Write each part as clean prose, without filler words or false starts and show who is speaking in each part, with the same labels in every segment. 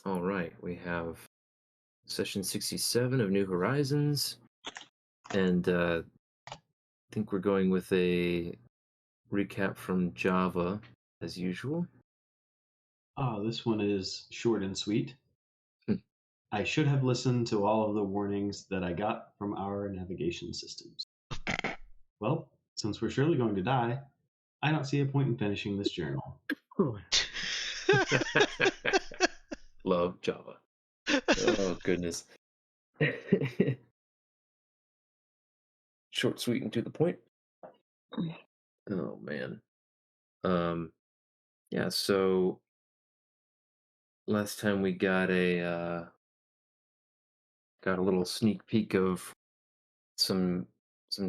Speaker 1: All right, we have session 67 of New Horizons, and I think we're going with a recap from Java as usual.
Speaker 2: Oh, this one is short and sweet.
Speaker 1: Hmm.
Speaker 2: I should have listened to all of the warnings that I got from our navigation systems. Well, since we're surely going to die, I don't see a point in finishing this journal.
Speaker 1: Love Java. Oh, goodness. Short, sweet, and to the point. Oh, man. Um, yeah, so last time we got a little sneak peek of some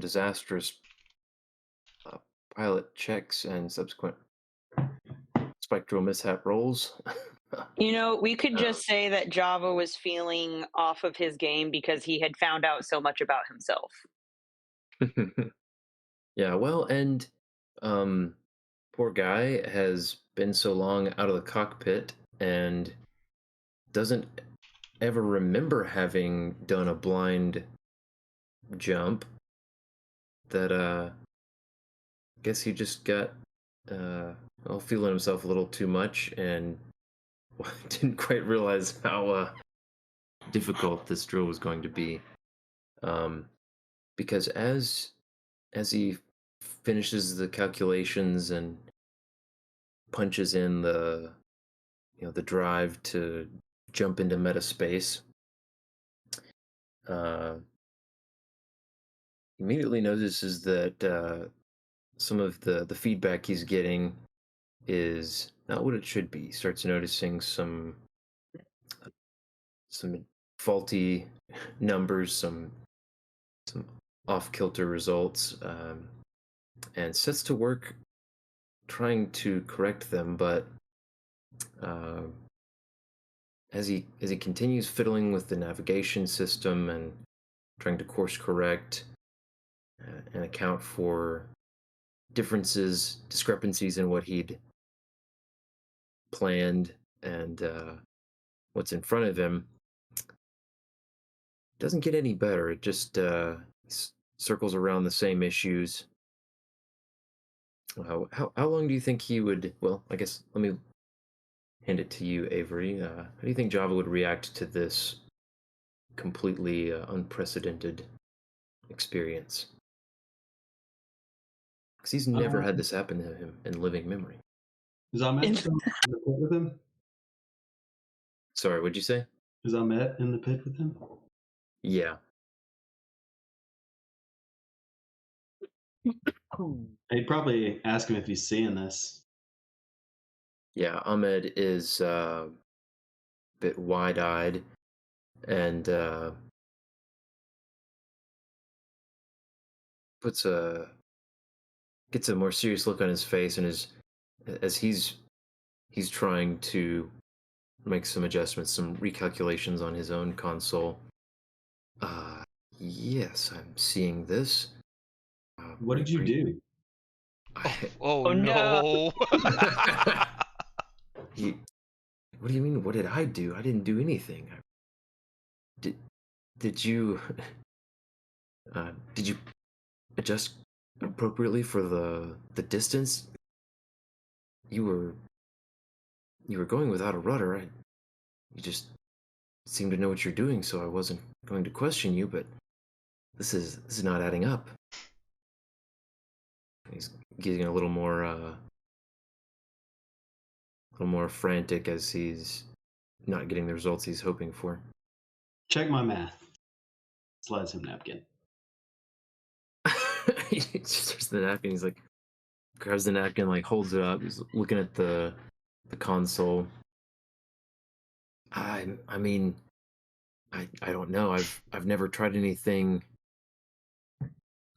Speaker 1: disastrous uh, pilot checks and subsequent spectral mishap rolls.
Speaker 3: We could
Speaker 1: Um,
Speaker 3: just say that Java was feeling off of his game because he had found out so much about himself.
Speaker 1: yeah, well, and um, poor guy has been so long out of the cockpit and doesn't ever remember having done a blind jump that guess he just got uh feeling himself a little too much and didn't quite realize how difficult this drill was going to be. Um, because as he finishes the calculations and punches in the drive to jump into metaspace, uh, immediately notices that some of the feedback he's getting is not what it should be. He starts noticing some faulty numbers, some off kilter results, and sets to work trying to correct them. But uh, as he continues fiddling with the navigation system and trying to course correct and account for discrepancies in what he'd planned and what's in front of him, doesn't get any better. It just circles around the same issues. How long do you think he would? Well, I guess let me hand it to you, Avery. How do you think Java would react to this completely unprecedented experience? Because he's never had
Speaker 2: Um,
Speaker 1: this happen to him in living memory.
Speaker 2: is Ahmet still in the pit with him?
Speaker 1: Sorry, what'd you say?
Speaker 2: Is Ahmet in the pit with him?
Speaker 1: Yeah.
Speaker 2: I'd probably ask him if he's seeing this.
Speaker 1: Yeah, Ahmed is a bit wide-eyed and puts a gets a more serious look on his face, and as he's trying to make some adjustments, some recalculations on his own console. Uh, yes, I'm seeing this.
Speaker 2: What did you do?
Speaker 4: Oh,
Speaker 1: I,
Speaker 4: oh
Speaker 3: Oh no.
Speaker 4: no.
Speaker 1: you, what do you mean? What did I do? I didn't do anything. Did did you did you adjust appropriately for the distance? You were you were going without a rudder. You just seem to know what you're doing, so I wasn't going to question you. But this is not adding up. He's getting a little more frantic as he's not getting the results he's hoping for.
Speaker 2: Check my math. Slides him napkin.
Speaker 1: He just starts the napkin. He's like, grabs the napkin, like holds it up. He's looking at the console. I mean, I don't know. I've never tried anything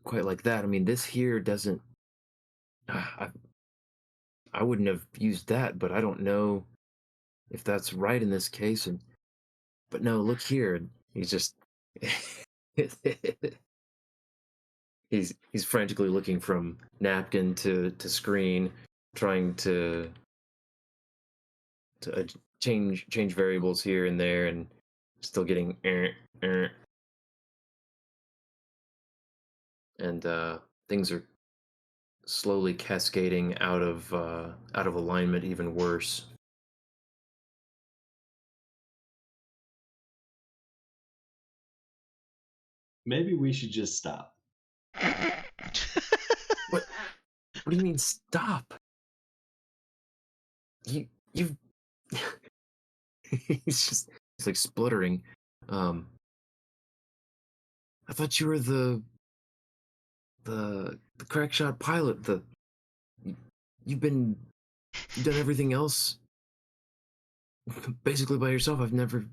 Speaker 1: quite like that. I mean, this here doesn't. I I wouldn't have used that, but I don't know if that's right in this case. And but no, look here. He's just he's frantically looking from napkin to screen, trying to to change variables here and there, and still getting and things are slowly cascading out of alignment even worse.
Speaker 2: Maybe we should just stop.
Speaker 1: What do you mean stop? You've he's like spluttering. Um I thought you were the crack shot pilot. You- you've been you've done everything else basically by yourself. I've never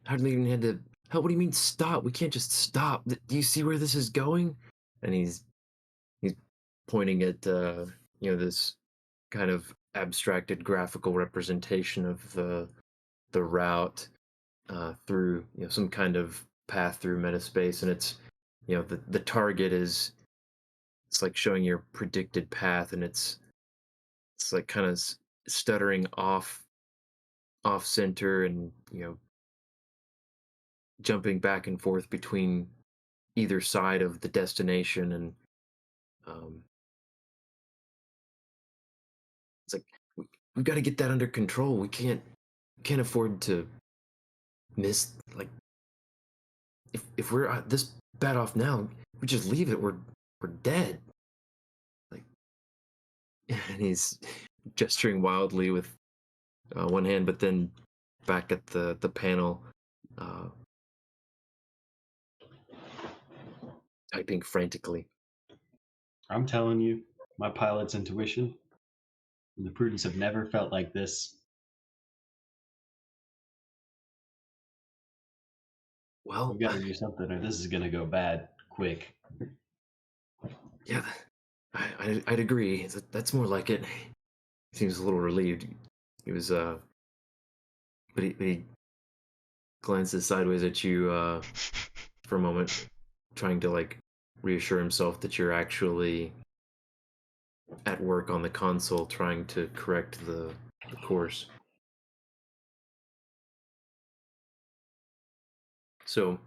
Speaker 1: hardly even had to help. What do you mean stop? We can't just stop. Do you see where this is going? And he's pointing at this kind of abstracted graphical representation of the route through some kind of path through metaspace, and it's the target is it's like showing your predicted path, and it's like kind of stuttering off center, and jumping back and forth between either side of the destination, and um, it's like we've got to get that under control. We can't afford to miss. Like if we're this bad off now, we just leave it. We're dead. Like, and he's gesturing wildly with one hand, but then back at the panel, uh, typing frantically.
Speaker 2: I'm telling you, my pilot's intuition and the prudence have never felt like this.
Speaker 1: Well,
Speaker 2: We've got to do something, or this is going to go bad quick.
Speaker 1: yeah, I'd agree. That's more like it. Seems a little relieved. He was, but he glances sideways at you for a moment, trying to like reassure himself that you're actually at work on the console, trying to correct the course. So,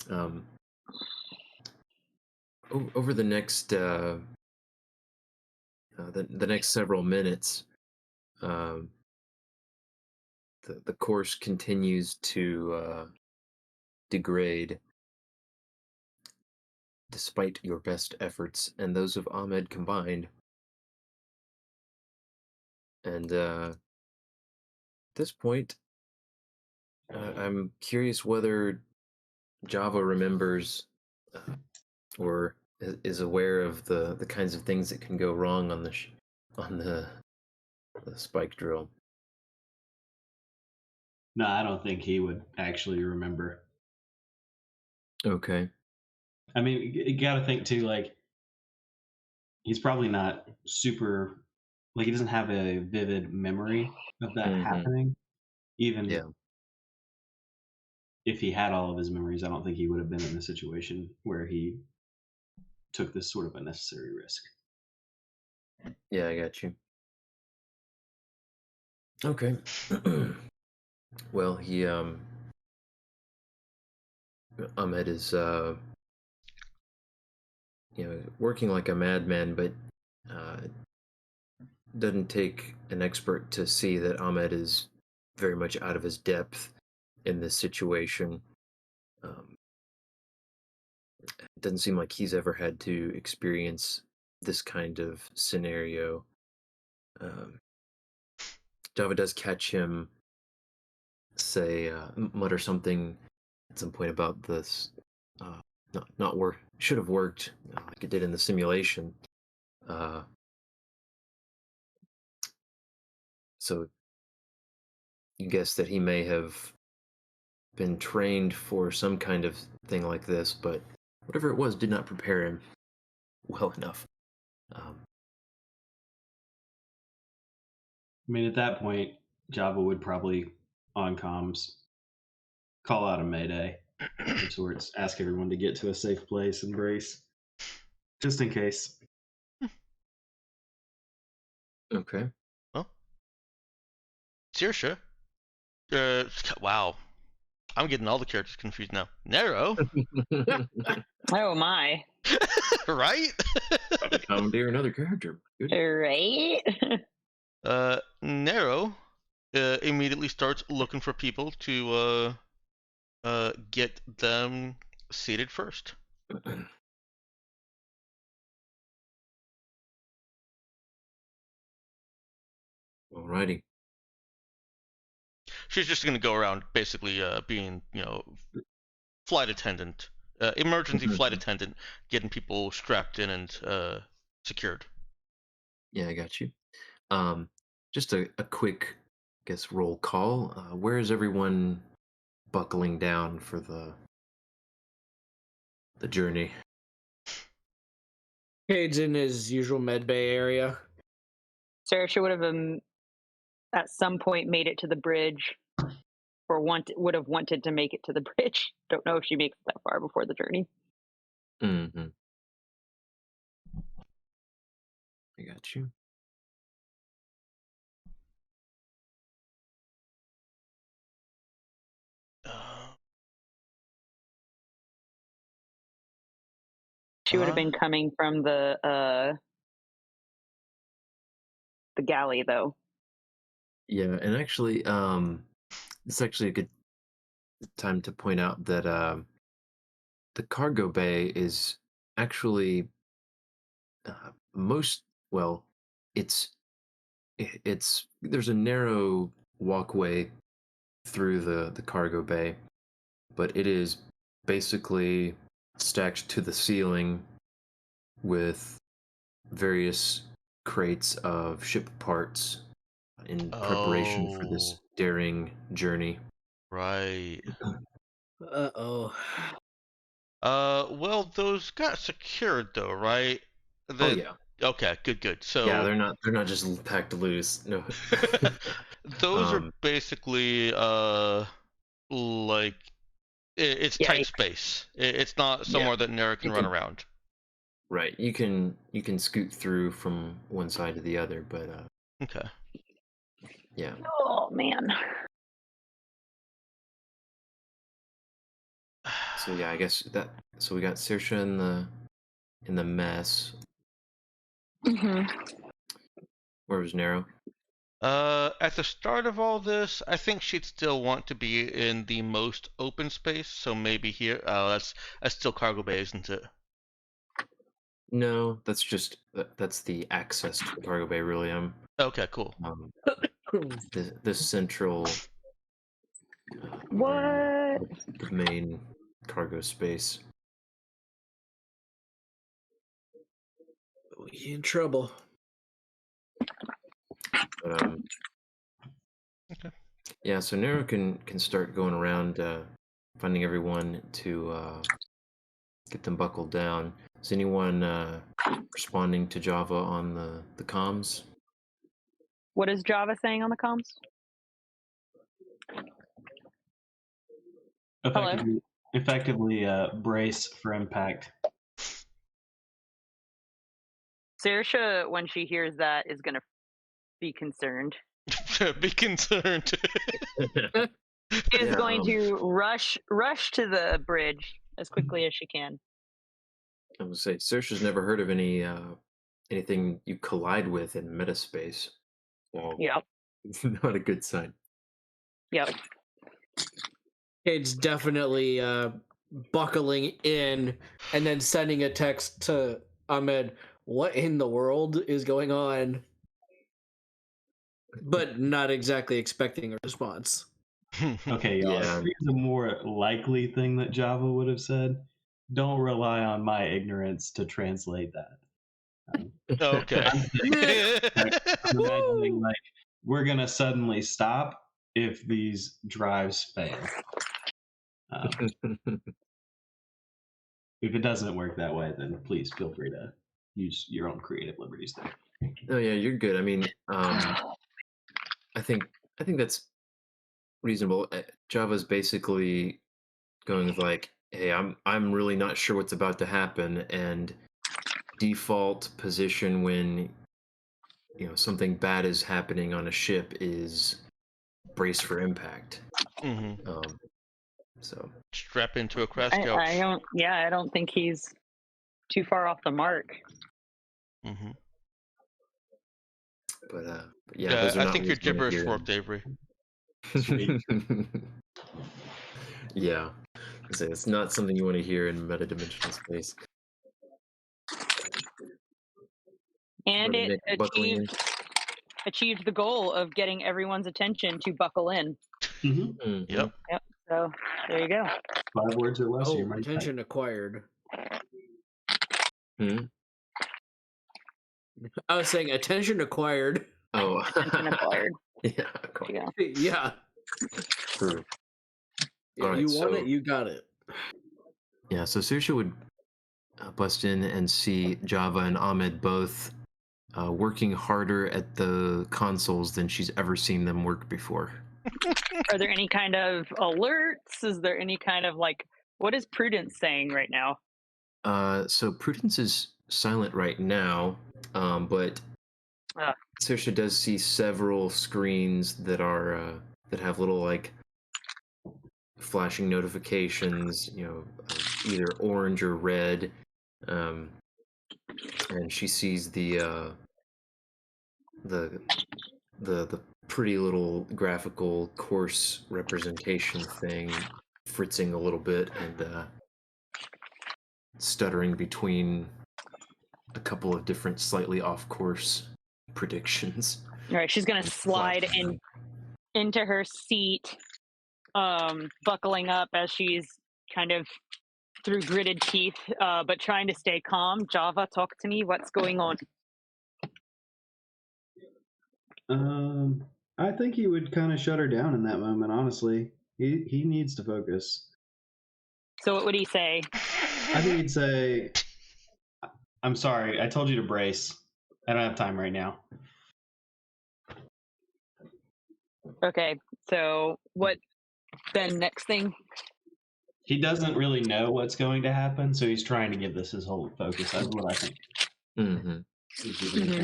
Speaker 1: um, over the next the next several minutes, um, the course continues to degrade despite your best efforts and those of Ahmed combined. And at this point, I'm curious whether Java remembers or is aware of the kinds of things that can go wrong on on the spike drill.
Speaker 2: No, I don't think he would actually remember.
Speaker 1: Okay.
Speaker 2: I mean, you got to think too, like, he's probably not super, like, he doesn't have a vivid memory of that
Speaker 1: Mm-hmm.
Speaker 2: happening. Even
Speaker 1: Yeah.
Speaker 2: if he had all of his memories, I don't think he would have been in a situation where he took this sort of unnecessary risk.
Speaker 1: Yeah, I got you. Okay. Well, he Ahmed is working like a madman, but uh doesn't take an expert to see that Ahmed is very much out of his depth in this situation. Um, it doesn't seem like he's ever had to experience this kind of scenario. Um, Java does catch him say, mutter something at some point about this not work, should have worked like it did in the simulation. Uh, so you guess that he may have been trained for some kind of thing like this, but whatever it was did not prepare him well enough. Um,
Speaker 2: I mean, at that point, Java would probably, on comms, call out a mayday of sorts, ask everyone to get to a safe place and brace, just in case.
Speaker 1: okay.
Speaker 4: Well, Saoirse. Wow. I'm getting all the characters confused now. Nero,
Speaker 3: Oh my.
Speaker 4: right?
Speaker 1: Probably commandeer another character. Good.
Speaker 3: Right?
Speaker 4: Nero immediately starts looking for people to get them seated first.
Speaker 1: Alrighty.
Speaker 4: She's just gonna go around basically being, flight attendant, emergency flight attendant, getting people strapped in and secured.
Speaker 1: Yeah, I got you. Um, just a quick, I guess, roll call. Where is everyone buckling down for the journey?
Speaker 5: Cade's in his usual med bay area.
Speaker 3: Saoirse would have at some point made it to the bridge, or would have wanted to make it to the bridge. Don't know if she makes it that far before the journey.
Speaker 1: Mm-hmm. I got you.
Speaker 3: She would have
Speaker 4: Uh,
Speaker 3: been coming from the galley though.
Speaker 1: Yeah, and actually, it's actually a good time to point out that the cargo bay is actually most well, it's it's there's a narrow walkway through the cargo bay, but it is basically stacked to the ceiling with various crates of ship parts in preparation for
Speaker 4: oh,
Speaker 1: this daring journey.
Speaker 4: right.
Speaker 5: Uh-oh.
Speaker 4: Well, those got secured though, right?
Speaker 1: Oh
Speaker 4: The
Speaker 1: yeah,
Speaker 4: Okay, good.
Speaker 1: yeah.
Speaker 4: So
Speaker 1: They're not just packed loose. No.
Speaker 4: those are
Speaker 1: um.
Speaker 4: basically like it's tight
Speaker 3: Yikes.
Speaker 4: space. It's not
Speaker 1: Yeah.
Speaker 4: somewhere that Nero can
Speaker 1: You
Speaker 4: run
Speaker 1: can
Speaker 4: around.
Speaker 1: right. You can scoot through from one side to the other, but
Speaker 4: Okay.
Speaker 1: yeah.
Speaker 3: Oh man.
Speaker 1: So yeah, I guess that. So we got Saoirse in the mess.
Speaker 3: hmm
Speaker 1: Where was Nero?
Speaker 4: At the start of all this, I think she'd still want to be in the most open space, so maybe here. Oh, that's still cargo bay, isn't it?
Speaker 1: No, that's just that's the access to the cargo bay. Really,
Speaker 4: Okay, cool.
Speaker 1: um the central area,
Speaker 3: What?
Speaker 1: the main cargo space.
Speaker 5: We in trouble.
Speaker 1: But
Speaker 4: Okay.
Speaker 1: yeah, so Nero can start going around finding everyone to get them buckled down. Is anyone responding to Java on the comms?
Speaker 3: What is Java saying on the comms? Hello?
Speaker 2: Effectively, brace for impact.
Speaker 3: Saoirse, when she hears that, is gonna be concerned.
Speaker 4: Be concerned.
Speaker 3: She is
Speaker 1: Yeah,
Speaker 3: going to rush to the bridge as quickly as she can.
Speaker 1: I would say Saoirse's never heard of anything you collide with in metaspace. So
Speaker 3: Yep.
Speaker 1: it's not a good sign.
Speaker 3: Yep.
Speaker 5: Cade's definitely buckling in and then sending a text to Ahmed, what in the world is going on? But not exactly expecting a response.
Speaker 2: Okay, y'all.
Speaker 1: Yeah.
Speaker 2: Here's a more likely thing that Java would have said. Don't rely on my ignorance to translate that.
Speaker 4: Okay.
Speaker 2: I'm imagining like we're gonna suddenly stop if these drives fail. If it doesn't work that way, then please feel free to use your own creative liberties there.
Speaker 1: No, yeah, you're good. I mean, I think that's reasonable. Java's basically going with like, hey, I'm really not sure what's about to happen, and default position when something bad is happening on a ship is brace for impact.
Speaker 4: Mm-hmm.
Speaker 1: So
Speaker 4: Strap into a crash
Speaker 3: I
Speaker 4: couch.
Speaker 3: I don't think he's too far off the mark.
Speaker 4: Mm-hmm.
Speaker 1: but yeah, those are
Speaker 4: I
Speaker 1: not
Speaker 4: think your
Speaker 1: what you want to
Speaker 4: gibberish
Speaker 1: hear.
Speaker 4: worked, Avery.
Speaker 2: Sweet.
Speaker 1: Yeah, so it's not something you want to hear in metadimensional space.
Speaker 3: And
Speaker 1: Brother
Speaker 3: it
Speaker 1: Nick buckling in.
Speaker 3: achieved the goal of getting everyone's attention to buckle in.
Speaker 2: Mm-hmm.
Speaker 4: Yep.
Speaker 3: Yep. So there you go.
Speaker 2: 5 words or less.
Speaker 5: Oh,
Speaker 2: You're my
Speaker 5: attention acquired.
Speaker 1: Hmm?
Speaker 5: I was saying attention acquired.
Speaker 1: Oh,
Speaker 3: Attention acquired.
Speaker 1: yeah,
Speaker 3: There
Speaker 1: cool.
Speaker 3: you go.
Speaker 5: Yeah.
Speaker 1: True.
Speaker 5: Yeah,
Speaker 1: Alright,
Speaker 5: you want
Speaker 1: so-
Speaker 5: it, you got it.
Speaker 1: Yeah, so Saoirse would bust in and see Java and Ahmed both working harder at the consoles than she's ever seen them work before.
Speaker 3: Are there any kind of alerts? Is there any kind of like, what is Prudence saying right now?
Speaker 1: So Prudence is silent right now, but
Speaker 3: Ah.
Speaker 1: Saoirse does see several screens that are that have little like flashing notifications, either orange or red, and she sees the pretty little graphical course representation thing fritzing a little bit and stuttering between a couple of different slightly off course predictions.
Speaker 3: All right, she's gonna slide into her seat, buckling up as she's kind of through gritted teeth, but trying to stay calm. Java, talk to me. What's going on?
Speaker 2: I think he would kind of shut her down in that moment. Honestly, he needs to focus.
Speaker 3: So what would he say?
Speaker 2: I think he'd say, "I'm sorry. I told you to brace. I don't have time right now."
Speaker 3: Okay, so what then next thing?
Speaker 2: He doesn't really know what's going to happen, so he's trying to give this his whole focus. That's what I think.
Speaker 1: Mm-hmm.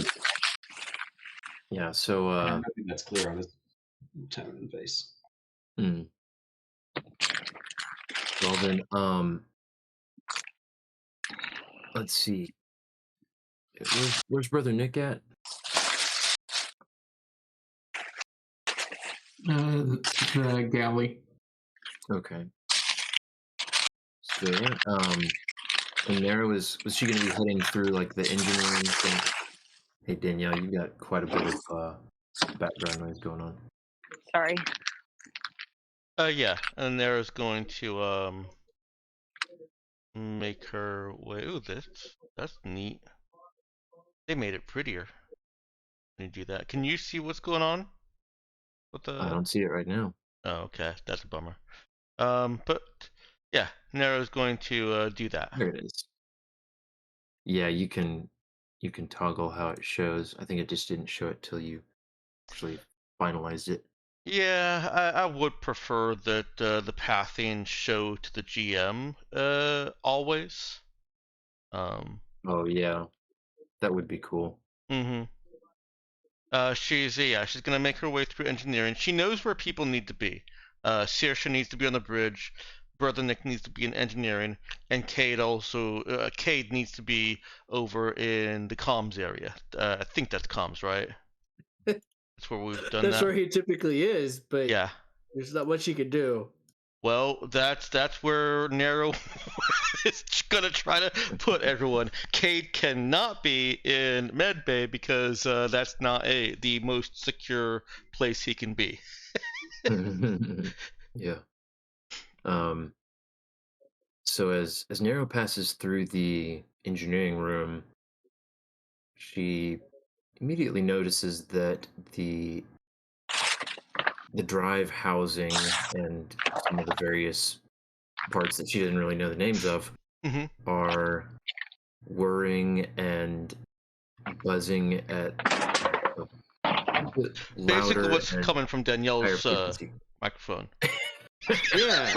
Speaker 1: Yeah, so
Speaker 2: I don't think that's clear on his tone and face.
Speaker 1: Well then, let's see. Where's Brother Nick at?
Speaker 5: The galley.
Speaker 1: Okay. So yeah, and Nara was she gonna be heading through like the engineering thing? Hey Danielle, you got quite a bit of background noise going on.
Speaker 3: Sorry.
Speaker 4: Yeah, and Nara's going to make her way. Ooh, that's neat. They made it prettier. Can you do that? Can you see what's going on with the?
Speaker 1: I don't see it right now.
Speaker 4: Oh, okay, that's a bummer. But yeah, Nara's going to do that.
Speaker 1: There it is. Yeah, you can toggle how it shows. I think it just didn't show it till you actually finalized it.
Speaker 4: Yeah, I would prefer that the pathing show to the GM always.
Speaker 1: Oh yeah, that would be cool.
Speaker 4: Mm-hmm. She's gonna make her way through engineering. She knows where people need to be. Saoirse needs to be on the bridge. Brother Nick needs to be in engineering, and Cade needs to be over in the comms area. I think that's comms, right? That's where we've done
Speaker 5: That's
Speaker 4: that.
Speaker 5: where he typically is, but
Speaker 4: Yeah.
Speaker 5: there's not much he could do.
Speaker 4: Well, that's where Nero is gonna try to put everyone. Cade cannot be in Medbay because that's not the most secure place he can be.
Speaker 1: Yeah. So as Nero passes through the engineering room, she immediately notices that the drive housing and some of the various parts that she didn't really know the names of are whirring and buzzing at
Speaker 4: Basically, what's
Speaker 1: and
Speaker 4: coming from Danielle's microphone.
Speaker 1: Yeah,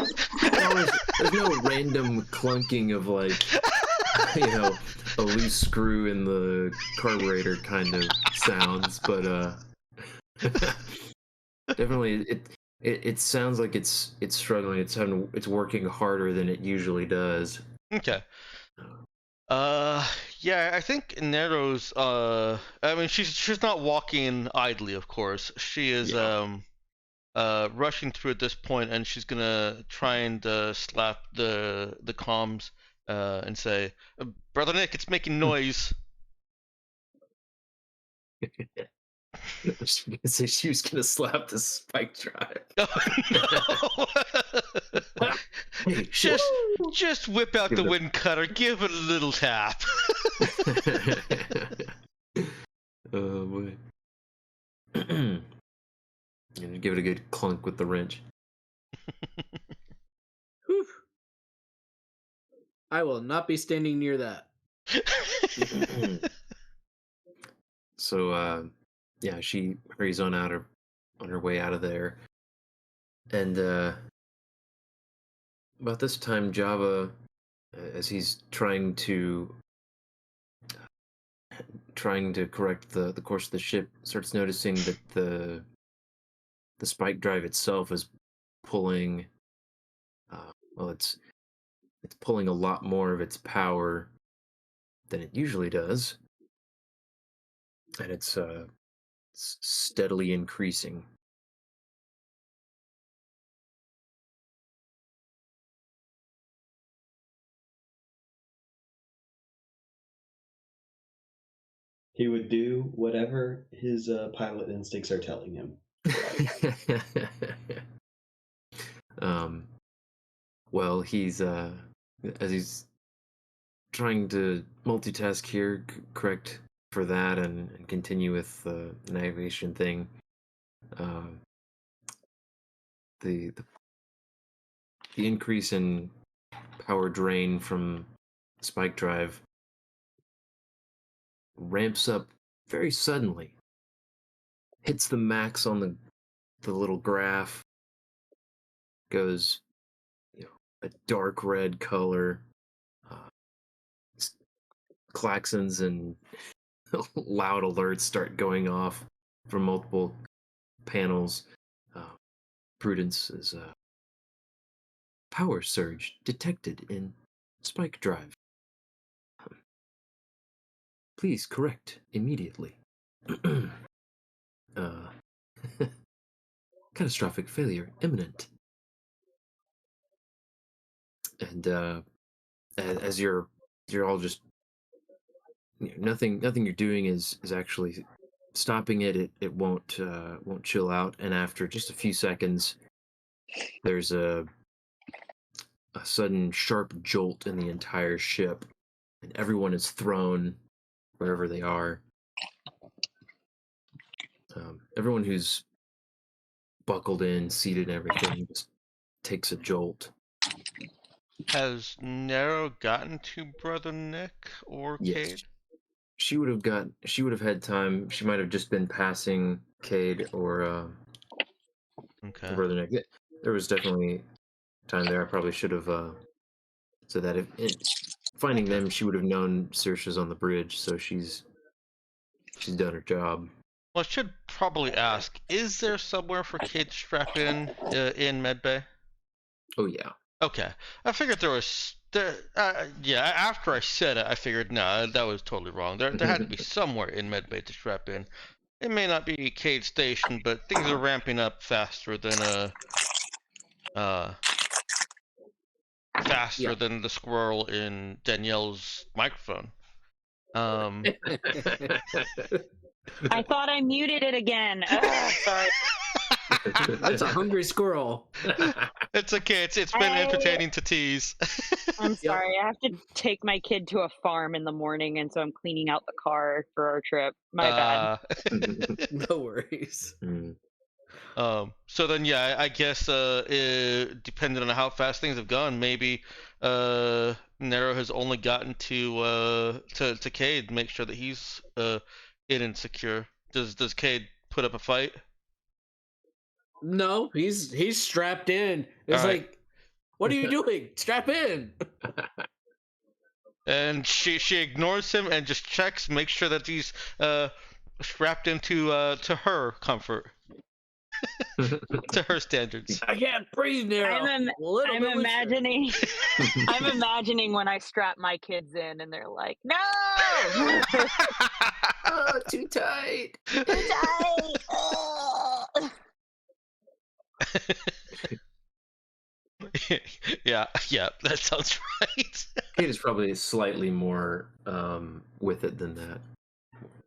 Speaker 1: there's no random clunking of like, a loose screw in the carburetor kind of sounds, but Definitely, it sounds like it's struggling. It's working harder than it usually does.
Speaker 4: Okay. Yeah, I think Nero's I mean she's not walking idly, of course. She is
Speaker 1: Yeah.
Speaker 4: rushing through at this point, and she's gonna try and slap the comms and say, "Brother Nick, it's making noise."
Speaker 1: I was gonna say she was gonna slap the spike drive.
Speaker 4: Oh no!
Speaker 1: Hey,
Speaker 4: just whip out
Speaker 1: Give
Speaker 4: the
Speaker 1: it
Speaker 4: wind cutter, give it a little tap.
Speaker 1: Oh boy. And give it a good clunk with the wrench.
Speaker 5: Whew. I will not be standing near that.
Speaker 1: So yeah, she hurries on her way out of there. And about this time Java, as he's trying to correct the course of the ship, starts noticing that the spike drive itself is pulling well it's pulling a lot more of its power than it usually does, and it's steadily increasing.
Speaker 2: He would do whatever his pilot instincts are telling him.
Speaker 1: um well, he's as he's trying to multitask here, correct for that, and continue with the navigation thing. um the the increase in power drain from spike drive ramps up very suddenly, hits the max on the little graph, goes, a dark red color. uh, Klaxons and loud alerts start going off from multiple panels. uh, Prudence is power surge detected in spike drive. Please correct immediately. uh, Catastrophic failure imminent. And as you're all just, nothing you're doing is actually stopping it. It won't chill out, and after just a few seconds, there's a sudden sharp jolt in the entire ship, and everyone is thrown wherever they are. Everyone who's buckled in, seated, and everything just takes a jolt.
Speaker 4: Has Nero gotten to Brother Nick or
Speaker 1: Yes,
Speaker 4: Cade?
Speaker 1: she would have had time. She might have just been passing Cade or
Speaker 4: Okay.
Speaker 1: Brother Nick. There was definitely time there. I probably should have said that. If finding them, she would have known Saoirse's on the bridge, so she's done her job.
Speaker 4: Well, I should probably ask, is there somewhere for Cade to strap in Medbay?
Speaker 1: Oh yeah.
Speaker 4: Okay. I figured there was... yeah, after I said it, I figured, no, that was totally wrong. There had to be somewhere in Medbay to strap in. It may not be Cade Station, but things are ramping up faster than
Speaker 5: Yeah.
Speaker 4: than the squirrel in Danielle's microphone.
Speaker 3: I thought I muted it again. Ugh, sorry.
Speaker 5: That's a hungry squirrel.
Speaker 4: It's okay. It's been entertaining to tease.
Speaker 3: I'm sorry. I have to take my kid to a farm in the morning, and so I'm cleaning out the car for our trip. My bad.
Speaker 5: No worries.
Speaker 4: So then, yeah, I guess depending on how fast things have gone, maybe Nero has only gotten to Cade, make sure that he's in and secure. Does Cade put up a fight?
Speaker 5: No, he's strapped in. It's
Speaker 4: All right.
Speaker 5: like, what are you doing? Strap in.
Speaker 4: And she ignores him and just checks, make sure that he's strapped into to her comfort. to her standards.
Speaker 5: I can't breathe, Nero.
Speaker 3: I'm
Speaker 5: Little militia.
Speaker 3: imagining. I'm imagining when I strap my kids in, and they're like, "No,
Speaker 1: Oh, too tight.
Speaker 3: too tight." Ugh."
Speaker 4: Yeah, that sounds right.
Speaker 1: Kate is probably slightly more with it than that.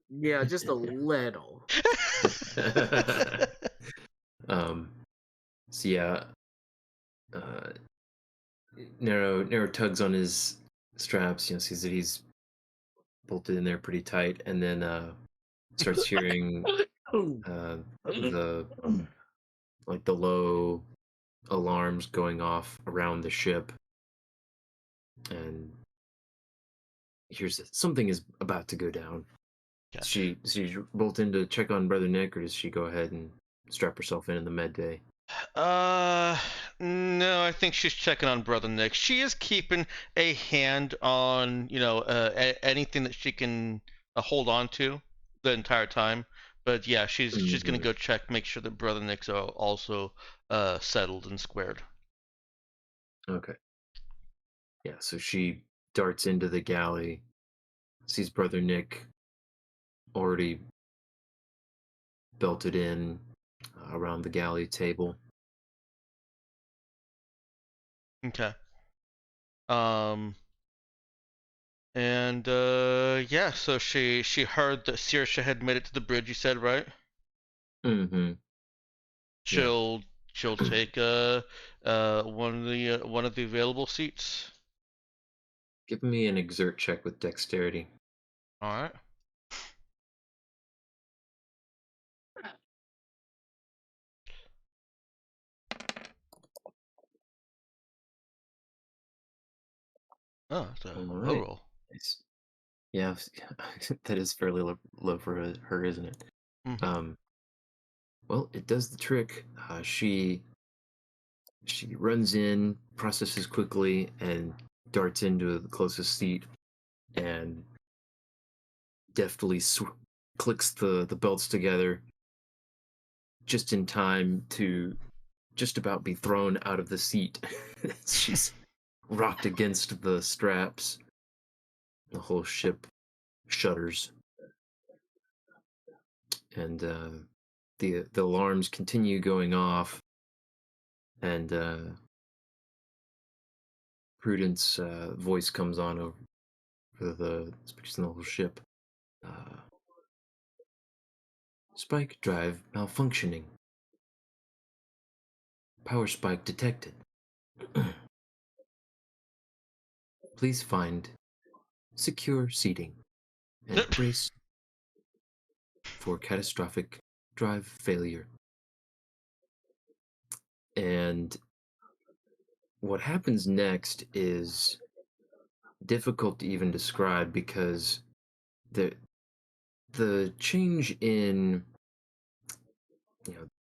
Speaker 5: Yeah, just a little.
Speaker 1: So yeah, Nero tugs on his straps, sees that he's bolted in there pretty tight, and then starts hearing the the low alarms going off around the ship, and hears that something is about to go down.
Speaker 4: Gotcha.
Speaker 1: Does she bolt in to check on Brother Nick, or does she go ahead and strap herself in the med bay?
Speaker 4: No, I think she's checking on Brother Nick. She is keeping a hand on, anything that she can hold on to the entire time. But yeah, she's gonna go check, make sure that Brother Nick's also settled and squared.
Speaker 1: Okay. Yeah, so she darts into the galley, sees Brother Nick already belted in around the galley table.
Speaker 4: Okay. And yeah, so she heard that Saoirse had made it to the bridge. You said, right?
Speaker 1: Mm-hmm.
Speaker 4: She'll take one of the available seats.
Speaker 1: Give me an exert check with dexterity.
Speaker 4: All right. Oh, it's a
Speaker 1: All
Speaker 4: low
Speaker 1: right.
Speaker 4: roll.
Speaker 1: Nice. Yeah, that is fairly low for her, isn't it?
Speaker 4: Mm-hmm.
Speaker 1: Well, it does the trick. She runs in, processes quickly, and darts into the closest seat, and deftly clicks the belts together just in time to just about be thrown out of the seat. She's rocked against the straps. The whole ship shudders, and the alarms continue going off, and Prudence voice comes on over the speaks in the whole ship. Spike drive malfunctioning. Power spike detected. Please find secure seating and brace for catastrophic drive failure. And what happens next is difficult to even describe, because the change in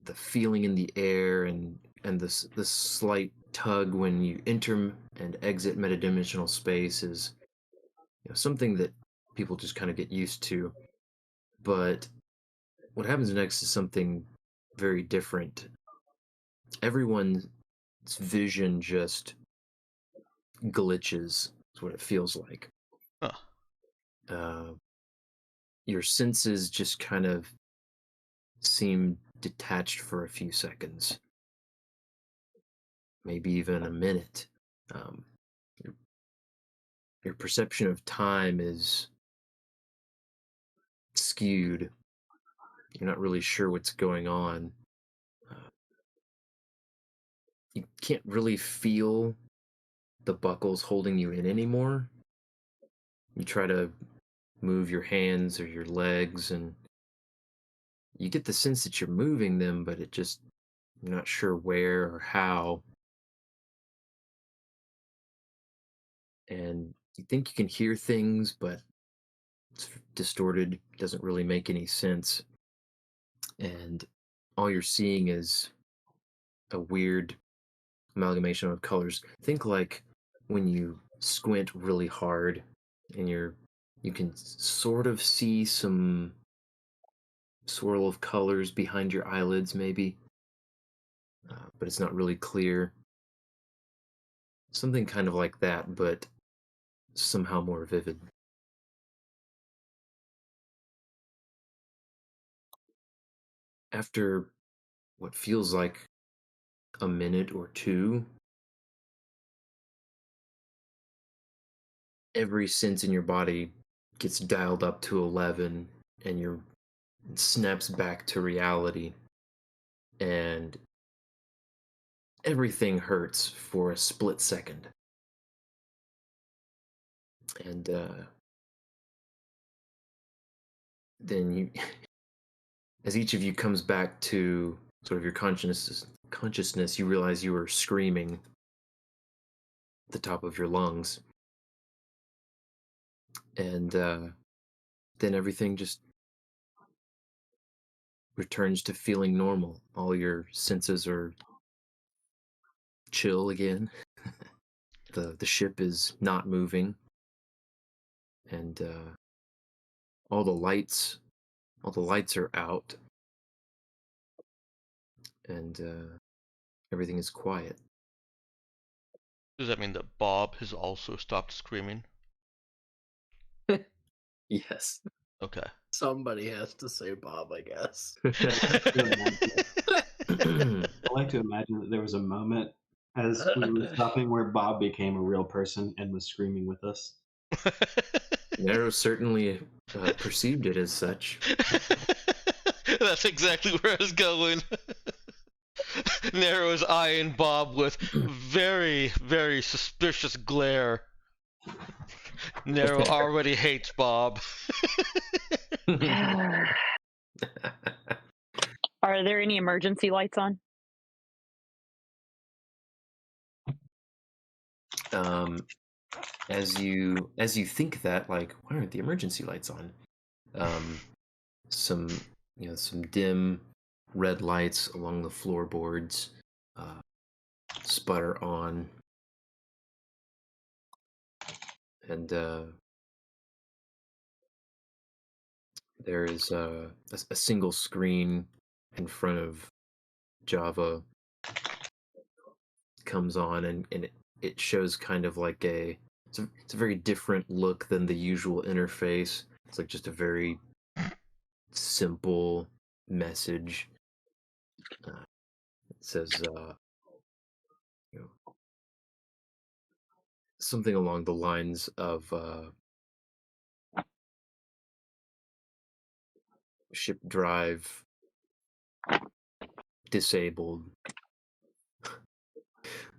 Speaker 1: the feeling in the air, and the slight tug when you enter and exit metadimensional space is something that people just kind of get used to. But what happens next is something very different. Everyone's vision just glitches. Is what it feels like.
Speaker 4: Huh.
Speaker 1: Your senses just kind of seem detached for a few seconds, maybe even a minute. Your, your perception of time is skewed. You're not really sure what's going on. You can't really feel the buckles holding you in anymore. You try to move your hands or your legs, and you get the sense that you're moving them, but you're not sure where or how. And you think you can hear things, but it's distorted, doesn't really make any sense. And all you're seeing is a weird amalgamation of colors. Think like when you squint really hard, and you can sort of see some swirl of colors behind your eyelids, maybe. but it's not really clear. Something kind of like that, but somehow more vivid. After what feels like a minute or two, every sense in your body gets dialed up to 11 and your snaps back to reality, and everything hurts for a split second. And then you as each of you comes back to sort of your consciousness, you realize you were screaming at the top of your lungs. And then everything just returns to feeling normal. All your senses are chill again. The ship is not moving, and all the lights are out, and everything is quiet.
Speaker 4: Does that mean that Bob has also stopped screaming?
Speaker 1: Yes.
Speaker 4: Okay.
Speaker 5: Somebody has to say Bob, I guess.
Speaker 2: I like to imagine that there was a moment as we were stopping where Bob became a real person and was screaming with us.
Speaker 1: Nero certainly perceived it as such.
Speaker 4: That's exactly where I was going. Nero's eyeing Bob with very, very suspicious glare. Nero already hates Bob.
Speaker 3: Are there any emergency lights on?
Speaker 1: As you think that, like, why aren't the emergency lights on? Some some dim red lights along the floorboards sputter on, and there is a single screen in front of Java comes on, and it shows kind of like it's a very different look than the usual interface. It's like just a very simple message. It says you know, something along the lines of ship drive disabled.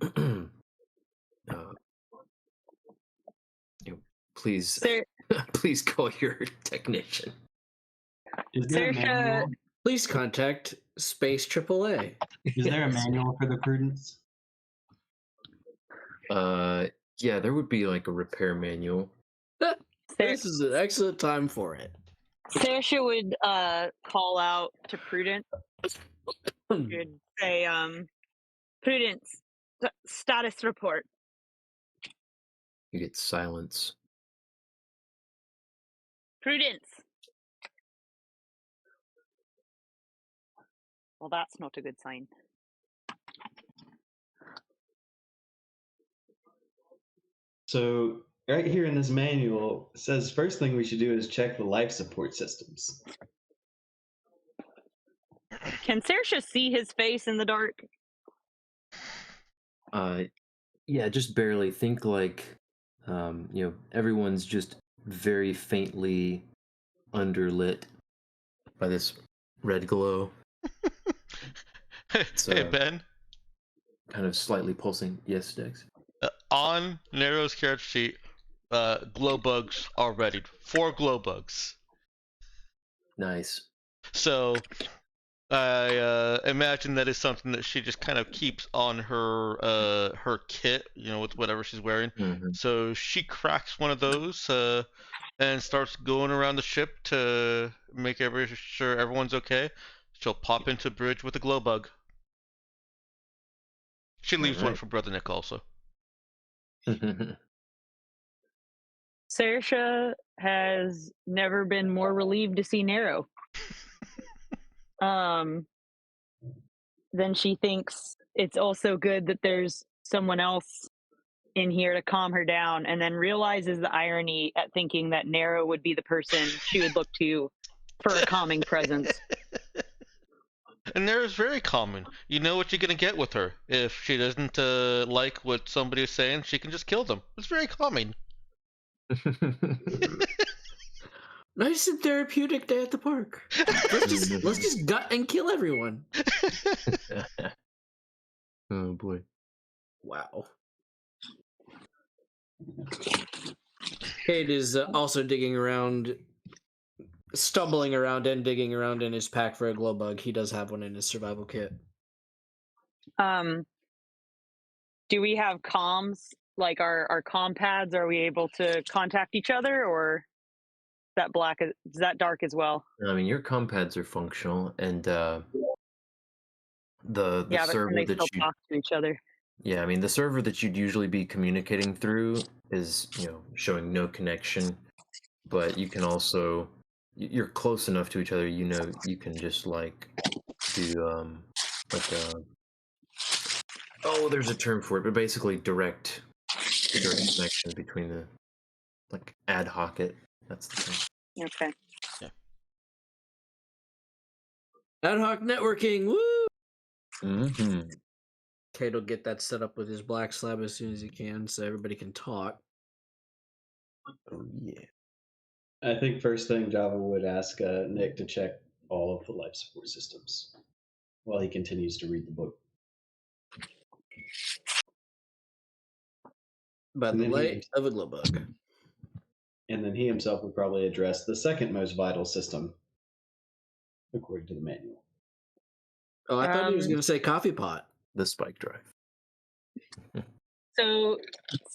Speaker 1: uh, please,
Speaker 3: Sir,
Speaker 1: please call your technician.
Speaker 2: Is there a
Speaker 3: Saoirse,
Speaker 2: manual?
Speaker 5: Please contact Space AAA.
Speaker 2: Is there a manual for the Prudence?
Speaker 1: Yeah, there would be like a repair manual.
Speaker 5: This is an excellent time for it.
Speaker 3: Saoirse would call out to Prudence. Would say, Prudence, status report.
Speaker 1: You get silence.
Speaker 3: Prudence. Well, that's not a good sign.
Speaker 2: So right here in this manual, it says first thing we should do is check the life support systems.
Speaker 3: Can Saoirse see his face in the dark?
Speaker 1: Yeah, just barely. Think like, everyone's just very faintly underlit by this red glow.
Speaker 4: Hey, Ben.
Speaker 1: Kind of slightly pulsing. Yes, Dex.
Speaker 4: On Nero's character sheet, glow bugs are ready. 4 glow bugs.
Speaker 1: Nice.
Speaker 4: So I imagine that is something that she just kind of keeps on her kit, with whatever she's wearing.
Speaker 1: Mm-hmm.
Speaker 4: So she cracks one of those and starts going around the ship to make sure everyone's okay. She'll pop into bridge with a glow bug. She leaves one for Brother Nick also.
Speaker 3: Saoirse has never been more relieved to see Nero. then she thinks it's also good that there's someone else in here to calm her down, and then realizes the irony at thinking that Nero would be the person she would look to for a calming presence.
Speaker 4: And there is very common. You know what you're gonna get with her. If she doesn't like what somebody is saying, she can just kill them. It's very calming.
Speaker 5: Nice and therapeutic day at the park. Let's just gut and kill everyone.
Speaker 1: Oh boy.
Speaker 5: Wow. Cade is also digging around, stumbling around and digging around in his pack for a glow bug. He does have one in his survival kit.
Speaker 3: Do we have comms? Like our comm pads? Are we able to contact each other, or is that dark as well?
Speaker 1: I mean, your comm pads are functional, and the
Speaker 3: Yeah, but can
Speaker 1: server
Speaker 3: they
Speaker 1: that
Speaker 3: still
Speaker 1: you
Speaker 3: talk to each other?
Speaker 1: yeah, I mean the server that you'd usually be communicating through is showing no connection, but you can also you're close enough to each other, you can just like do like there's a term for it, but basically direct connection between the like ad hoc it. That's the thing.
Speaker 3: Okay.
Speaker 5: Ad hoc networking, woo!
Speaker 1: Mm-hmm.
Speaker 5: Cade will get that set up with his black slab as soon as he can, so everybody can talk.
Speaker 1: Oh yeah.
Speaker 2: I think first thing Java would ask Nick to check all of the life support systems while he continues to read the book.
Speaker 5: By
Speaker 2: And
Speaker 5: the
Speaker 2: then
Speaker 5: light of a glow bug.
Speaker 2: And then he himself would probably address the second most vital system, according to the manual.
Speaker 5: Oh, I thought he was going to say coffee pot.
Speaker 1: The spike drive.
Speaker 3: So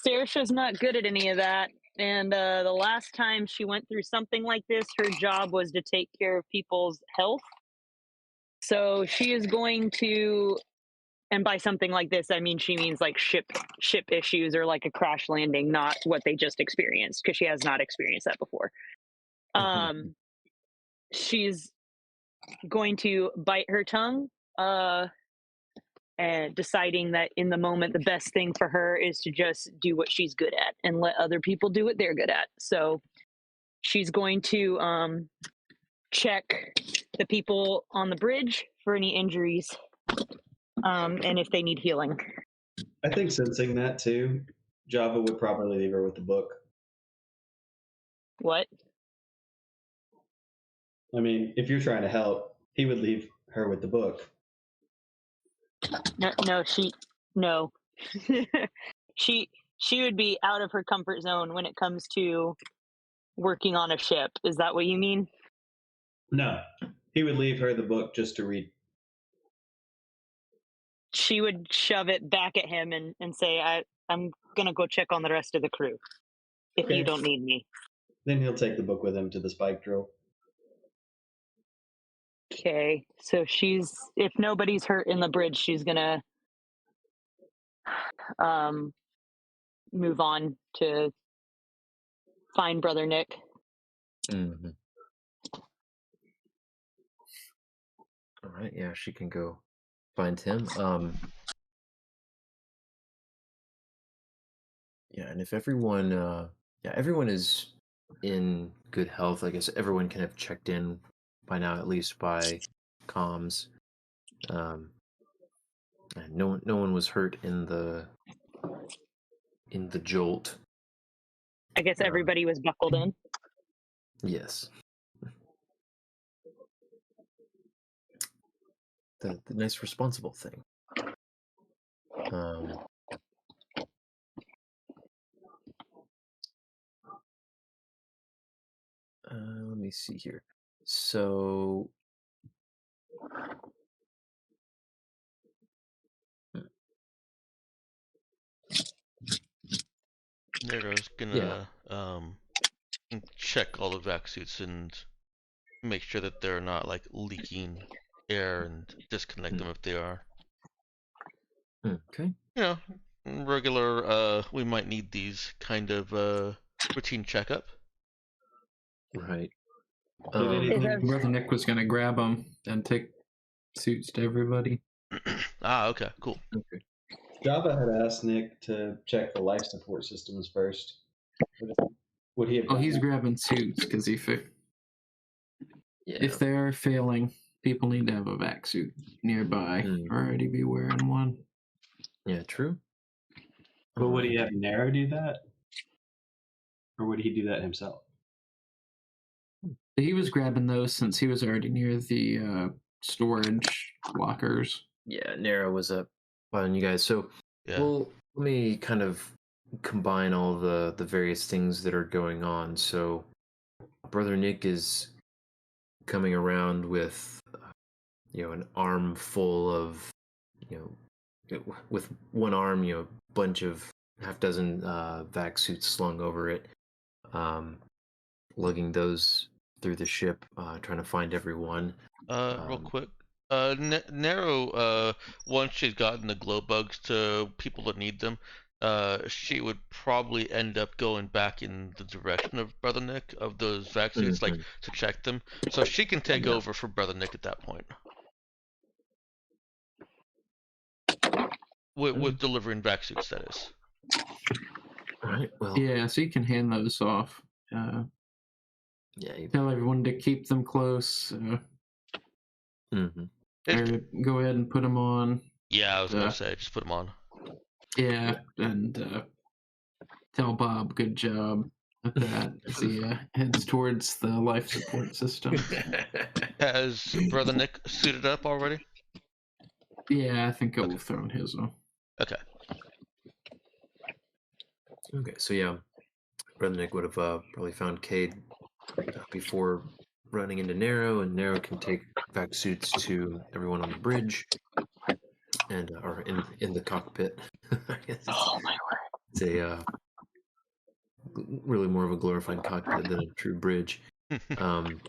Speaker 3: Saoirse's not good at any of that, and the last time she went through something like this, her job was to take care of people's health. So she is going to, and by something like this, I mean she means like ship issues or like a crash landing, not what they just experienced, because she has not experienced that before. She's going to bite her tongue, and deciding that in the moment the best thing for her is to just do what she's good at and let other people do what they're good at. So she's going to check the people on the bridge for any injuries, and if they need healing.
Speaker 2: I think sensing that too, Java would probably leave her with the book.
Speaker 3: What?
Speaker 2: I mean, if you're trying to help, he would leave her with the book.
Speaker 3: No, she would be out of her comfort zone when it comes to working on a ship. Is that what you mean?
Speaker 2: No, he would leave her the book just to read.
Speaker 3: She would shove it back at him and say, I'm gonna go check on the rest of the crew if
Speaker 2: Okay.
Speaker 3: you don't need me.
Speaker 2: Then he'll take the book with him to the spike drill.
Speaker 3: Okay, so if nobody's hurt in the bridge, she's gonna move on to find Brother Nick.
Speaker 1: Mm-hmm. All right, yeah, she can go find him. Yeah, and if everyone is in good health, I guess everyone can have checked in by now, at least by comms. And no one was hurt in the jolt.
Speaker 3: I guess everybody was buckled in.
Speaker 1: Yes. The nice responsible thing. Let me see here. So
Speaker 4: Nero's gonna check all the vac suits and make sure that they're not like leaking air and disconnect them if they are.
Speaker 1: Okay.
Speaker 4: Regular we might need these kind of routine checkup.
Speaker 1: Right.
Speaker 2: Did anything
Speaker 6: Brother Nick was going to grab them and take suits to everybody.
Speaker 4: Okay, cool.
Speaker 1: Okay.
Speaker 2: Java had asked Nick to check the life support systems first. Would he have
Speaker 5: Oh,
Speaker 2: done
Speaker 5: he's
Speaker 2: that?
Speaker 5: grabbing suits because
Speaker 1: Yeah.
Speaker 5: if they are failing, people need to have a vac suit nearby
Speaker 1: Mm.
Speaker 5: or already be wearing one.
Speaker 1: Yeah, true.
Speaker 2: But would he
Speaker 1: Alright.
Speaker 2: have Nara do that? Or would he do that himself?
Speaker 5: He was grabbing those since he was already near the storage lockers.
Speaker 1: Yeah, Nara was up on you guys. So,
Speaker 4: Yeah.
Speaker 1: well, let me kind of combine all the various things that are going on. So, Brother Nick is coming around with, an arm full of, with one arm, bunch of half dozen vac suits slung over it, lugging those through the ship, trying to find everyone.
Speaker 4: Real
Speaker 1: Um,
Speaker 4: quick. Nero, once she's gotten the glow bugs to people that need them, she would probably end up going back in the direction of Brother Nick of those vac suits, like
Speaker 1: mhm,
Speaker 4: to check them. So she can take
Speaker 1: yeah.
Speaker 4: over for Brother Nick at that point. With delivering vac suits, that is.
Speaker 1: All right. Well,
Speaker 5: Yeah, so you can hand those off.
Speaker 1: yeah.
Speaker 5: Tell everyone to keep them close,
Speaker 1: Mhm.
Speaker 5: or go ahead and put them on.
Speaker 4: Yeah, I was gonna say, just put them on.
Speaker 5: Yeah, and tell Bob, good job at that as he heads towards the life support system.
Speaker 4: Has Brother Nick suited up already?
Speaker 5: Yeah, I think
Speaker 4: Okay.
Speaker 5: I've thrown his on.
Speaker 4: Okay.
Speaker 1: Okay, so yeah, Brother Nick would have probably found Cade before running into Narrow, and Narrow can take vac suits to everyone on the bridge and or in the cockpit. I guess
Speaker 3: Oh my
Speaker 1: it's a really more of a glorified cockpit than a true bridge. Um,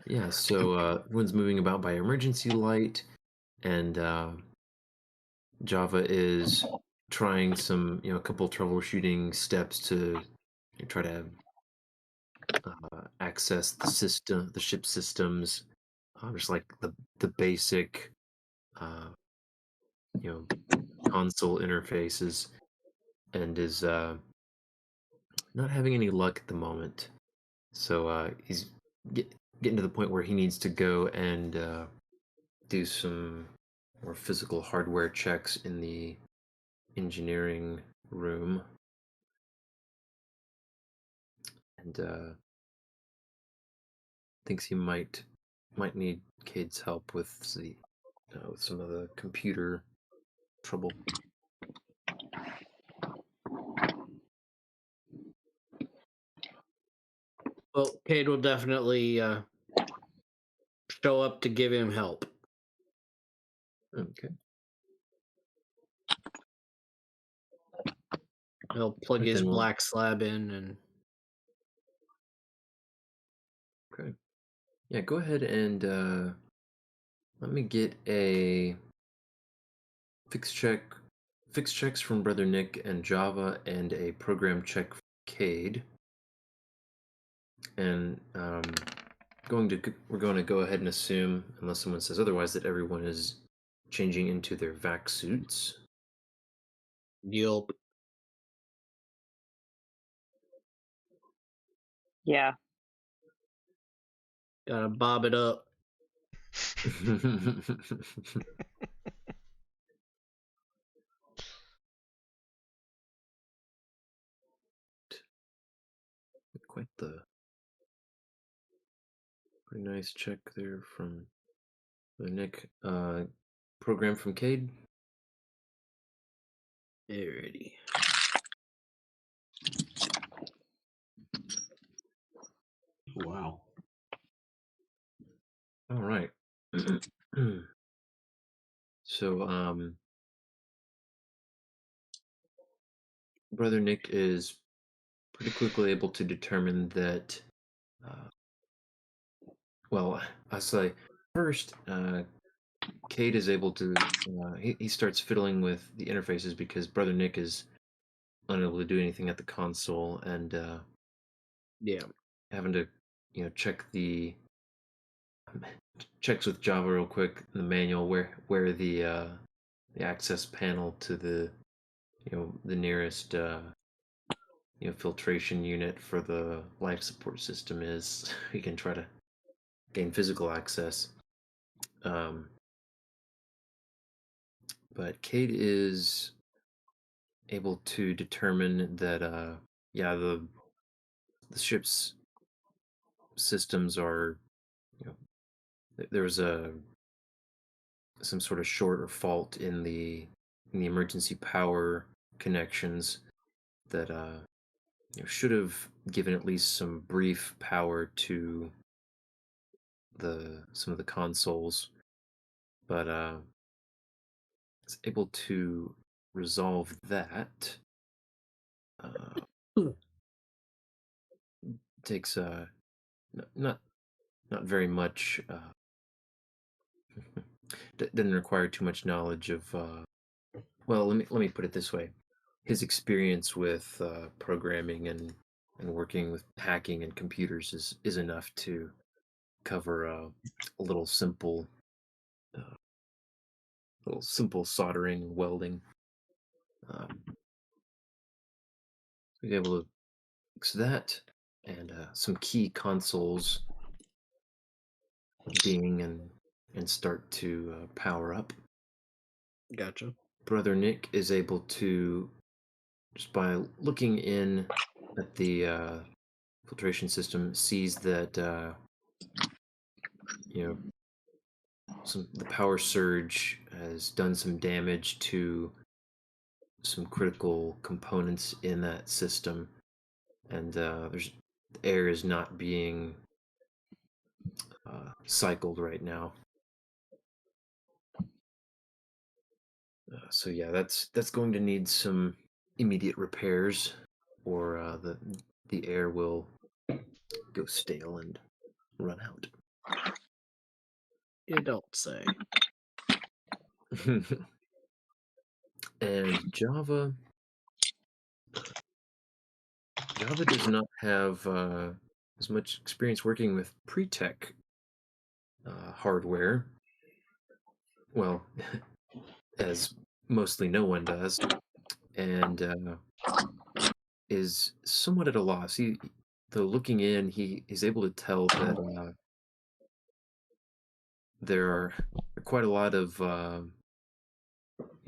Speaker 1: yeah, so everyone's moving about by emergency light, and Java is trying a couple troubleshooting steps to try to access the ship systems, just like the basic, uh, you know, console interfaces, and is not having any luck at the moment. So he's getting to the point where he needs to go and do some more physical hardware checks in the engineering room, and thinks he might need Cade's help with some of the computer trouble.
Speaker 5: Well, Cade will definitely show up to give him help.
Speaker 1: Okay.
Speaker 5: He'll plug
Speaker 1: Right,
Speaker 5: his
Speaker 1: then we'll
Speaker 5: black slab in and
Speaker 1: okay. Yeah, go ahead and let me get a fix check, fix checks from Brother Nick and Java, and a program check for Cade. And we're going to go ahead and assume, unless someone says otherwise, that everyone is changing into their vac suits.
Speaker 5: Yup.
Speaker 3: Yeah.
Speaker 5: Gotta bob it up.
Speaker 1: Quite the pretty nice check there from the Nick. Program from Cade.
Speaker 5: Alrighty.
Speaker 2: Wow.
Speaker 1: All right. So, Brother Nick is pretty quickly able to determine that, uh, well, I say first, Cade is able to, he starts fiddling with the interfaces because Brother Nick is unable to do anything at the console and
Speaker 5: Yeah.
Speaker 1: having to, check the checks with Java real quick in the manual where the access panel to the the nearest filtration unit for the life support system is. We can try to gain physical access. But Kate is able to determine that the ship's systems are there's some sort of short or fault in the emergency power connections that should have given at least some brief power to some of the consoles, but it's able to resolve that. Takes not very much. Doesn't require too much knowledge of. Well, let me put it this way: his experience with programming and working with hacking and computers is enough to cover a little simple soldering and welding. He's able to fix that, and some key consoles ding and start to power up.
Speaker 5: Gotcha.
Speaker 1: Brother Nick is able to, just by looking in at the filtration system, sees that the power surge has done some damage to some critical components in that system, and the air is not being cycled right now. So yeah, that's going to need some immediate repairs, or the air will go stale and run out.
Speaker 5: You don't say.
Speaker 1: And Java does not have as much experience working with pre-tech hardware. Well, as mostly no one does, and is somewhat at a loss. Though looking in, he is able to tell that there are quite a lot of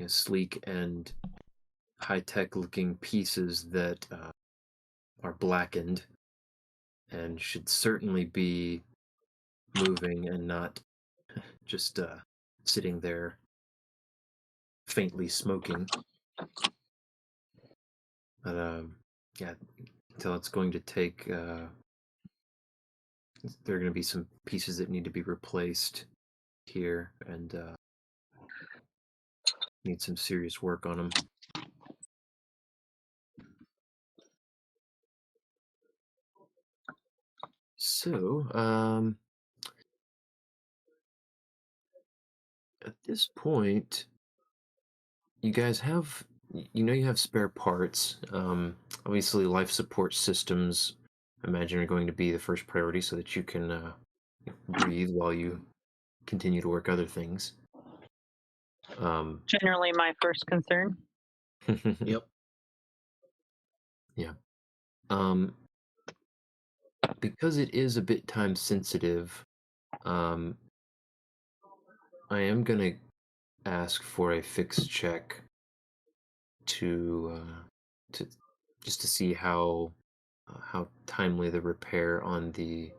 Speaker 1: sleek and high-tech looking pieces that are blackened and should certainly be moving and not just sitting there faintly smoking. But yeah, until it's going to take there are going to be some pieces that need to be replaced here, and need some serious work on them. So, at this point, you guys have, you have spare parts. Obviously, life support systems, I imagine, are going to be the first priority so that you can breathe while you continue to work other things.
Speaker 3: Generally, my first concern.
Speaker 5: Yep.
Speaker 1: Yeah. Because it is a bit time sensitive, I am gonna ask for a fix check to just to see how timely the repair on the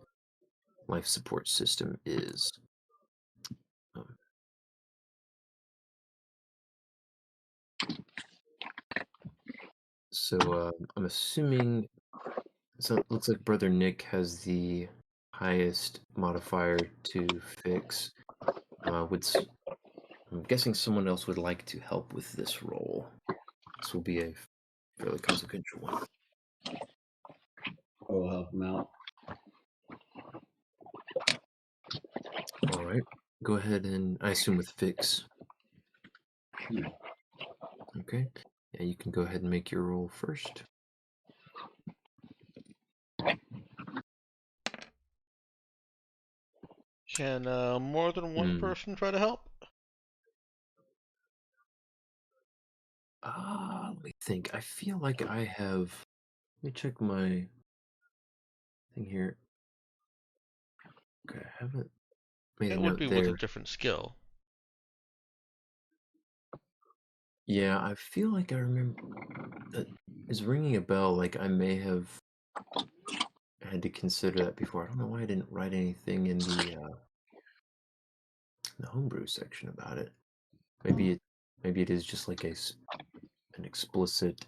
Speaker 1: life support system is. Um, so I'm assuming. So it looks like Brother Nick has the highest modifier to fix. I'm guessing someone else would like to help with this roll. This will be a fairly consequential one.
Speaker 2: I will help him out.
Speaker 1: All right. Go ahead and I assume with fix.
Speaker 2: Yeah.
Speaker 1: Okay. Yeah, you can go ahead and make your roll first.
Speaker 4: Can more than one
Speaker 1: Hmm.
Speaker 4: person try to help?
Speaker 1: Let me think. I feel like I have. Let me check my thing here. Okay, I haven't made a
Speaker 4: It would
Speaker 1: note
Speaker 4: be with a
Speaker 1: there.
Speaker 4: different skill.
Speaker 1: Yeah, I feel like I remember that is ringing a bell. Like I may have had to consider that before. I don't know why I didn't write anything in the homebrew section about it. Maybe it is just like an explicit.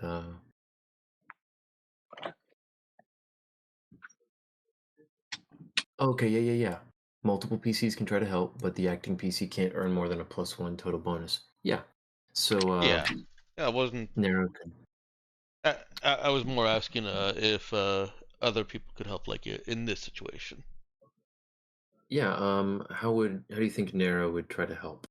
Speaker 1: Okay, yeah. Multiple PCs can try to help, but the acting PC can't earn more than a +1 total bonus. Yeah. So
Speaker 4: Yeah. I wasn't.
Speaker 1: narrow could.
Speaker 4: I was more asking if other people could help, like in this situation.
Speaker 1: Yeah. How do you think Narrow would try to help?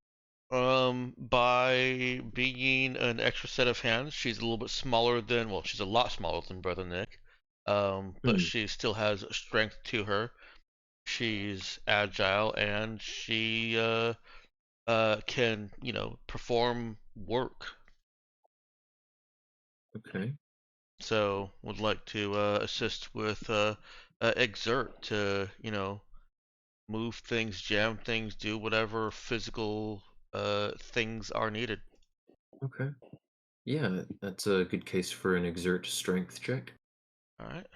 Speaker 4: By being an extra set of hands, she's a little bit smaller than, well, she's a lot smaller than Brother Nick. But
Speaker 1: Hmm.
Speaker 4: she still has strength to her. She's agile and she can, perform work.
Speaker 1: Okay.
Speaker 4: So would like to assist with exert to, move things, jam things, do whatever physical things are needed.
Speaker 1: Okay. Yeah, that's a good case for an exert strength check.
Speaker 4: All right.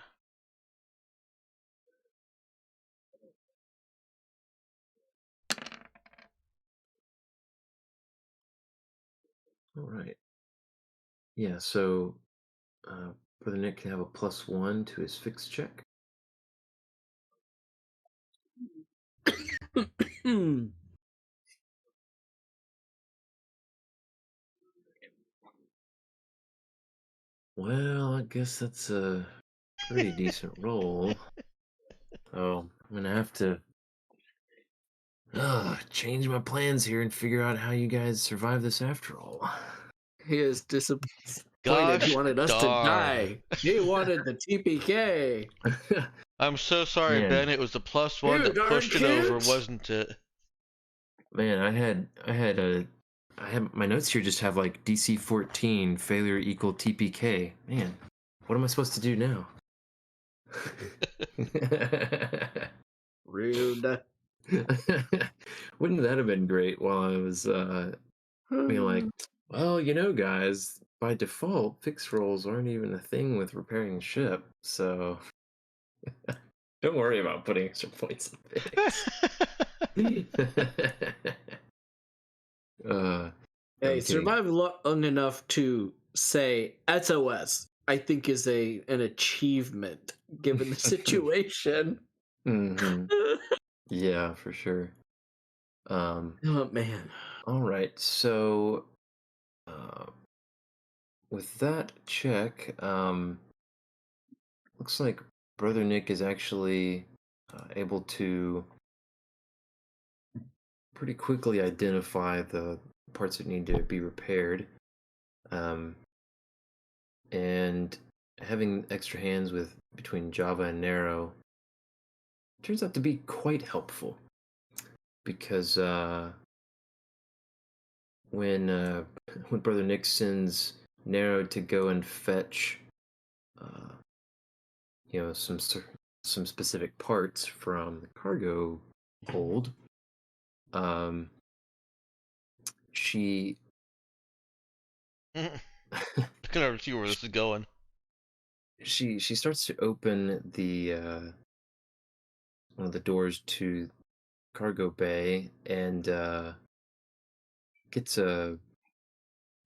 Speaker 1: All right. Yeah. So Brother Nick can have a +1 to his fixed check. Well, I guess that's a pretty decent roll. Oh, I'm gonna have to change my plans here and figure out how you guys survive this after all.
Speaker 5: He is disappointed. He
Speaker 4: Gosh
Speaker 5: wanted us to
Speaker 4: darn.
Speaker 5: die. He wanted the TPK.
Speaker 4: I'm so sorry,
Speaker 1: Man,
Speaker 4: Ben. It was the +1
Speaker 5: You
Speaker 4: that
Speaker 5: darn
Speaker 4: pushed it over,
Speaker 5: kids!
Speaker 4: wasn't it?
Speaker 1: man, I had my notes here just have like DC 14 failure equal TPK. Man, what am I supposed to do now?
Speaker 5: Rude.
Speaker 1: Wouldn't that have been great while I was being like, well, guys, by default, fix rolls aren't even a thing with repairing the ship, so don't worry about putting extra points in fix.
Speaker 5: Hey,
Speaker 1: I'm kidding.
Speaker 5: survive long enough to say SOS, I think is an achievement given the situation.
Speaker 1: Hmm. Yeah, for sure.
Speaker 5: Oh man.
Speaker 1: All right, so uh, with that check, looks like Brother Nick is actually able to pretty quickly identify the parts that need to be repaired. Um, and having extra hands with between Java and Narrow turns out to be quite helpful because when uh, when Brother Nick sends Narrow to go and fetch, uh, some specific parts from the cargo hold, um, she
Speaker 4: I can already see where this is going.
Speaker 1: she starts to open the one of the doors to cargo bay and gets a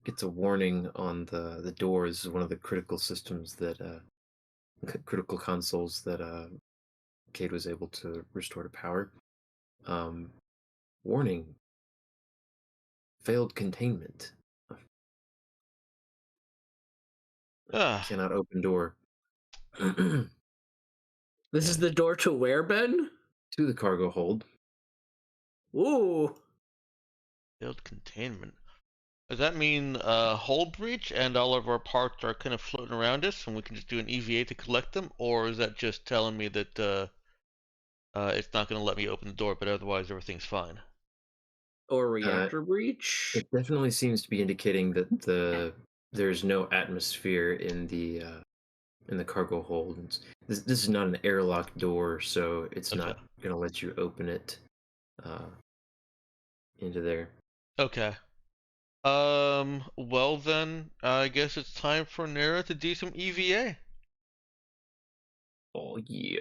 Speaker 1: gets a warning on the doors. One of the critical systems that critical consoles that Cade was able to restore to power. Um, Warning: failed containment.
Speaker 4: Ah,
Speaker 1: Cannot open door. To
Speaker 5: This is the door to where, Ben?
Speaker 1: the cargo hold.
Speaker 5: Ooh.
Speaker 4: failed containment. Does that mean hull breach and all of our parts are kind of floating around us and we can just do an EVA to collect them? Or is that just telling me that It's not going to let me open the door, but otherwise everything's fine.
Speaker 5: Or reactor breach.
Speaker 1: It definitely seems to be indicating that there's no atmosphere in the cargo hold. This is not an airlock door, so it's
Speaker 4: Okay.
Speaker 1: not going to let you open it into there.
Speaker 4: Okay. Well then, I guess it's time for Nera to do some EVA.
Speaker 1: Oh yeah.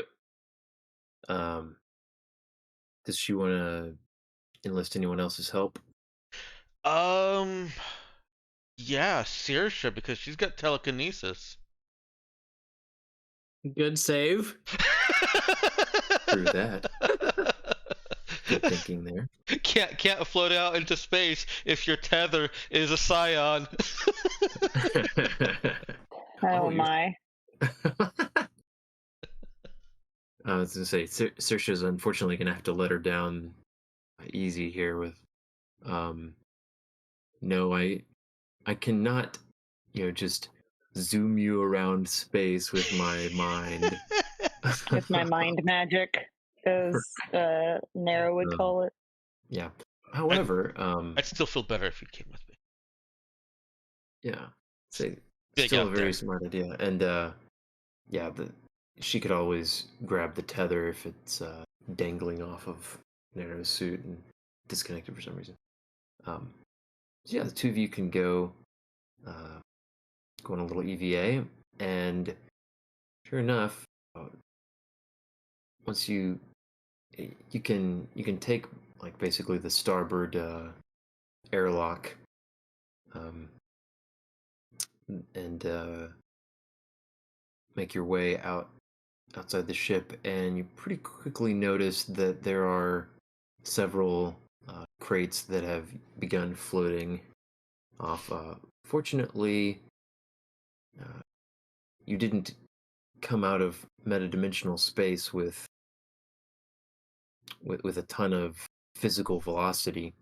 Speaker 1: Does she want to enlist anyone else's help?
Speaker 4: Yeah, Saoirse, because she's got telekinesis.
Speaker 5: Good save.
Speaker 1: Through that. Good thinking there.
Speaker 4: Can't float out into space if your tether is a scion.
Speaker 3: Oh my.
Speaker 1: I was gonna say, Saoirse's unfortunately gonna have to let her down easy here with, no, I cannot, just zoom you around space with my mind.
Speaker 3: With my mind magic, as Nero would call it.
Speaker 1: Yeah. However,
Speaker 4: I'd still feel better if you came with me.
Speaker 1: yeah, say
Speaker 4: Big
Speaker 1: still a
Speaker 4: out
Speaker 1: very
Speaker 4: there.
Speaker 1: smart idea, and yeah, she could always grab the tether if it's dangling off of Nero's suit and disconnected for some reason. So yeah, the two of you can go on a little EVA, and sure enough, once you can take like basically the starboard airlock, and make your way outside the ship, and you pretty quickly notice that there are several crates that have begun floating off. Fortunately, you didn't come out of metadimensional space with a ton of physical velocity,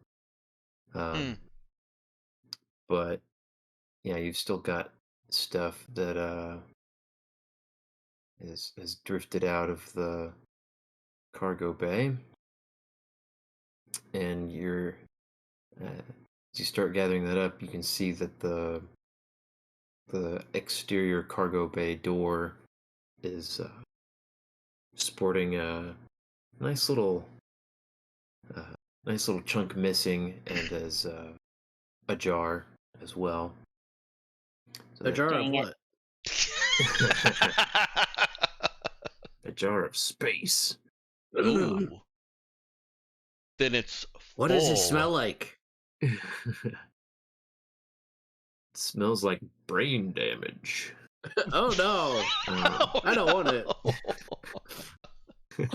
Speaker 1: but yeah, you've still got stuff that has drifted out of the cargo bay, and as you start gathering that up, you can see that the exterior cargo bay door is sporting a nice little uh, chunk missing, and is ajar as well. So
Speaker 5: A jar of
Speaker 3: Dang it.
Speaker 5: what?
Speaker 1: a jar of space.
Speaker 4: Ooh. Then it's
Speaker 5: What does it
Speaker 4: full.
Speaker 5: smell like?
Speaker 1: It smells like brain damage.
Speaker 5: Oh no! I don't want it.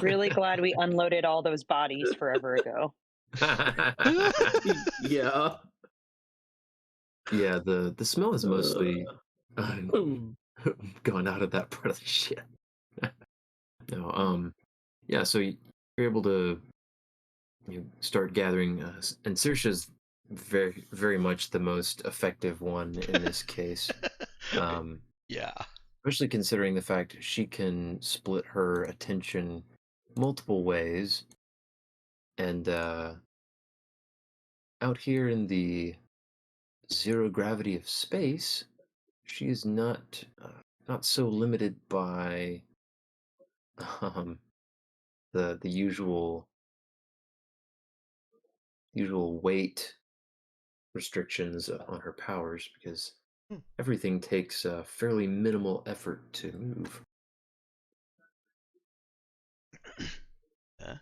Speaker 3: Really glad we unloaded all those bodies forever ago.
Speaker 5: Yeah.
Speaker 1: Yeah, the smell is mostly
Speaker 5: Hmm.
Speaker 1: gone out of that part of the ship. No, yeah, so you're able to start gathering, and Saoirse's very, very much the most effective one in this case.
Speaker 4: Yeah.
Speaker 1: Especially considering the fact she can split her attention multiple ways, and out here in the zero gravity of space, she is not so limited by um, the usual weight restrictions on her powers, because
Speaker 4: Hmm.
Speaker 1: everything takes fairly minimal effort to move.
Speaker 4: Yeah.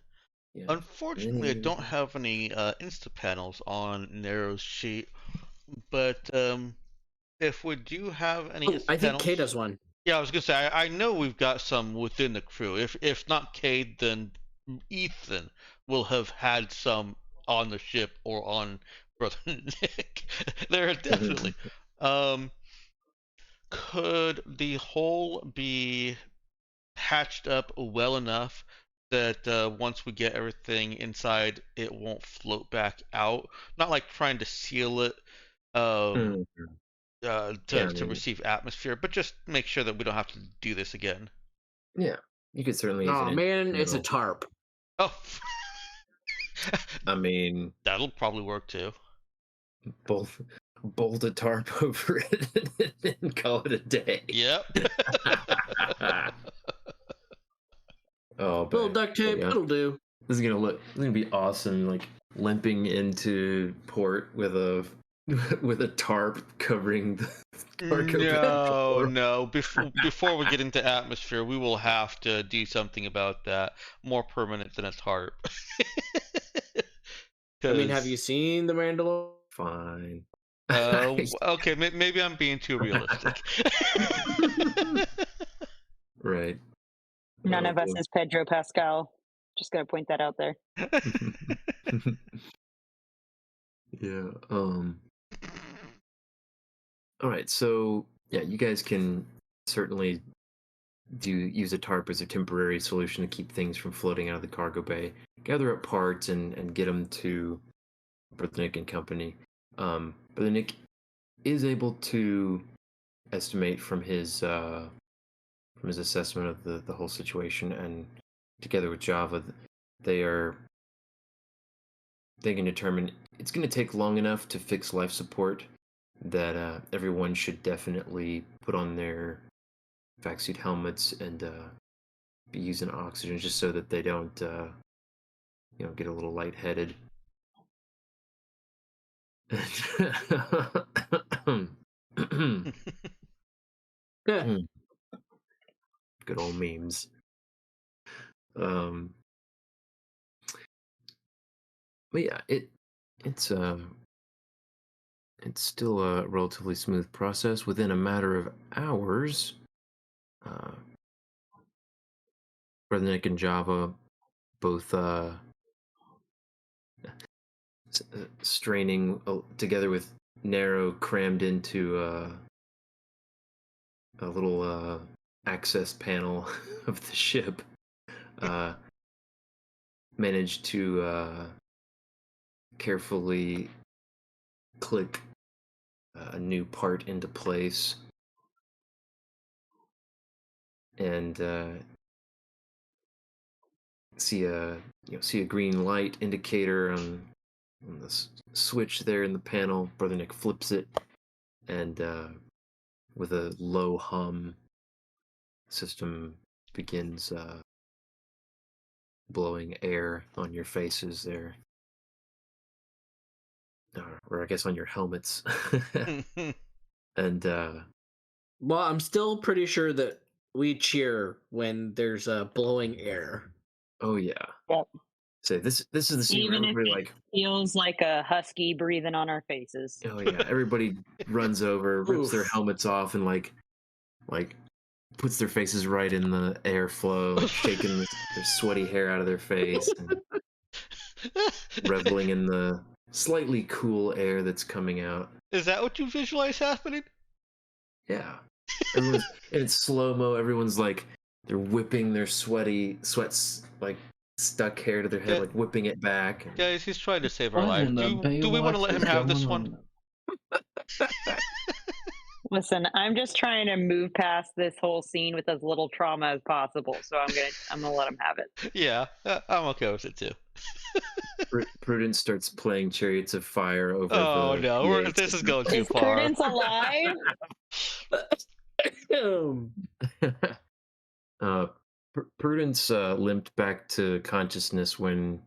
Speaker 1: Yeah.
Speaker 4: Unfortunately, I don't have any insta panels on Nero's sheet, but if we do have any insta
Speaker 5: I think
Speaker 4: panels,
Speaker 5: Kay does one.
Speaker 4: yeah, I was gonna say I know we've got some within the crew. If not Cade, then Ethan will have had some on the ship or on Brother Nick. There are definitely. Could the hole be patched up well enough that once we get everything inside, it won't float back out? Not like trying to seal it
Speaker 1: Mhm. Yeah, I
Speaker 4: to
Speaker 1: mean,
Speaker 4: receive atmosphere, but just make sure that we don't have to do this again.
Speaker 1: yeah, you could certainly, if
Speaker 5: Oh
Speaker 1: an
Speaker 5: man, it's a
Speaker 1: internal
Speaker 5: tarp.
Speaker 4: Oh,
Speaker 1: I mean,
Speaker 4: that'll probably work too.
Speaker 1: bolt a tarp over it and call it a day.
Speaker 4: Yep.
Speaker 1: Oh,
Speaker 5: Little
Speaker 1: man.
Speaker 5: duct tape,
Speaker 1: Yeah.
Speaker 5: it'll do.
Speaker 1: This is gonna be awesome. Like limping into port with a with a tarp covering the cargo bay
Speaker 4: No,
Speaker 1: floor.
Speaker 4: no. Before we get into atmosphere, we will have to do something about that. More permanent than a tarp.
Speaker 5: I mean, have
Speaker 4: 'Cause,
Speaker 5: you seen the Mandalorian?
Speaker 1: Fine.
Speaker 4: okay, maybe I'm being too realistic.
Speaker 1: Right.
Speaker 3: None
Speaker 1: Oh,
Speaker 3: of us
Speaker 1: boy.
Speaker 3: is Pedro Pascal. Just gonna point that out there.
Speaker 1: Yeah. All right. So yeah, you guys can certainly use a tarp as a temporary solution to keep things from floating out of the cargo bay. Gather up parts and get them to Brother Nick and company. Brother Nick is able to estimate from his assessment of the whole situation, and together with Java, they are they can determine it's going to take long enough to fix life support that everyone should definitely put on their vac suit helmets and be using oxygen just so that they don't get a little lightheaded.
Speaker 5: Yeah.
Speaker 1: Good old memes. Um, but yeah, it's still a relatively smooth process. Within a matter of hours, uh, Brother Nick and Java both straining together with Narrow crammed into a little access panel of the ship, uh, managed to carefully click a new part into place and see a green light indicator on the switch there in the panel. Brother Nick flips it, and with a low hum, system begins blowing air on your faces there, or I guess on your helmets. And
Speaker 5: Well, I'm still pretty sure that we cheer when there's blowing air.
Speaker 1: oh yeah,
Speaker 3: Yep.
Speaker 1: so this is the scene where
Speaker 3: Even if
Speaker 1: everybody
Speaker 3: it
Speaker 1: like,
Speaker 3: feels like a husky breathing on our faces.
Speaker 1: oh yeah, everybody runs over, rips their
Speaker 5: Oof.
Speaker 1: helmets off, and like puts their faces right in the airflow, like shaking their sweaty hair out of their face and reveling in the slightly cool air that's coming out.
Speaker 4: Is that what you visualize happening?
Speaker 1: Yeah. Everyone's and it's slow mo. Everyone's like they're whipping their sweats like stuck hair to their head,
Speaker 4: Yeah.
Speaker 1: like whipping it back.
Speaker 4: Guys, he's trying to save our
Speaker 6: What
Speaker 4: life.
Speaker 6: in the
Speaker 4: Do we want to
Speaker 6: Baywatch
Speaker 4: let him
Speaker 6: is
Speaker 4: have this
Speaker 6: going
Speaker 4: one?
Speaker 6: on?
Speaker 3: Listen, I'm just trying to move past this whole scene with as little trauma as possible. So I'm gonna let him have it.
Speaker 4: Yeah, I'm okay with it too.
Speaker 1: Prudence starts playing Chariots of Fire over
Speaker 4: Oh
Speaker 1: the
Speaker 4: no,
Speaker 1: PA
Speaker 4: this is
Speaker 1: system.
Speaker 4: going too
Speaker 3: Is
Speaker 4: far.
Speaker 3: Prudence alive?
Speaker 1: Prudence limped back to consciousness when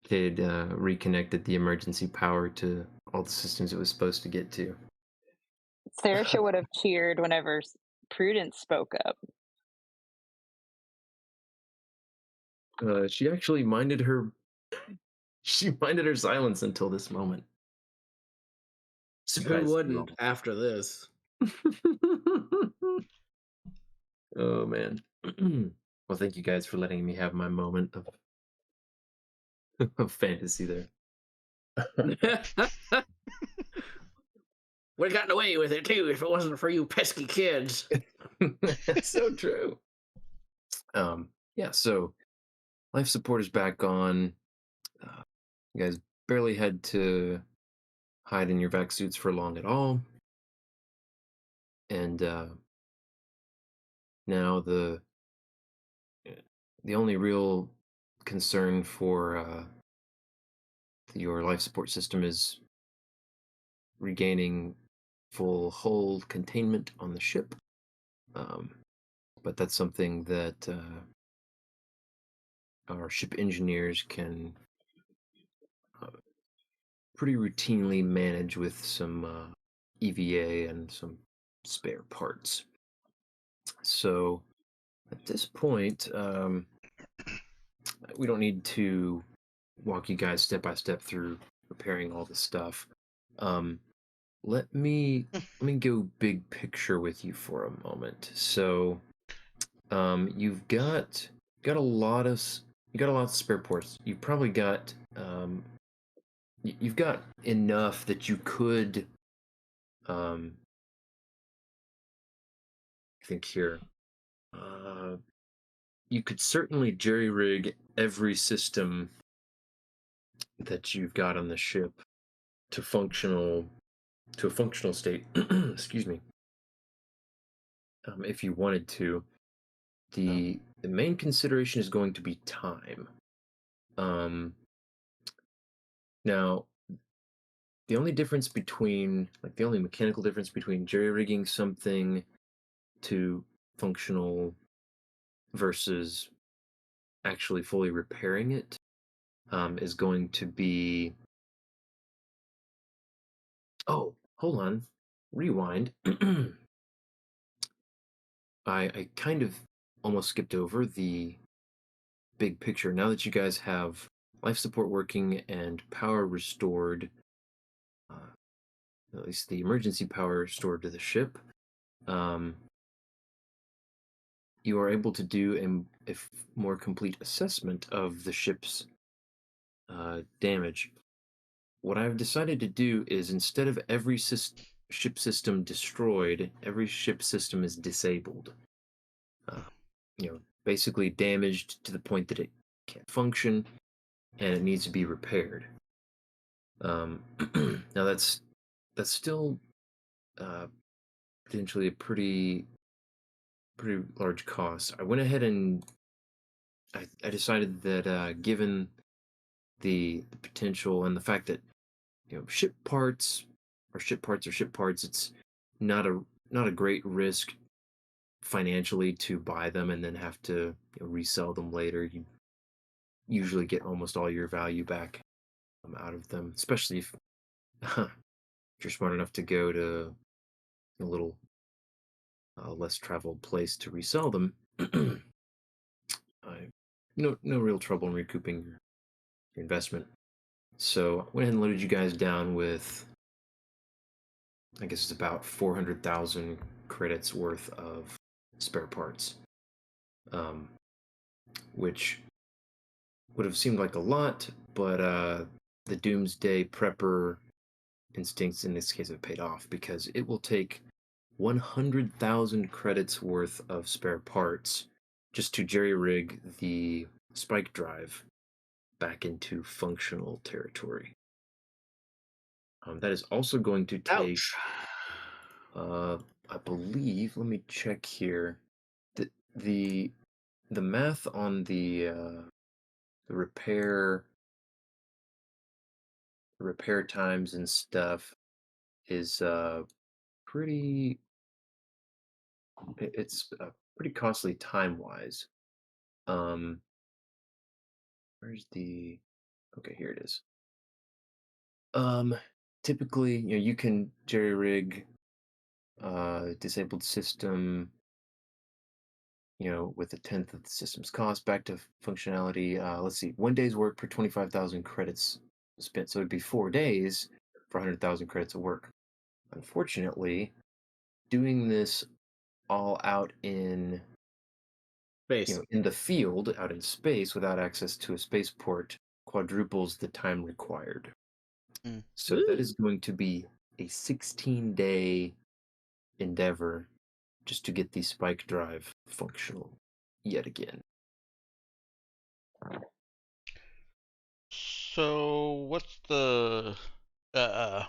Speaker 1: Cade reconnected the emergency power to all the systems it was supposed to get to.
Speaker 3: Saoirse would have cheered whenever Prudence spoke up.
Speaker 1: She actually minded her. She minded her silence until this moment.
Speaker 5: Who
Speaker 1: Surprise
Speaker 5: wouldn't after this?
Speaker 1: Oh man. Well, thank you guys for letting me have my moment of fantasy there.
Speaker 5: Would have gotten away with it too if it wasn't for you pesky kids.
Speaker 1: That's so true. Yeah, so life support is back on. You guys barely had to hide in your vac suits for long at all. And now the only real concern for your life support system is regaining full hull containment on the ship. But that's something that our ship engineers can pretty routinely manage with some EVA and some spare parts. So at this point, we don't need to walk you guys step by step through repairing all this stuff. Let me go big picture with you for a moment. So, you've got a lot of spare parts. You've probably got you've got enough that you could think here. You could certainly jerry rig every system that you've got on the ship to a functional state. Excuse me. If you wanted to, the main consideration is going to be time. Now, the only mechanical difference between jerry rigging something to functional versus actually fully repairing it is going to be. Oh, hold on. Rewind. I kind of almost skipped over the big picture. Now that you guys have life support working and power restored, at least the emergency power restored to the ship, you are able to do a more complete assessment of the ship's damage. What I've decided to do is, instead of every ship system destroyed, every ship system is disabled. Basically damaged to the point that it can't function and it needs to be repaired. Now that's still potentially a pretty large cost. I went ahead and I decided that given the potential and the fact that ship parts are ship parts, it's not a great risk financially to buy them and then have to resell them later. You usually get almost all your value back out of them, especially if you're smart enough to go to a little less traveled place to resell them. No real trouble in recouping your investment. So I went ahead and loaded you guys down with, I guess it's about 400,000 credits worth of spare parts, which would have seemed like a lot, but the doomsday prepper instincts in this case have paid off, because it will take 100,000 credits worth of spare parts just to jerry rig the spike drive back into functional territory. That is also going to take, I believe, let me check here, the math on the repair times and stuff is pretty it's pretty costly time wise. Where's the okay, here it is. Typically, you can jerry rig disabled system, with a tenth of the system's cost back to functionality. Let's see, 1 day's work per 25,000 credits spent. So it'd be 4 days for 100,000 credits of work. Unfortunately, doing this all out in
Speaker 5: Space.
Speaker 1: in the field, out in space, without access to a spaceport, quadruples the time required. So that is going to be a 16-day endeavor just to get the spike drive functional yet again.
Speaker 4: So what's the I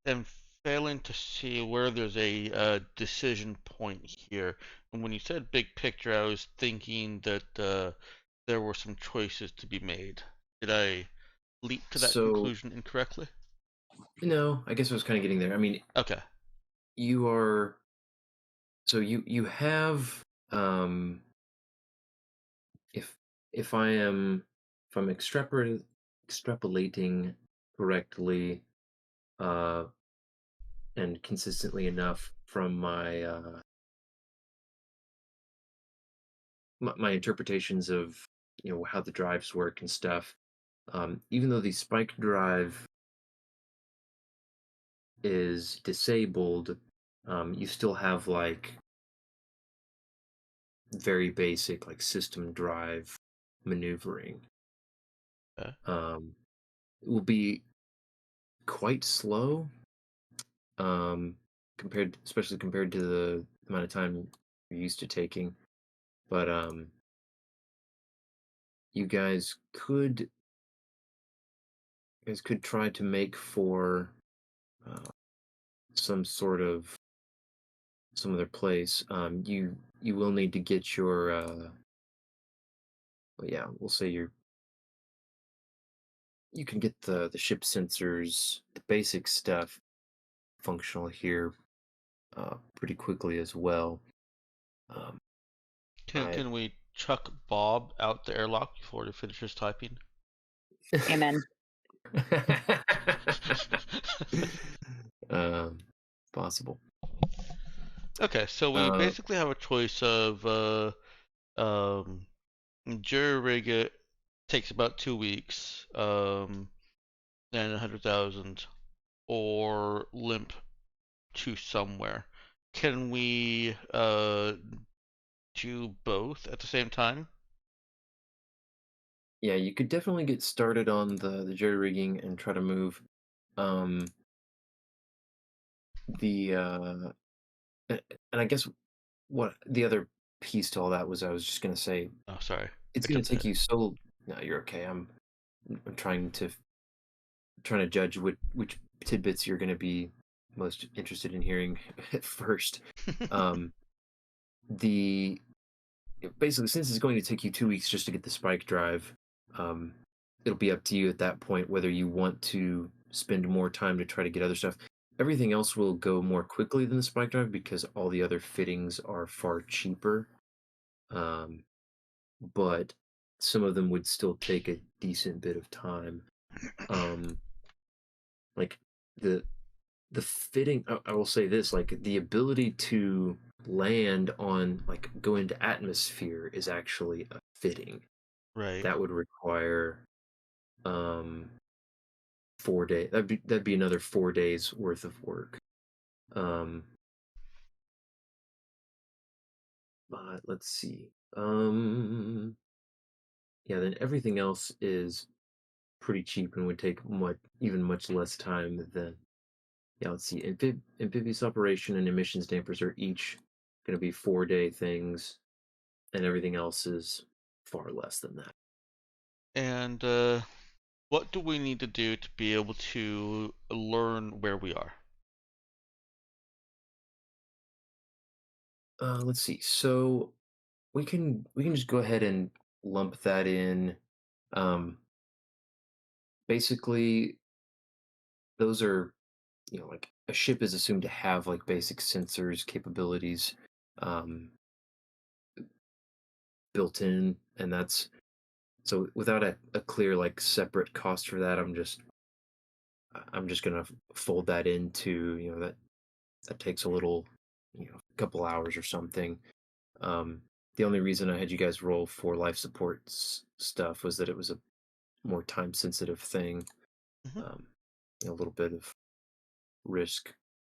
Speaker 4: am failing to see where there's a decision point here. And when you said big picture, I was thinking that there were some choices to be made. Did I leap to that
Speaker 1: So
Speaker 4: conclusion incorrectly?
Speaker 1: no, I guess I was kind of getting there. I mean,
Speaker 4: Okay.
Speaker 1: you are so you have if if I am if I'm extrapolating correctly uh and consistently enough from my interpretations of how the drives work and stuff. Even though the spike drive is disabled, you still have like very basic like system drive maneuvering.
Speaker 4: Okay.
Speaker 1: It will be quite slow, um, especially compared to the amount of time you're used to taking. But you guys could try to make for uh, some sort of some other place. You will need to get your well, yeah, we'll say you can get the ship sensors, the basic stuff functional here pretty quickly as well. Um, I
Speaker 4: Can we chuck Bob out the airlock before he finishes typing?
Speaker 3: Amen.
Speaker 1: um, possible.
Speaker 4: Okay, so we
Speaker 1: Uh,
Speaker 4: basically have a choice of um, jury rig it takes about 2 weeks, and 100,000, or limp to somewhere. Can we do both at the same time?
Speaker 1: yeah, you could definitely get started on the jury rigging and try to move. Um, the and I guess what the other piece to all that was, I was just gonna say
Speaker 4: Oh, sorry,
Speaker 1: it's
Speaker 4: I
Speaker 1: gonna
Speaker 4: jumped
Speaker 1: take
Speaker 4: ahead.
Speaker 1: you so. No, you're okay. I'm trying to judge which tidbits you're gonna be most interested in hearing at first. Um, the Basically, since it's going to take you 2 weeks just to get the spike drive, um, it'll be up to you at that point whether you want to spend more time to try to get other stuff. Everything else will go more quickly than the spike drive because all the other fittings are far cheaper. Um, but some of them would still take a decent bit of time. Um, like the the fitting, I will say this, like the ability to land on like go into atmosphere is actually a fitting
Speaker 4: Right.
Speaker 1: that would require um 4 days. That'd be another 4 days worth of work. um but let's see. Yeah, then everything else is pretty cheap and would take much less time than. Yeah, let's see. Amphibious operation and emissions dampers are each going to be 4 day things, and everything else is far less than that.
Speaker 4: And what do we need to do to be able to learn where we are?
Speaker 1: Let's see. So we can just go ahead and lump that in. Um, Basically, those are like a ship is assumed to have like basic sensors capabilities um, built in, and that's so without a clear like separate cost for that. I'm just gonna fold that into that takes a little a couple hours or something. Um, the only reason I had you guys roll for life support stuff was that it was a more time sensitive thing.
Speaker 4: Hmm.
Speaker 1: Um, a little bit of risk,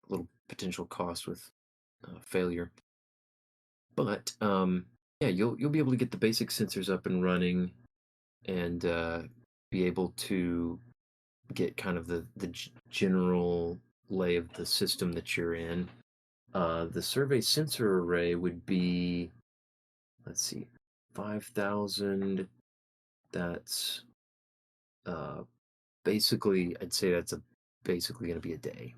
Speaker 1: a little potential cost with failure. But yeah, you'll be able to get the basic sensors up and running, and be able to get kind of the general lay of the system that you're in. The survey sensor array would be, let's see, 5,000. That's uh, basically, I'd say that's basically going to be a day.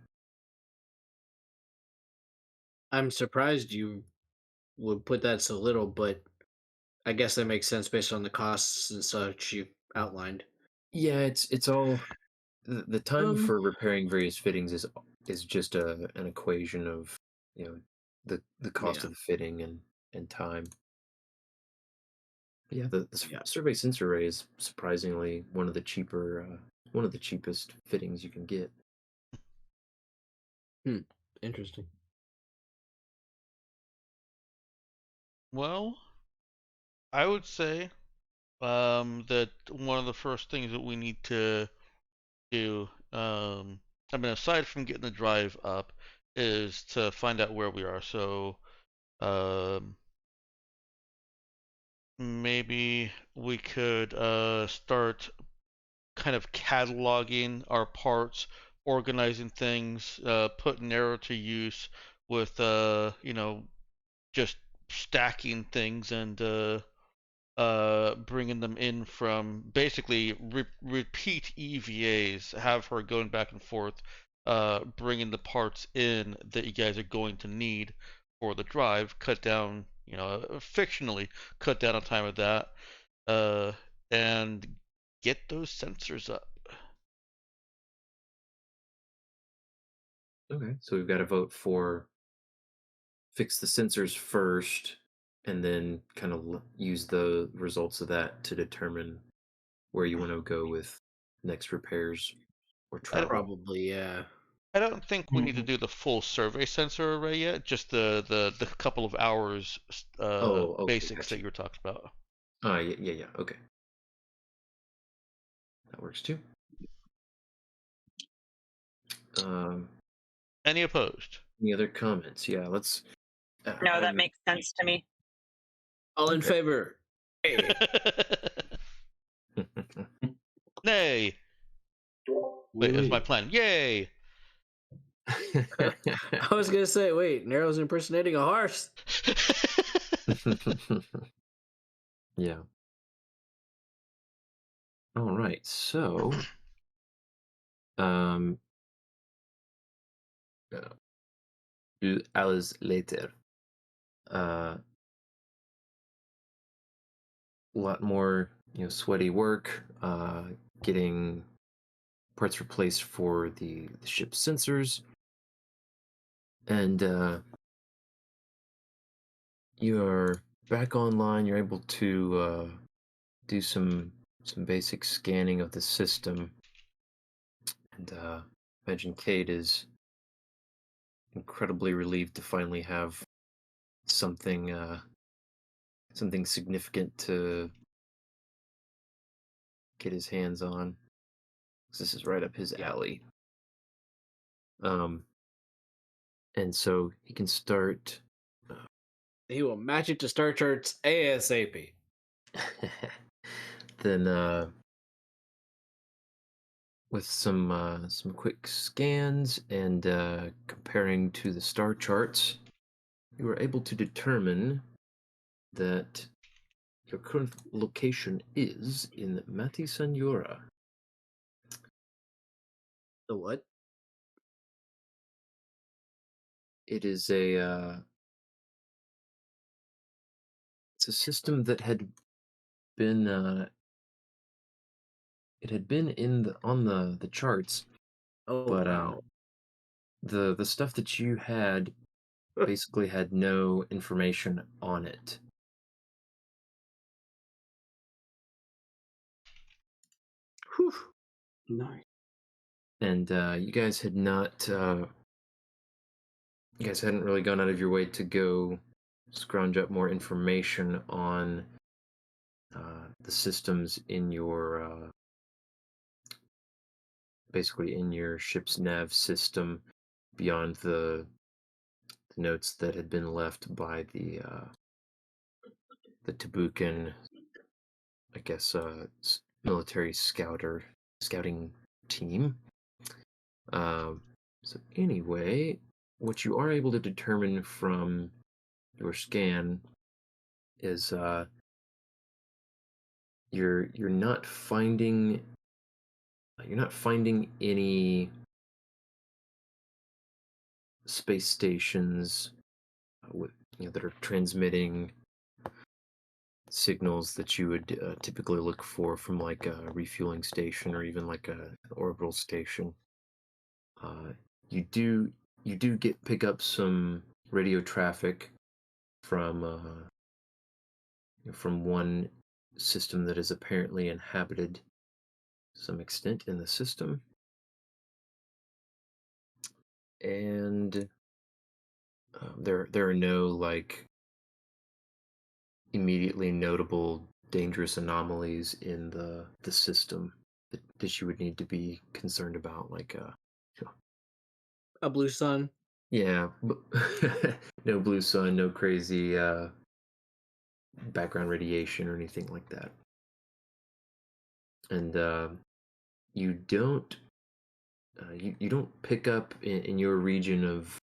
Speaker 5: I'm surprised you would put that so little, but I guess that makes sense based on the costs and such you outlined.
Speaker 1: Yeah, it's all the time
Speaker 5: Um,
Speaker 1: for repairing various fittings is just an equation of, you know, the cost
Speaker 5: yeah,
Speaker 1: of the fitting and time. Yeah, the
Speaker 5: yeah.
Speaker 1: survey sensor array is surprisingly one of the cheapest fittings you can get.
Speaker 5: Interesting.
Speaker 4: Well, I would say that one of the first things that we need to do, I mean, aside from getting the drive up, is to find out where we are. So, um, maybe we could start kind of cataloging our parts, organizing things, putting arrow to use with just stacking things and bringing them in from basically repeat EVAs, have her going back and forth, bringing the parts in that you guys are going to need for the drive, cut down, fictionally cut down on time of that, uh, and get those sensors up.
Speaker 1: Okay, so we've got to vote for fix the sensors first, and then kind of use the results of that to determine where you want to go with next repairs or
Speaker 4: I,
Speaker 1: trouble.
Speaker 5: Probably, yeah.
Speaker 4: I don't think we need to
Speaker 2: Mhm.
Speaker 4: do the full survey sensor array yet, just the couple of hours
Speaker 1: Oh, okay,
Speaker 4: basics
Speaker 1: gotcha.
Speaker 4: that you were talking about.
Speaker 1: Yeah, yeah, yeah. Okay, that works too. Um,
Speaker 4: Any opposed?
Speaker 1: any other comments? Yeah, let's.
Speaker 3: No, that
Speaker 1: I'm
Speaker 3: makes sense to me.
Speaker 5: All in
Speaker 1: okay.
Speaker 5: favor? Hey.
Speaker 4: Nay.
Speaker 2: Oui,
Speaker 4: Wait, that's my
Speaker 2: oui.
Speaker 4: plan. Yay!
Speaker 5: I was gonna say, wait, Nero's impersonating a horse.
Speaker 1: Yeah. All right. So, um, alles later. A lot more, sweaty work, getting parts replaced for the ship's sensors, and you are back online. You're able to do some basic scanning of the system, and imagine Kate is incredibly relieved to finally have something something significant to get his hands on. 'Cause this is right up his
Speaker 5: Yeah.
Speaker 1: alley. Um, and so he can start.
Speaker 5: He will match it to star charts ASAP.
Speaker 1: Then with some quick scans and comparing to the star charts, you were able to determine that your current location is in Mati Senora.
Speaker 5: The what?
Speaker 1: It is it's a system that had been it had been in on the charts,
Speaker 5: Oh
Speaker 1: but
Speaker 5: wow.
Speaker 1: the stuff that you had basically had no information on it.
Speaker 5: Whew.
Speaker 2: Nice.
Speaker 1: And you guys hadn't really gone out of your way to go scrounge up more information on the systems in your basically in your ship's nav system beyond the notes that had been left by the Tabukan, I guess, military scouting team. Um, so anyway, what you are able to determine from your scan is you're not finding any space stations with that are transmitting signals that you would typically look for from like a refueling station or even like an orbital station. Uh, you do pick up some radio traffic from one system that is apparently inhabited to some extent in the system, and there are no like immediately notable dangerous anomalies in the system that you would need to be concerned about, like
Speaker 5: A blue sun.
Speaker 1: yeah, no blue sun, no crazy background radiation or anything like that. And you don't you don't pick up in your region of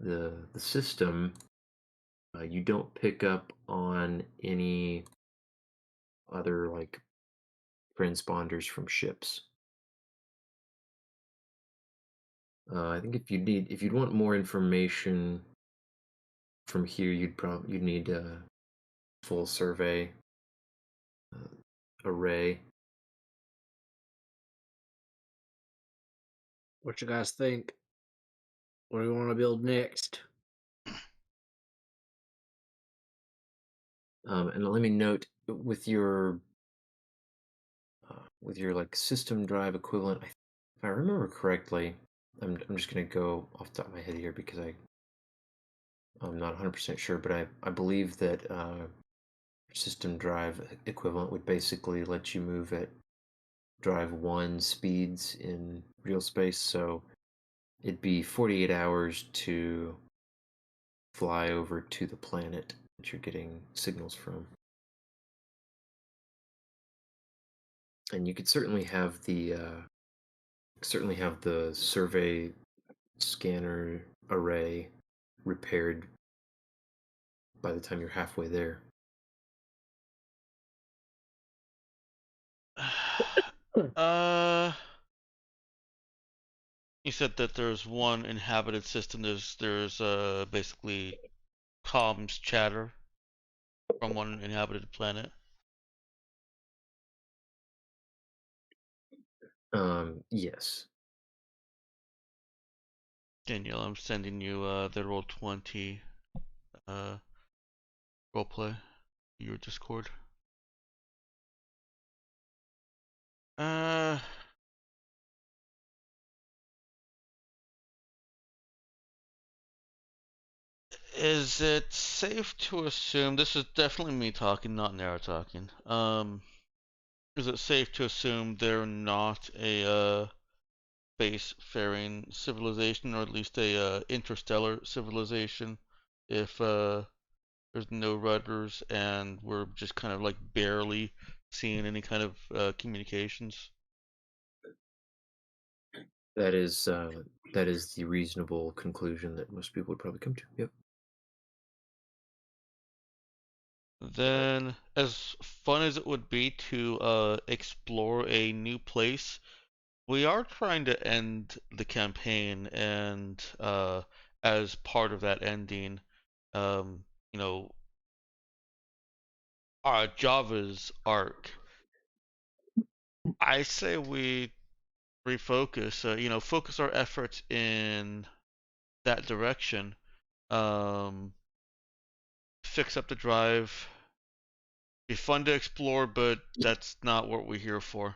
Speaker 1: the system. You don't pick up on any other like transponders from ships. I think if you'd want more information from here, you'd need a full survey uh, array.
Speaker 5: What you guys think? What do we want to build next?
Speaker 1: And let me note with your like system drive equivalent. If I remember correctly, I'm just gonna go off the top of my head here because I'm not 100% sure, but I believe that system drive equivalent would basically let you move at drive 1 speeds in real space. So it'd be 48 hours to fly over to the planet that you're getting signals from. And you could certainly have the survey scanner array repaired by the time you're halfway there.
Speaker 4: uh, you said that there's one inhabited system. There's basically comms chatter from one inhabited planet.
Speaker 1: Yes.
Speaker 4: Danielle, I'm sending you the Roll20 roleplay, your Discord. Is it safe to assume, this is definitely me talking, not Nara talking. Is it safe to assume they're not a spacefaring civilization, or at least a interstellar civilization, if there's no rudders and we're just kind of like barely seeing any kind of communications?
Speaker 1: That is the reasonable conclusion that most people would probably come to. Yep.
Speaker 4: Then, as fun as it would be to explore a new place, we are trying to end the campaign, and as part of that ending, you know, Java's arc. I say we refocus, focus our efforts in that direction. Um, Fix up the drive. Be fun to explore, but that's not what we're here for.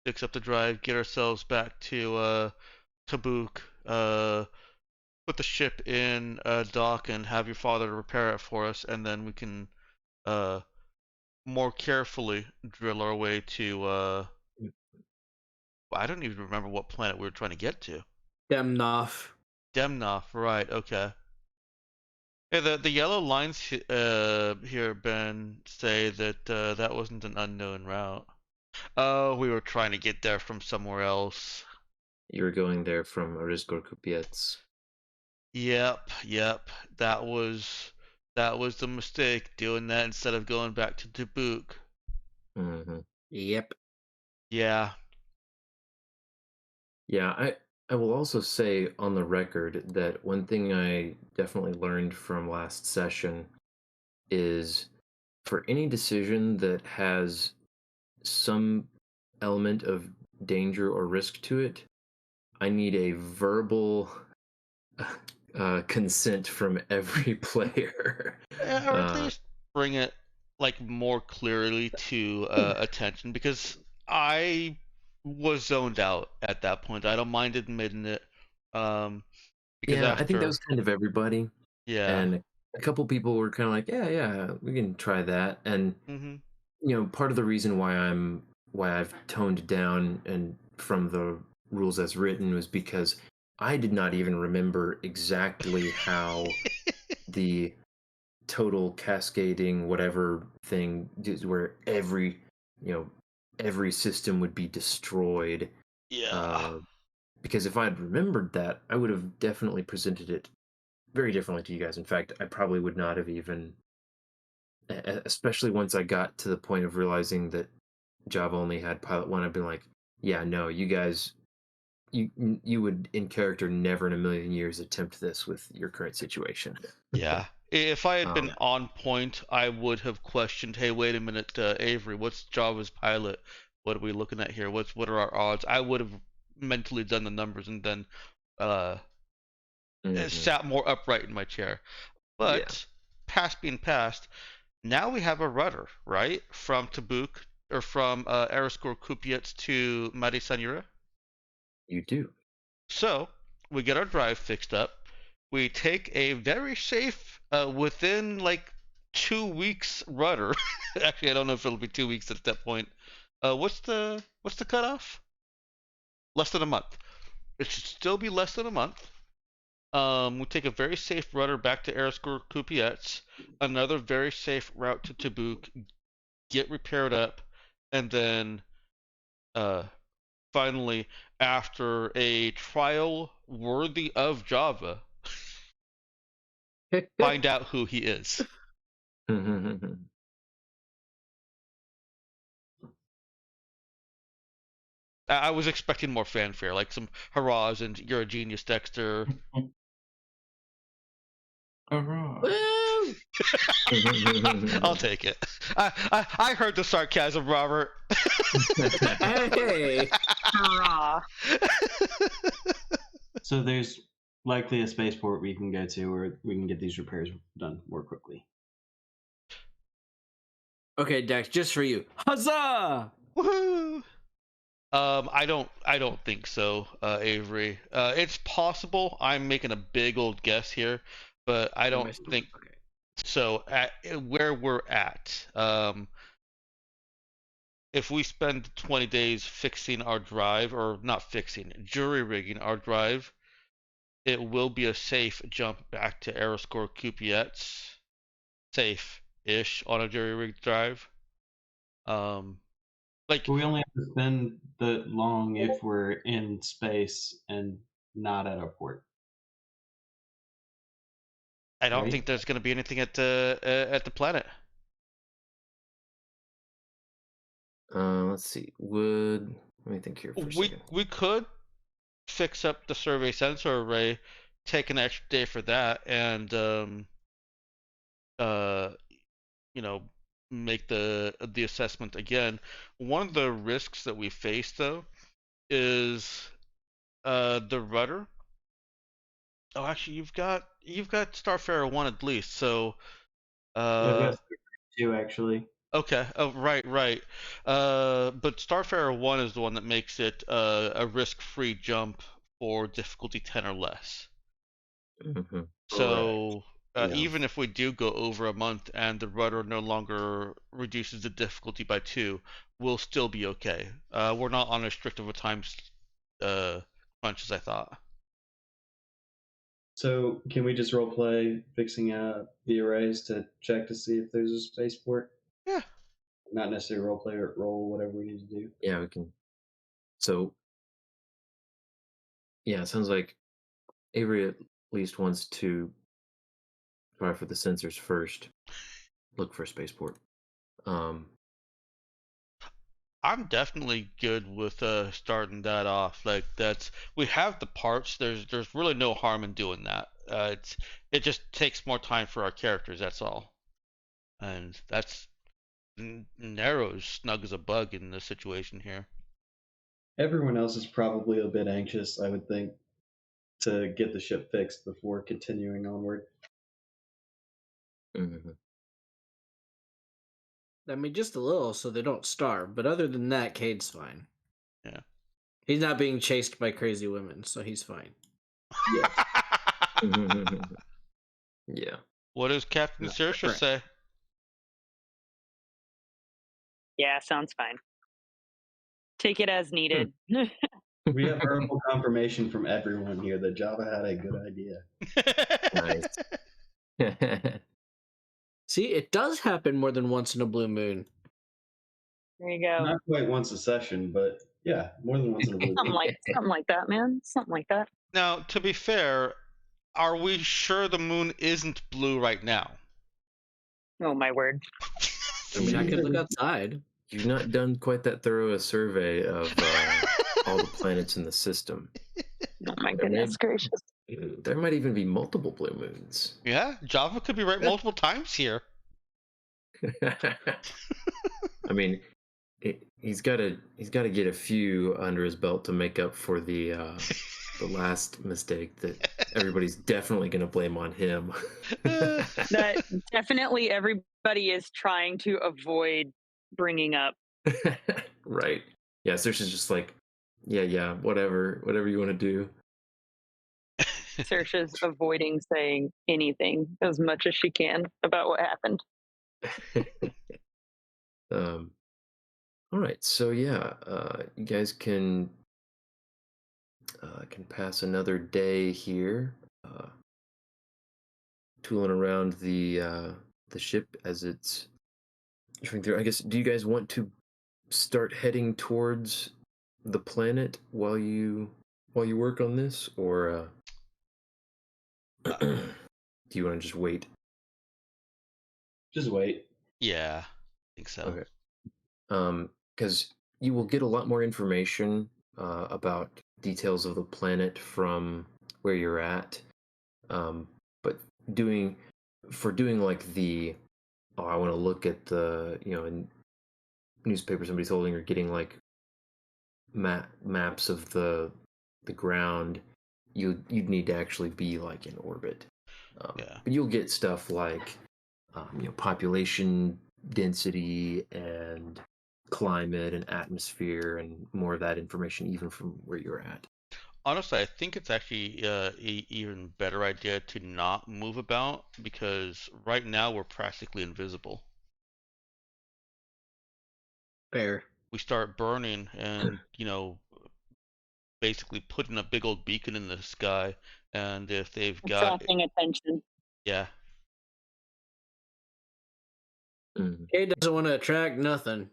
Speaker 4: Fix up the drive, get ourselves back to Tabuk, put the ship in dock, and have your father repair it for us, and then we can uh, more carefully drill our way to. I don't even remember what planet we were trying to get to.
Speaker 5: Demnoff.
Speaker 4: Demnoff, right? Okay. Yeah, the yellow lines here, Ben, say that that wasn't an unknown route. Oh, we were trying to get there from somewhere else.
Speaker 1: You were going there from Arizgor Kupiec.
Speaker 4: Yep. That was the mistake, doing that instead of going back to Dubuque.
Speaker 1: Mm-hmm.
Speaker 5: Yep.
Speaker 4: Yeah.
Speaker 1: Yeah, I will also say on the record that one thing I definitely learned from last session is for any decision that has some element of danger or risk to it, I need a verbal consent from every player.
Speaker 4: Or at least bring it like more clearly to attention, because I was zoned out at that point. I don't mind admitting it, um, because
Speaker 1: Yeah, I think that
Speaker 4: after,
Speaker 1: was kind of everybody.
Speaker 4: yeah,
Speaker 1: And a couple people were kind of like, yeah, yeah, we can try that. And
Speaker 4: hmm
Speaker 1: part of the reason why I've toned down and from the rules as written was because I did not even remember exactly how the total cascading whatever thing where every system would be destroyed.
Speaker 4: yeah,
Speaker 1: Uh, because if I'd remembered that, I would have definitely presented it very differently to you guys. In fact, I probably would not have even, especially once I got to the point of realizing that Java only had Pilot 1, I've been like, yeah, no, you guys, you would in character never in a million years attempt this with your current situation.
Speaker 4: yeah. If I had been
Speaker 1: Um,
Speaker 4: on point, I would have questioned, hey, wait a minute, Avery, what's Java's pilot? What are we looking at here? What are our odds? I would have mentally done the numbers and then uh,
Speaker 1: mhm.
Speaker 4: sat more upright in my chair.
Speaker 1: Yeah,
Speaker 4: But past being past, now we have a rudder, right? From Tabuk, or from Araskor Kupiets to Mari Sanura.
Speaker 1: you do.
Speaker 4: So we get our drive fixed up. We take a very safe, within like 2 weeks rudder. Actually, I don't know if it'll be 2 weeks at that point. What's the cutoff? Less than a month. It should still be less than a month. We take a very safe rudder back to Araskor Kupiets, another very safe route to Tabuk, get repaired up, and then uh, finally, after a trial worthy of Java, find out who he is. I was expecting more fanfare, like some hurrahs and "You're a genius, Dexter."
Speaker 2: Hurrah.
Speaker 5: Woo!
Speaker 4: I'll take it. I heard the sarcasm, Robert.
Speaker 5: Hey,
Speaker 3: Hurrah.
Speaker 2: So there's likely a spaceport we can go to where we can get these repairs done more quickly.
Speaker 5: okay, Dex, just for you. Huzzah!
Speaker 4: Woohoo! I don't think so, Avery. It's possible. I'm making a big old guess here, but I
Speaker 5: Am
Speaker 4: don't
Speaker 5: I still
Speaker 4: think
Speaker 5: okay?
Speaker 4: so. At where we're at, if we spend 20 days fixing our drive, or not fixing, jury rigging our drive, it will be a safe jump back to Aeroscore QPX, safe-ish on a jury rigged drive. Um, like
Speaker 2: But we only have to spend the long if we're in space and not at a port,
Speaker 4: I don't
Speaker 2: right?
Speaker 4: think there's going to be anything at the planet.
Speaker 1: Let's see. Let me think here for a
Speaker 4: We
Speaker 1: second.
Speaker 4: we could fix up the survey sensor array, take an extra day for that, and uh, you know, make the assessment again. One of the risks that we face though is the rudder. Oh, actually, you've got Starfarer 1 at least. So
Speaker 2: Yeah, I've
Speaker 4: uh,
Speaker 2: got two actually.
Speaker 4: okay. Oh, right, right. But Starfarer 1 is the one that makes it a risk-free jump for difficulty 10 or less.
Speaker 2: Correct.
Speaker 4: So
Speaker 1: Yeah.
Speaker 4: even if we do go over a month and the rudder no longer reduces the difficulty by 2, we'll still be okay. We're not on as strict of a time uh, crunch as I thought.
Speaker 2: So can we just role play fixing the arrays to check to see if there's a spaceport?
Speaker 4: Yeah.
Speaker 2: Not necessarily role play or roll whatever we need to do.
Speaker 1: Yeah, we can. So, yeah, it sounds like Avery at least wants to try for the sensors first, look for a spaceport. Um,
Speaker 4: I'm definitely good with starting that off. Like we have the parts. There's really no harm in doing that. It just takes more time for our characters. That's all. And that's narrow, snug as a bug in this situation here.
Speaker 2: Everyone else is probably a bit anxious, I would think, to get the ship fixed before continuing onward.
Speaker 1: Mhm.
Speaker 5: I mean, just a little so they don't starve. But other than that, Cade's fine.
Speaker 4: Yeah.
Speaker 5: He's not being chased by crazy women, so he's fine.
Speaker 2: Yes.
Speaker 1: Yeah.
Speaker 4: What does Captain
Speaker 5: No,
Speaker 4: Saoirse
Speaker 5: right.
Speaker 4: say?
Speaker 3: Yeah, sounds fine. Take it as needed.
Speaker 2: We have verbal confirmation from everyone here that Java had a good idea.
Speaker 1: Nice.
Speaker 5: See, it does happen more than once in a blue moon.
Speaker 3: There you go.
Speaker 2: Not quite once a session, but yeah, more than once in a blue moon.
Speaker 3: Something like that, man. Something like that.
Speaker 4: Now, to be fair, are we sure the moon isn't blue right now?
Speaker 3: Oh my word.
Speaker 5: I mean, I could look outside.
Speaker 1: You've not done quite that thorough a survey of all the planets in the system.
Speaker 3: Oh my goodness gracious.
Speaker 1: There might even be multiple blue moons.
Speaker 4: Yeah, Java could be right multiple times here.
Speaker 1: I mean, he's got to get a few under his belt to make up for the last mistake that everybody's definitely going to blame on him.
Speaker 3: That definitely everybody is trying to avoid bringing up.
Speaker 1: Right. Yeah, Saoirse's just like, yeah, whatever you want to do.
Speaker 3: Saoirse's avoiding saying anything as much as she can about what happened.
Speaker 1: All right, so yeah, you guys can pass another day here, tooling around the ship as it's going through. I guess, do you guys want to start heading towards the planet while you work on this, or do you want to just wait?
Speaker 2: Just wait.
Speaker 4: Yeah, I think so.
Speaker 1: Okay. Because you will get a lot more information about details of the planet from where you're at. But doing like the, oh, I want to look at the, in newspaper somebody's holding, or getting like maps of the ground, you'd need to actually be like in orbit.
Speaker 4: Yeah.
Speaker 1: But you'll get stuff like population density and climate and atmosphere and more of that information even from where you're at.
Speaker 4: Honestly, I think it's actually a even better idea to not move about, because right now we're practically invisible.
Speaker 5: Fair.
Speaker 4: We start burning and, basically putting a big old beacon in the sky, and if they've got,
Speaker 3: Attracting attention.
Speaker 4: yeah,
Speaker 5: Cade doesn't want to attract nothing.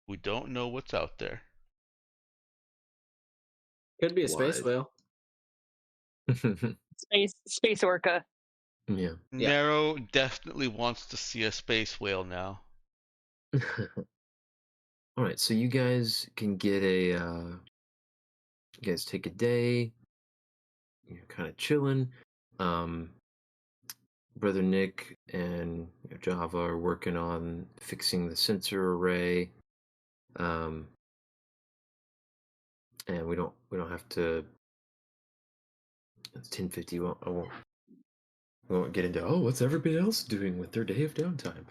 Speaker 4: we don't know what's out there.
Speaker 5: Could be a space whale.
Speaker 3: Space orca.
Speaker 1: Yeah.
Speaker 4: Nero definitely wants to see a space whale now.
Speaker 1: All right, so you guys can get a you guys take a day, you're kind of chilling. Brother Nick and Java are working on fixing the sensor array, and we don't have to. It's 10:50. We won't get into, oh, what's everybody else doing with their day of downtime.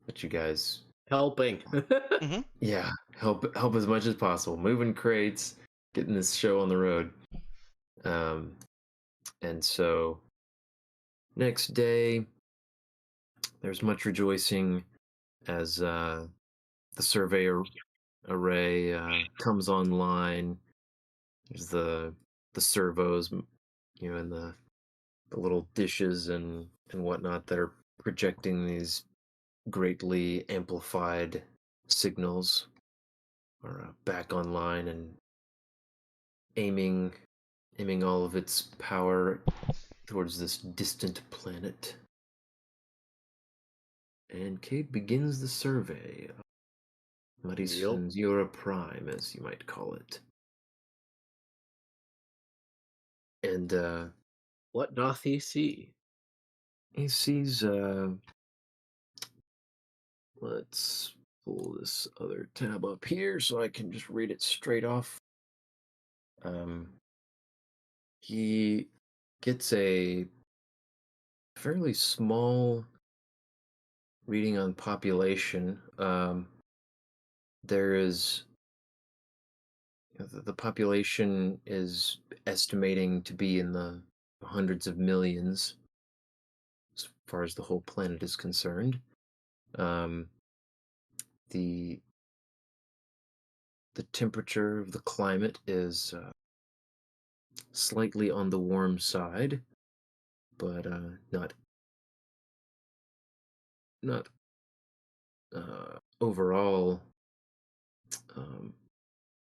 Speaker 1: But you guys
Speaker 5: helping.
Speaker 4: Mm-hmm.
Speaker 1: Yeah, help as much as possible, moving crates, getting this show on the road. And so next day, there's much rejoicing as the survey array comes online. There's the servos, and the little dishes and whatnot that are projecting these greatly amplified signals are back online and aiming all of its power towards this distant planet. And Cade begins the survey. Madison Zero Prime, as you might call it. And
Speaker 5: What doth he see?
Speaker 1: he sees let's pull this other tab up here so I can just read it straight off. He gets a fairly small reading on population. There is the population is estimating to be in the hundreds of millions as far as the whole planet is concerned. The temperature of the climate is slightly on the warm side, but not overall.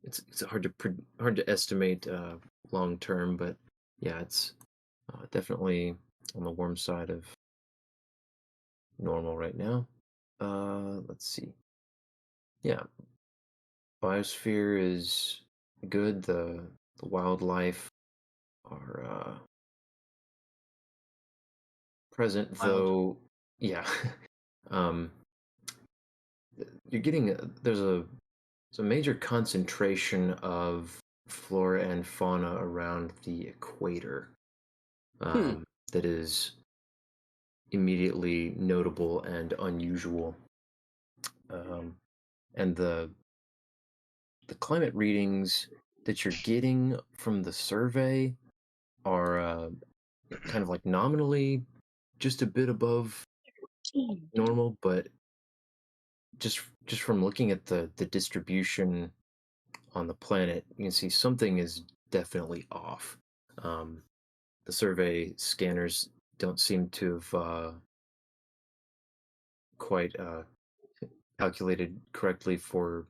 Speaker 1: It's hard to estimate long term, but yeah, it's definitely on the warm side of normal right now. Let's see. Yeah, biosphere is good. The wildlife are present, though. Yeah, um, you're getting there's a major concentration of flora and fauna around the equator that is immediately notable and unusual. And the climate readings that you're getting from the survey are kind of like nominally just a bit above normal, but just from looking at the distribution on the planet, you can see something is definitely off. The survey scanners don't seem to have quite calculated correctly for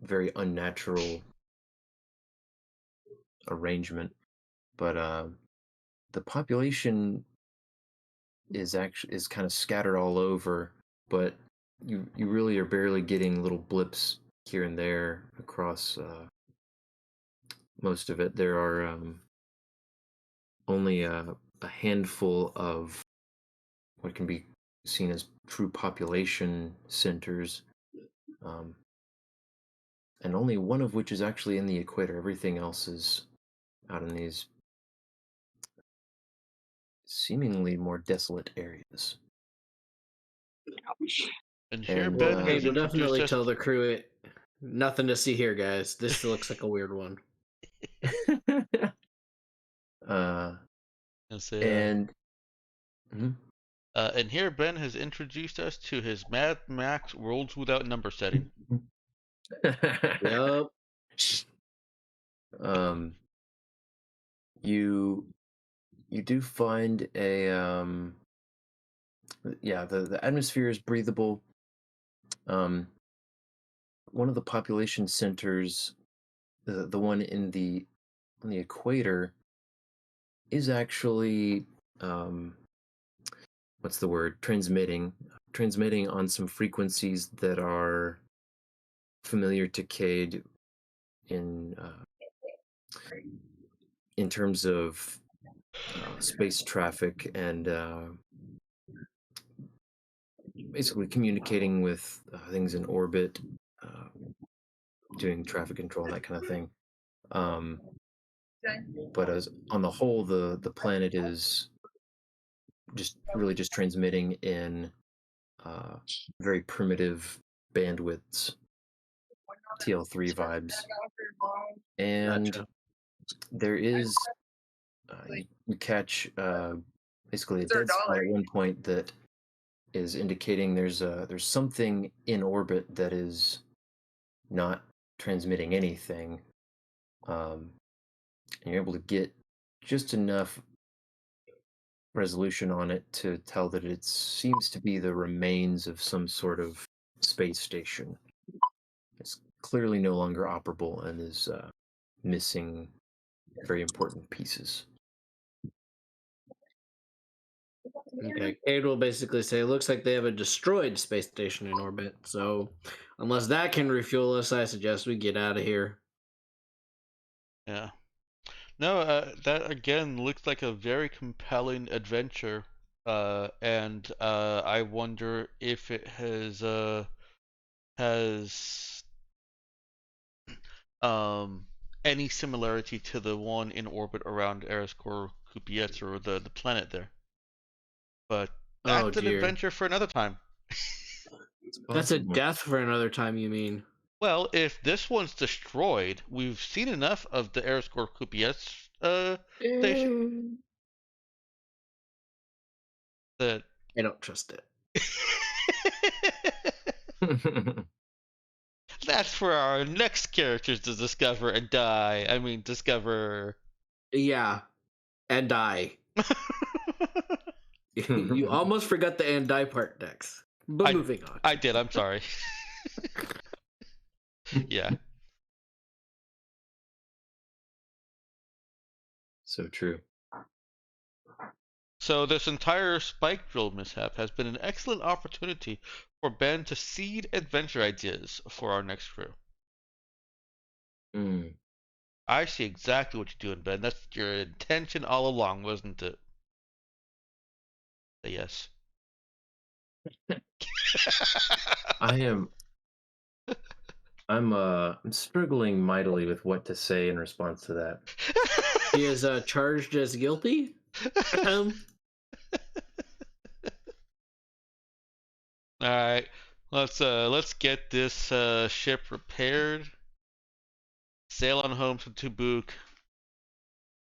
Speaker 1: very unnatural arrangement, but the population is kind of scattered all over, but you really are barely getting little blips here and there across most of it. There are only a handful of what can be seen as true population centers, and only one of which is actually in the equator. Everything else is out in these seemingly more desolate areas.
Speaker 4: And here
Speaker 1: And
Speaker 4: Ben
Speaker 5: Hey,
Speaker 4: has
Speaker 5: we'll
Speaker 4: introduced
Speaker 5: definitely
Speaker 4: us.
Speaker 5: tell the crew it. Nothing to see here, guys. This looks like a weird one.
Speaker 4: And say,
Speaker 1: and
Speaker 4: and here Ben has introduced us to his Mad Max Worlds Without Number setting.
Speaker 5: Yup.
Speaker 1: You do find a yeah, the atmosphere is breathable. One of the population centers, the one in on the equator, is actually what's the word? Transmitting on some frequencies that are familiar to Cade in terms of space traffic and basically communicating with things in orbit, doing traffic control, that kind of thing. But as on the whole, the planet is just transmitting in very primitive bandwidths, TL3 vibes, and
Speaker 5: Gotcha.
Speaker 1: there is you catch basically a dead spot at one point that is indicating there's something in orbit that is not transmitting anything, and you're able to get just enough resolution on it to tell that it seems to be the remains of some sort of space station. It's clearly no longer operable and is missing very important pieces.
Speaker 5: Okay, Cade will basically say, "Looks like they have a destroyed space station in orbit. So, unless that can refuel us, I suggest we get out of here."
Speaker 4: Yeah. No, that again looks like a very compelling adventure. And I wonder if it has um any similarity to the one in orbit around Eriscor Kupiets or the planet there. But
Speaker 5: Oh
Speaker 4: that's an
Speaker 5: dear,
Speaker 4: adventure for another time.
Speaker 1: It's
Speaker 5: that's a
Speaker 1: possible.
Speaker 5: death for another time. You mean?
Speaker 4: Well, if this one's destroyed, we've seen enough of the Eriscor Kupiets station that
Speaker 5: I don't trust it.
Speaker 4: that's for our next characters to discover and die. I mean, discover.
Speaker 5: Yeah, and die. You almost forgot the and die part, Dex. But
Speaker 4: I
Speaker 5: moving on.
Speaker 4: I did. I'm sorry. Yeah.
Speaker 1: So true.
Speaker 4: So this entire spike drill mishap has been an excellent opportunity for Ben to seed adventure ideas for our next crew.
Speaker 1: Mm.
Speaker 4: I see exactly what you're doing, Ben. That's your intention all along, wasn't it? Yes.
Speaker 1: I am. I'm struggling mightily with what to say in response to that.
Speaker 5: He is charged as guilty.
Speaker 4: All right, let's get this ship repaired. Sail on home to Tubuk.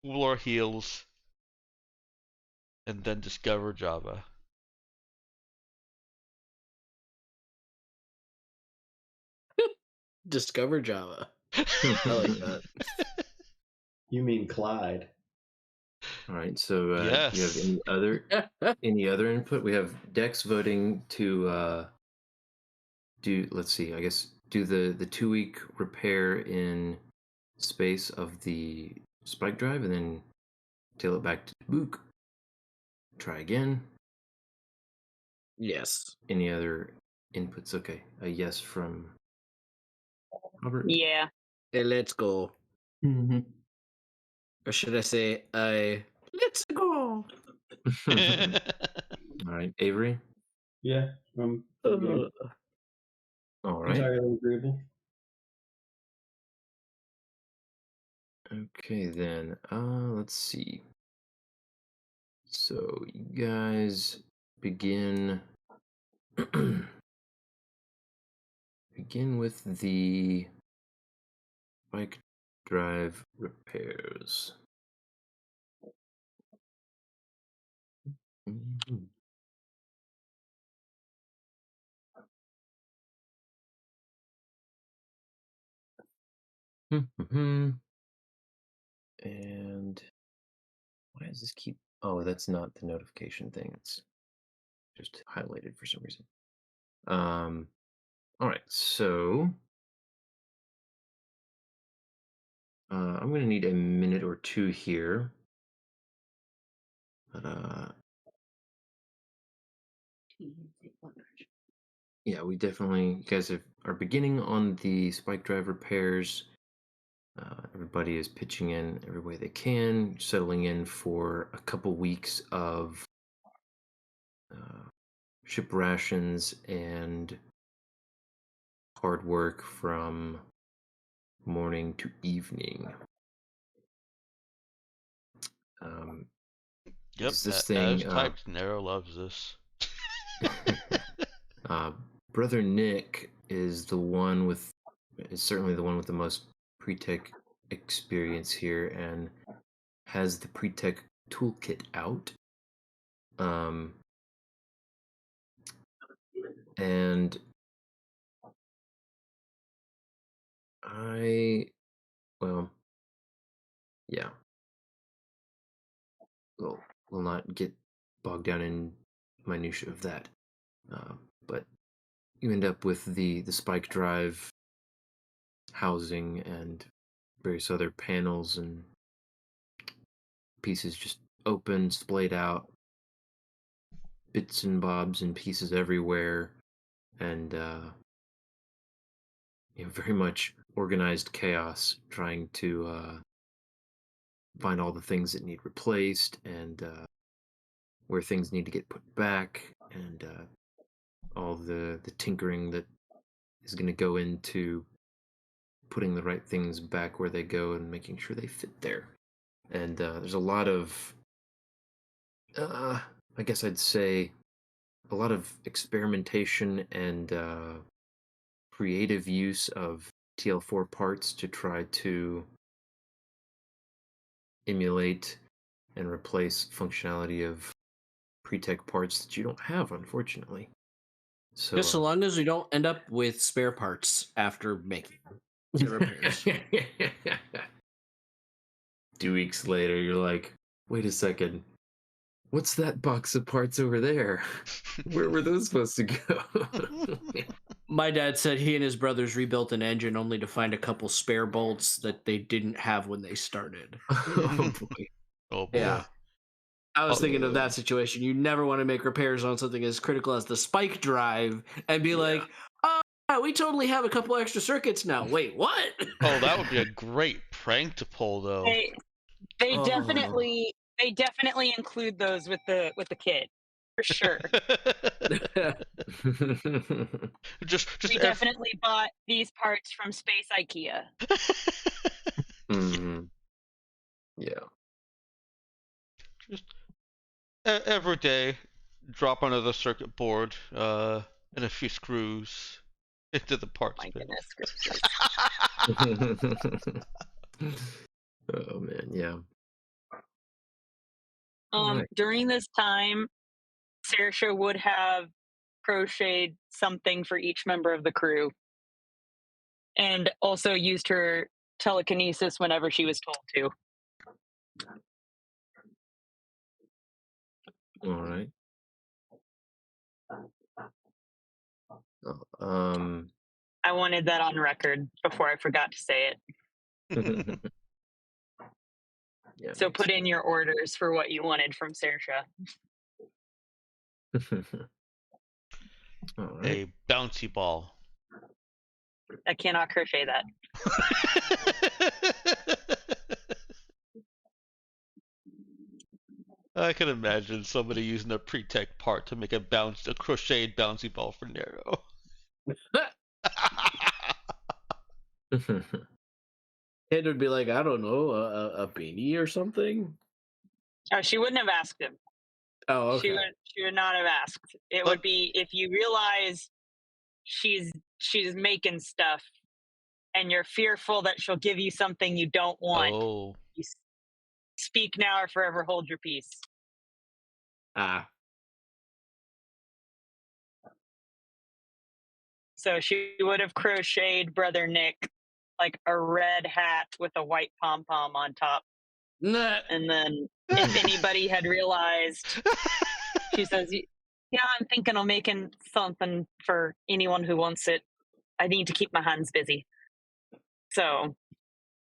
Speaker 4: Cool our heels, and then discover Java.
Speaker 5: Discover Java. I like that.
Speaker 2: You mean Clyde?
Speaker 1: All right. So, do you have
Speaker 4: Yes.
Speaker 1: any other input? We have Dex voting to do. Let's see. I guess do the 2 week repair in space of the spike drive, and then tail it back to Book. Try again.
Speaker 5: Yes.
Speaker 1: Any other inputs? Okay. A yes from Robert.
Speaker 3: Yeah.
Speaker 5: Hey, let's go.
Speaker 1: Mm-hmm.
Speaker 5: Or should I say, let's go.
Speaker 1: All right, Avery.
Speaker 2: Yeah,
Speaker 5: Uh,
Speaker 1: All right.
Speaker 2: entirely agreeable.
Speaker 1: Okay then. Let's see. So you guys begin begin with the bike drive repairs. Mhm. Mhm. And why does this keep? Oh, that's not the notification thing. It's just highlighted for some reason. All right. So I'm gonna need a minute or two here. But yeah, we definitely you guys are beginning on the spike drive repairs. Everybody is pitching in every way they can, settling in for a couple weeks of uh, ship rations and hard work from morning to evening. Um,
Speaker 4: Yep,
Speaker 1: is this
Speaker 4: as
Speaker 1: thing
Speaker 4: typed, Nero loves this.
Speaker 1: uh, Brother Nick is certainly the one with the most pre-tech experience here and has the pre-tech toolkit out. And well, yeah, we'll not get bogged down in minutia of that. Uh, but you end up with the spike drive housing and various other panels and pieces just open, splayed out. bits and bobs and pieces everywhere, and very much organized chaos, trying to find all the things that need replaced and where things need to get put back, and all the tinkering that is going to go into putting the right things back where they go and making sure they fit there. And there's a lot of, I guess I'd say, a lot of experimentation and creative use of TL4 parts to try to emulate and replace functionality of pre-tech parts that you don't have, unfortunately. So,
Speaker 5: Just so long as we don't end up with spare parts after making the repairs.
Speaker 1: 2 weeks later, you're like, wait a second, what's that box of parts over there? Where were those supposed to go?
Speaker 5: My dad said he and his brothers rebuilt an engine only to find a couple spare bolts that they didn't have when they started.
Speaker 1: Oh boy.
Speaker 4: Oh boy.
Speaker 5: Yeah. I was
Speaker 4: Oh,
Speaker 5: thinking of that situation. You never want to make repairs on something as critical as the spike drive and be like, oh, yeah, we totally have a couple extra circuits now. Wait, what?
Speaker 4: Oh, that would be a great prank to pull, though.
Speaker 3: They
Speaker 5: Oh.
Speaker 3: definitely include those with the kit for sure.
Speaker 4: just
Speaker 3: We definitely bought these parts from Space IKEA.
Speaker 1: Mhm. Yeah.
Speaker 4: Just every day, drop another circuit board and a few screws into the parts
Speaker 3: My
Speaker 4: bin.
Speaker 3: goodness.
Speaker 1: Oh man, yeah. Right.
Speaker 3: During this time, Saoirse would have crocheted something for each member of the crew, and also used her telekinesis whenever she was told to.
Speaker 1: All right.
Speaker 3: I wanted that on record before I forgot to say it.
Speaker 1: Yeah.
Speaker 3: So put in your orders for what you wanted from Saoirse.
Speaker 1: All right.
Speaker 4: A bouncy ball.
Speaker 3: I cannot crochet that.
Speaker 4: I can imagine somebody using a pre-tech part to make a crocheted bouncy ball for Nero.
Speaker 5: Kid would be like, I don't know, a beanie or something.
Speaker 3: Oh, she wouldn't have asked him.
Speaker 5: Oh, okay.
Speaker 3: She would not have asked. It would be if you realize she's making stuff and you're fearful that she'll give you something you don't want.
Speaker 4: Oh.
Speaker 3: You speak now or forever hold your peace.
Speaker 5: Ah.
Speaker 3: So she would have crocheted Brother Nick like a red hat with a white pom-pom on top.
Speaker 5: Nah.
Speaker 3: And then if anybody had realized, she says, yeah, I'm thinking of making something for anyone who wants it. I need to keep my hands busy. So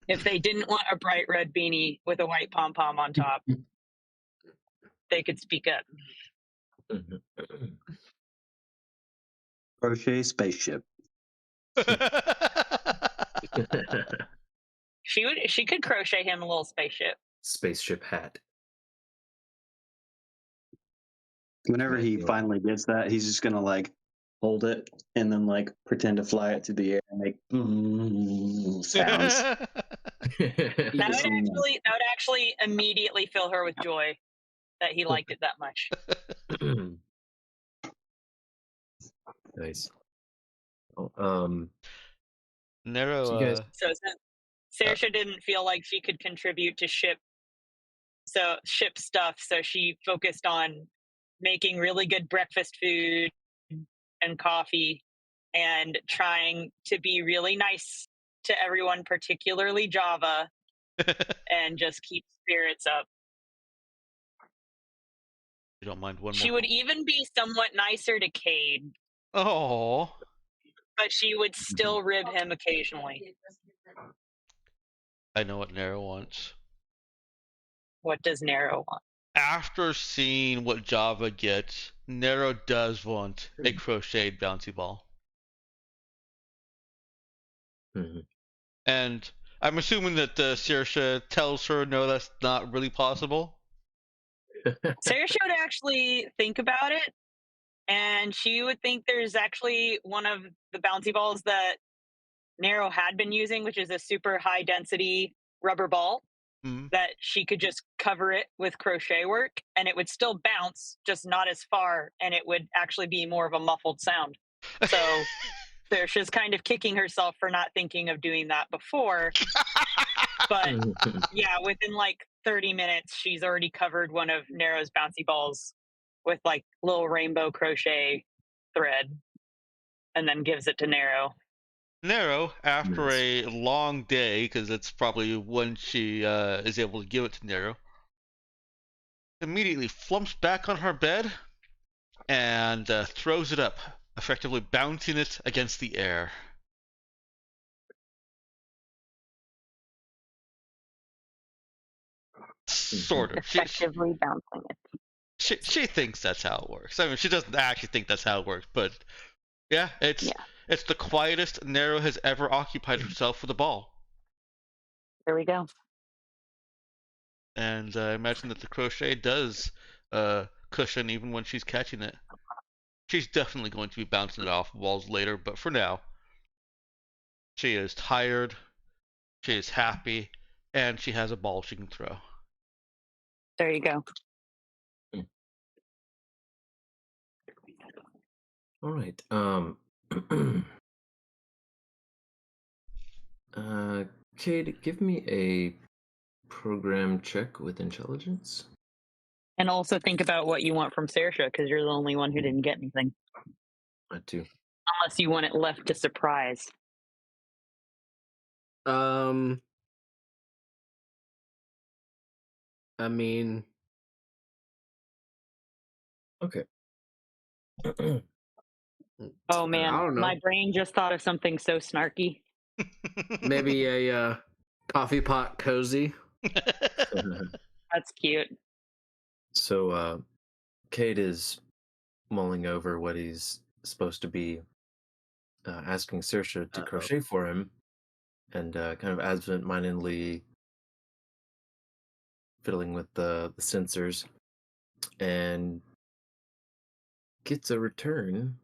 Speaker 3: if they didn't want a bright red beanie with a white pom-pom on top, they could speak up.
Speaker 2: Crochet spaceship.
Speaker 3: She could crochet him a little spaceship.
Speaker 1: Spaceship hat.
Speaker 2: Whenever he finally gets that, he's just gonna like hold it and then like pretend to fly it through the air and make sounds.
Speaker 3: That would actually immediately fill her with joy that he liked it that much.
Speaker 1: Nice. Oh,
Speaker 4: Nero.
Speaker 1: so you guys,
Speaker 3: So Saoirse didn't feel like she could contribute to ship stuff, so she focused on making really good breakfast food and coffee and trying to be really nice to everyone, particularly Java, and just keep spirits up.
Speaker 4: You don't mind one
Speaker 3: She
Speaker 4: more?
Speaker 3: would even be somewhat nicer to Cade,
Speaker 4: Oh.
Speaker 3: but she would still rib him occasionally.
Speaker 4: I know what Nero wants.
Speaker 3: What does Nero want?
Speaker 4: After seeing what Java gets, Nero does want a crocheted bouncy ball.
Speaker 1: Mhm.
Speaker 4: And I'm assuming that Saoirse tells her no, that's not really possible.
Speaker 3: Saoirse would actually think about it, and she would think there's actually one of the bouncy balls that Nero had been using, which is a super high density rubber ball
Speaker 4: Mm.
Speaker 3: that she could just cover it with crochet work and it would still bounce, just not as far, and it would actually be more of a muffled sound. So she's kind of kicking herself for not thinking of doing that before. But yeah, within like 30 minutes, she's already covered one of Nero's bouncy balls with like little rainbow crochet thread and then gives it to Nero.
Speaker 4: Nero, after
Speaker 1: Nice.
Speaker 4: a long day, because it's probably when she is able to give it to Nero, immediately flumps back on her bed and throws it up, effectively bouncing it against the air. Sort of.
Speaker 3: Effectively bouncing it.
Speaker 4: She thinks that's how it works. I mean, she doesn't actually think that's how it works, but yeah, it's the quietest Nero has ever occupied herself with a ball.
Speaker 3: There we go.
Speaker 4: And I imagine that the crochet does cushion even when she's catching it. She's definitely going to be bouncing it off walls later, but for now, she is tired, she is happy, and she has a ball she can throw.
Speaker 3: There you go.
Speaker 1: All right. Cade, give me a program check with intelligence.
Speaker 3: And also think about what you want from Saoirse, because you're the only one who didn't get anything.
Speaker 1: That too.
Speaker 3: Unless you want it left to surprise.
Speaker 5: I mean,
Speaker 1: Okay.
Speaker 3: Oh
Speaker 5: I
Speaker 3: man,
Speaker 5: don't know.
Speaker 3: my brain just thought of something so snarky.
Speaker 5: Maybe a coffee pot cozy.
Speaker 3: That's cute.
Speaker 1: So, Cade is mulling over what he's supposed to be asking Saoirse to crochet for him, and kind of absent-mindedly fiddling with the sensors, and gets a return.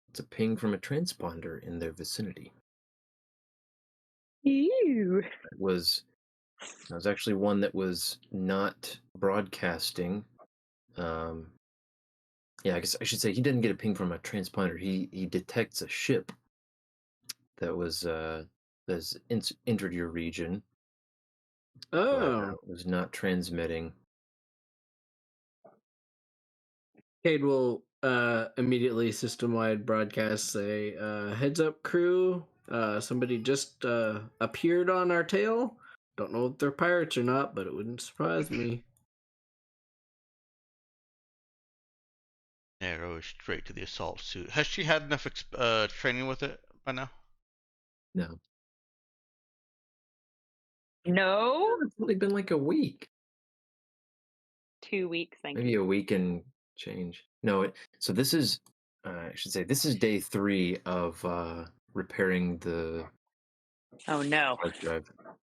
Speaker 1: It's a ping from a transponder in their vicinity.
Speaker 3: Ew.
Speaker 1: It was actually one that was not broadcasting. Yeah, I guess I should say he didn't get a ping from a transponder. He detects a ship that that's entered your region, but
Speaker 5: Oh,
Speaker 1: was not transmitting.
Speaker 5: Cade will immediately system-wide broadcast say, heads up crew, somebody just appeared on our tail. Don't know if they're pirates or not, but it wouldn't surprise me.
Speaker 4: Nero is straight to the assault suit. Has she had enough training with it by now?
Speaker 1: No,
Speaker 3: No?
Speaker 1: it's only been like a week,
Speaker 3: 2 weeks, thank
Speaker 1: maybe
Speaker 3: you.
Speaker 1: a week and change. No, so this is I should say this is day 3 of repairing the
Speaker 3: Oh no.
Speaker 1: hard drive.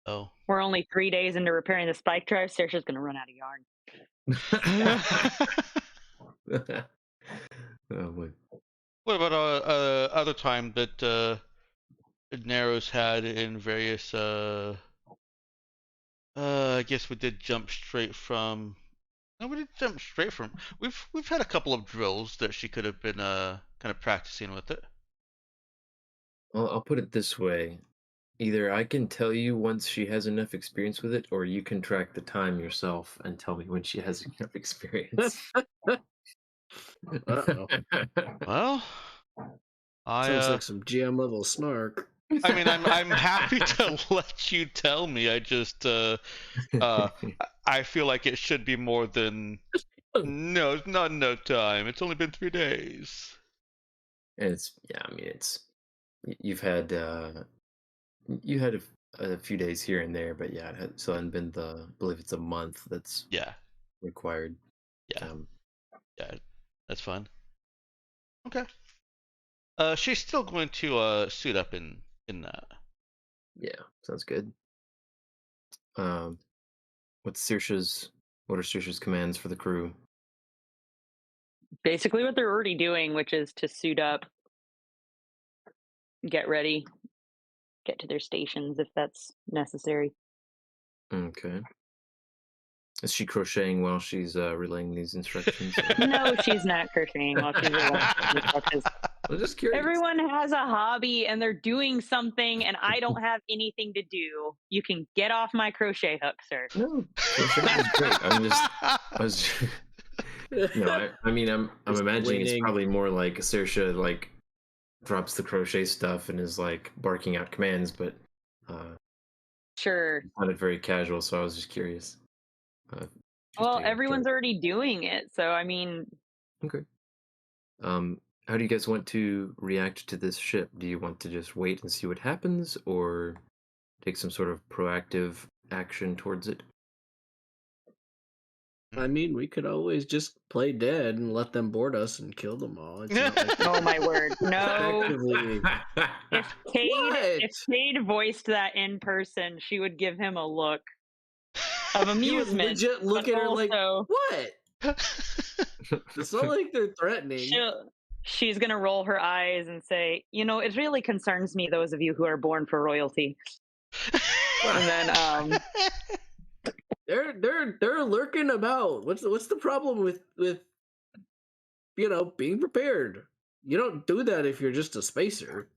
Speaker 4: Oh.
Speaker 3: We're only 3 days into repairing the spike drive. Saoirse's gonna run out of yarn.
Speaker 1: Oh boy.
Speaker 4: What about other time that Nero's had in various I guess we did jump straight from. No, we didn't jump straight from. We've had a couple of drills that she could have been kind of practicing with it.
Speaker 1: Well, I'll put it this way. Either I can tell you once she has enough experience with it, or you can track the time yourself and tell me when she has enough experience.
Speaker 5: Uh-oh.
Speaker 4: Well,
Speaker 5: Sounds like some GM level snark.
Speaker 4: I mean, I'm happy to let you tell me. I just I feel like it should be more than. No, it's not enough time. It's only been 3 days.
Speaker 1: I mean you've had you had a few days here and there, but yeah, it hadn't been I believe it's a month. That's
Speaker 4: Yeah.
Speaker 1: required.
Speaker 6: Yeah.
Speaker 1: Um,
Speaker 6: Yeah. That's fun. Okay. She's still going to suit up in that.
Speaker 1: yeah, sounds good. Um, what are Saoirse's commands for the crew?
Speaker 3: Basically, what they're already doing, which is to suit up, get ready, get to their stations if that's necessary.
Speaker 1: Okay. Is she crocheting while she's relaying these instructions?
Speaker 3: No, she's not crocheting while she's relaying instructions.
Speaker 1: I'm just curious.
Speaker 3: Everyone has a hobby and they're doing something, and I don't have anything to do. You can get off my crochet hook, sir.
Speaker 1: No, crocheting is great. I was. No, I mean, I'm
Speaker 5: Just
Speaker 1: imagining it's
Speaker 5: waiting.
Speaker 1: probably more like Saoirse like drops the crochet stuff and is like barking out commands, but
Speaker 3: Sure.
Speaker 1: it sounded very casual, so I was just curious. Just
Speaker 3: Well,
Speaker 1: taking a
Speaker 3: everyone's
Speaker 1: check.
Speaker 3: already doing it, so I mean,
Speaker 1: Okay. How do you guys want to react to this ship? Do you want to just wait and see what happens, or take some sort of proactive action towards it?
Speaker 5: I mean, we could always just play dead and let them board us and kill them all. It's not like
Speaker 3: oh my word, no.
Speaker 5: effectively.
Speaker 3: If Cade
Speaker 5: What?
Speaker 3: voiced that in person, she would give him a look of
Speaker 5: You would
Speaker 3: amusement.
Speaker 5: legit look
Speaker 3: but
Speaker 5: at her like,
Speaker 3: also,
Speaker 5: what? It's not like they're threatening.
Speaker 3: she's gonna roll her eyes and say, "You know, it really concerns me those of you who are born for royalty." And then,
Speaker 5: They're lurking about. What's the problem with being prepared? You don't do that if you're just a spacer.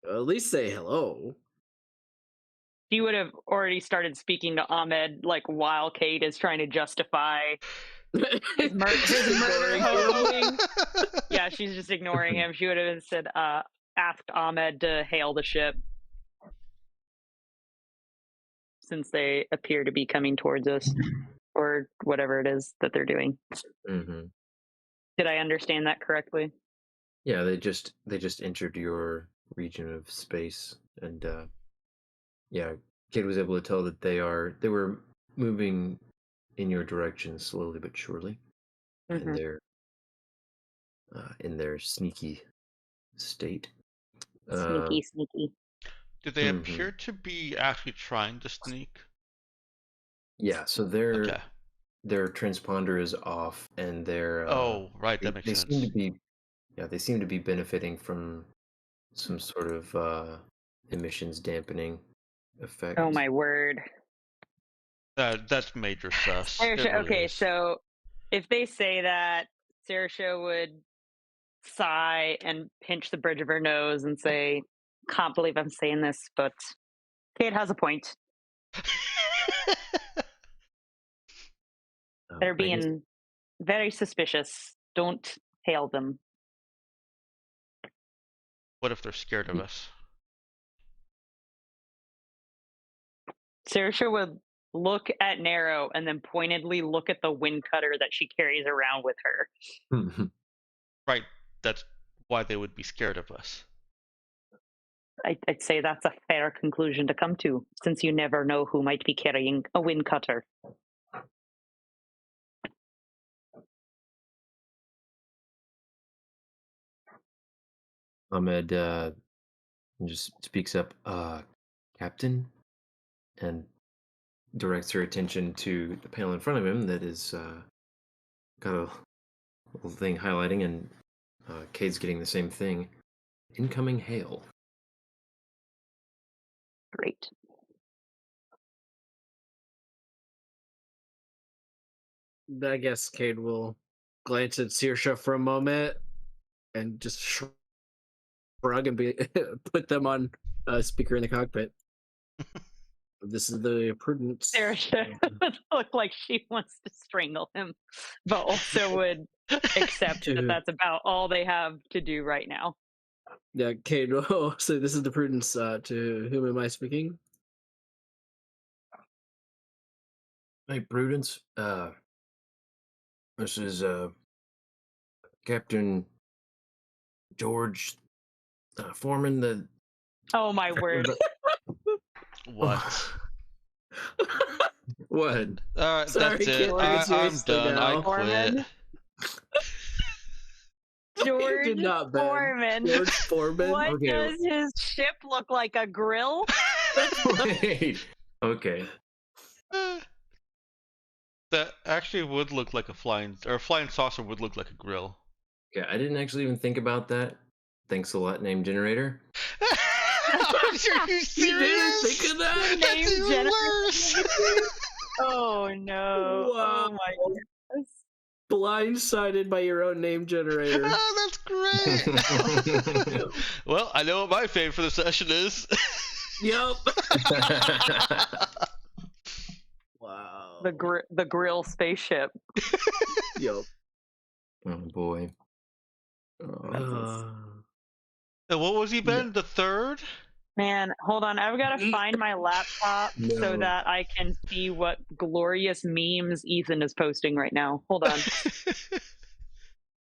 Speaker 5: At least say hello.
Speaker 3: he would have already started speaking to Ahmed like while Cade is trying to justify his murder hoaxing. Yeah, she's just ignoring him. She would have said, asked Ahmed to hail the ship since they appear to be coming towards us, or whatever it is that they're doing.
Speaker 1: Hmm.
Speaker 3: Did I understand that correctly?
Speaker 1: Yeah, they just entered your region of space, and yeah, Kid was able to tell that they were moving in your direction slowly but surely, and
Speaker 3: Mhm.
Speaker 1: they're in their sneaky state.
Speaker 3: Sneaky, sneaky.
Speaker 6: Do they
Speaker 1: Mhm.
Speaker 6: appear to be actually trying to sneak?
Speaker 1: Yeah, so
Speaker 6: Okay.
Speaker 1: their transponder is off, and
Speaker 6: Oh, right. That makes
Speaker 1: they seem to
Speaker 6: sense.
Speaker 1: be they seem to be benefiting from some sort of emissions dampening effect.
Speaker 3: Oh my word.
Speaker 6: That's major sus. It
Speaker 3: Saoirse,
Speaker 6: really
Speaker 3: okay,
Speaker 6: is.
Speaker 3: so if they say that, Saoirse would sigh and pinch the bridge of her nose and say, "Can't believe I'm saying this, but Kate has a point. They're
Speaker 1: I guess
Speaker 3: being very suspicious. Don't hail them."
Speaker 6: What if they're scared of us?
Speaker 3: Saoirse would look at Narrow and then pointedly look at the wind cutter that she carries around with her.
Speaker 6: Right. That's why they would be scared of us.
Speaker 3: I'd say that's a fair conclusion to come to, since you never know who might be carrying a wind cutter.
Speaker 1: Ahmed just speaks up, Captain, and directs her attention to the panel in front of him that is got a little thing highlighting, and Cade's getting the same thing. Incoming hail.
Speaker 3: Great.
Speaker 5: I guess Cade will glance at Saoirse for a moment and just shrug and put them on speaker in the cockpit. This is the Prudence.
Speaker 3: Saoirse would look like she wants to strangle him, but also would accept that that's about all they have to do right now.
Speaker 5: Yeah, Cade. Oh, so this is the Prudence. To whom am I speaking?
Speaker 1: Hey, Prudence. This is Captain George Foreman. The
Speaker 3: Oh my word.
Speaker 6: What?
Speaker 1: What?
Speaker 6: All right,
Speaker 5: Sorry,
Speaker 6: that's it.
Speaker 5: can't take it
Speaker 6: I'm
Speaker 5: seriously
Speaker 6: done. I
Speaker 5: now.
Speaker 6: quit.
Speaker 3: Foreman. George
Speaker 5: Did not, Ben.
Speaker 3: Foreman.
Speaker 5: George Foreman.
Speaker 3: What
Speaker 1: Okay.
Speaker 3: does his ship look like? A grill?
Speaker 1: Wait. Okay.
Speaker 6: That actually would look like a flying saucer would look like a grill.
Speaker 1: Yeah, I didn't actually even think about that. Thanks a lot, name generator.
Speaker 6: Are you serious?
Speaker 5: You didn't think of that?
Speaker 6: That's
Speaker 3: Name
Speaker 6: even
Speaker 3: generator?
Speaker 6: worse.
Speaker 3: Oh no.
Speaker 5: Wow.
Speaker 3: Oh my goodness.
Speaker 5: Blindsided by your own name generator.
Speaker 6: Oh, that's great. Well, I know what my fave for the session is.
Speaker 5: Yep. Wow.
Speaker 3: The grill spaceship.
Speaker 5: Yep.
Speaker 1: Oh boy. Oh,
Speaker 6: And what was he, Ben? The third?
Speaker 3: Man, hold on. I've got to find my laptop so
Speaker 1: No.
Speaker 3: that I can see what glorious memes Ethan is posting right now. Hold on.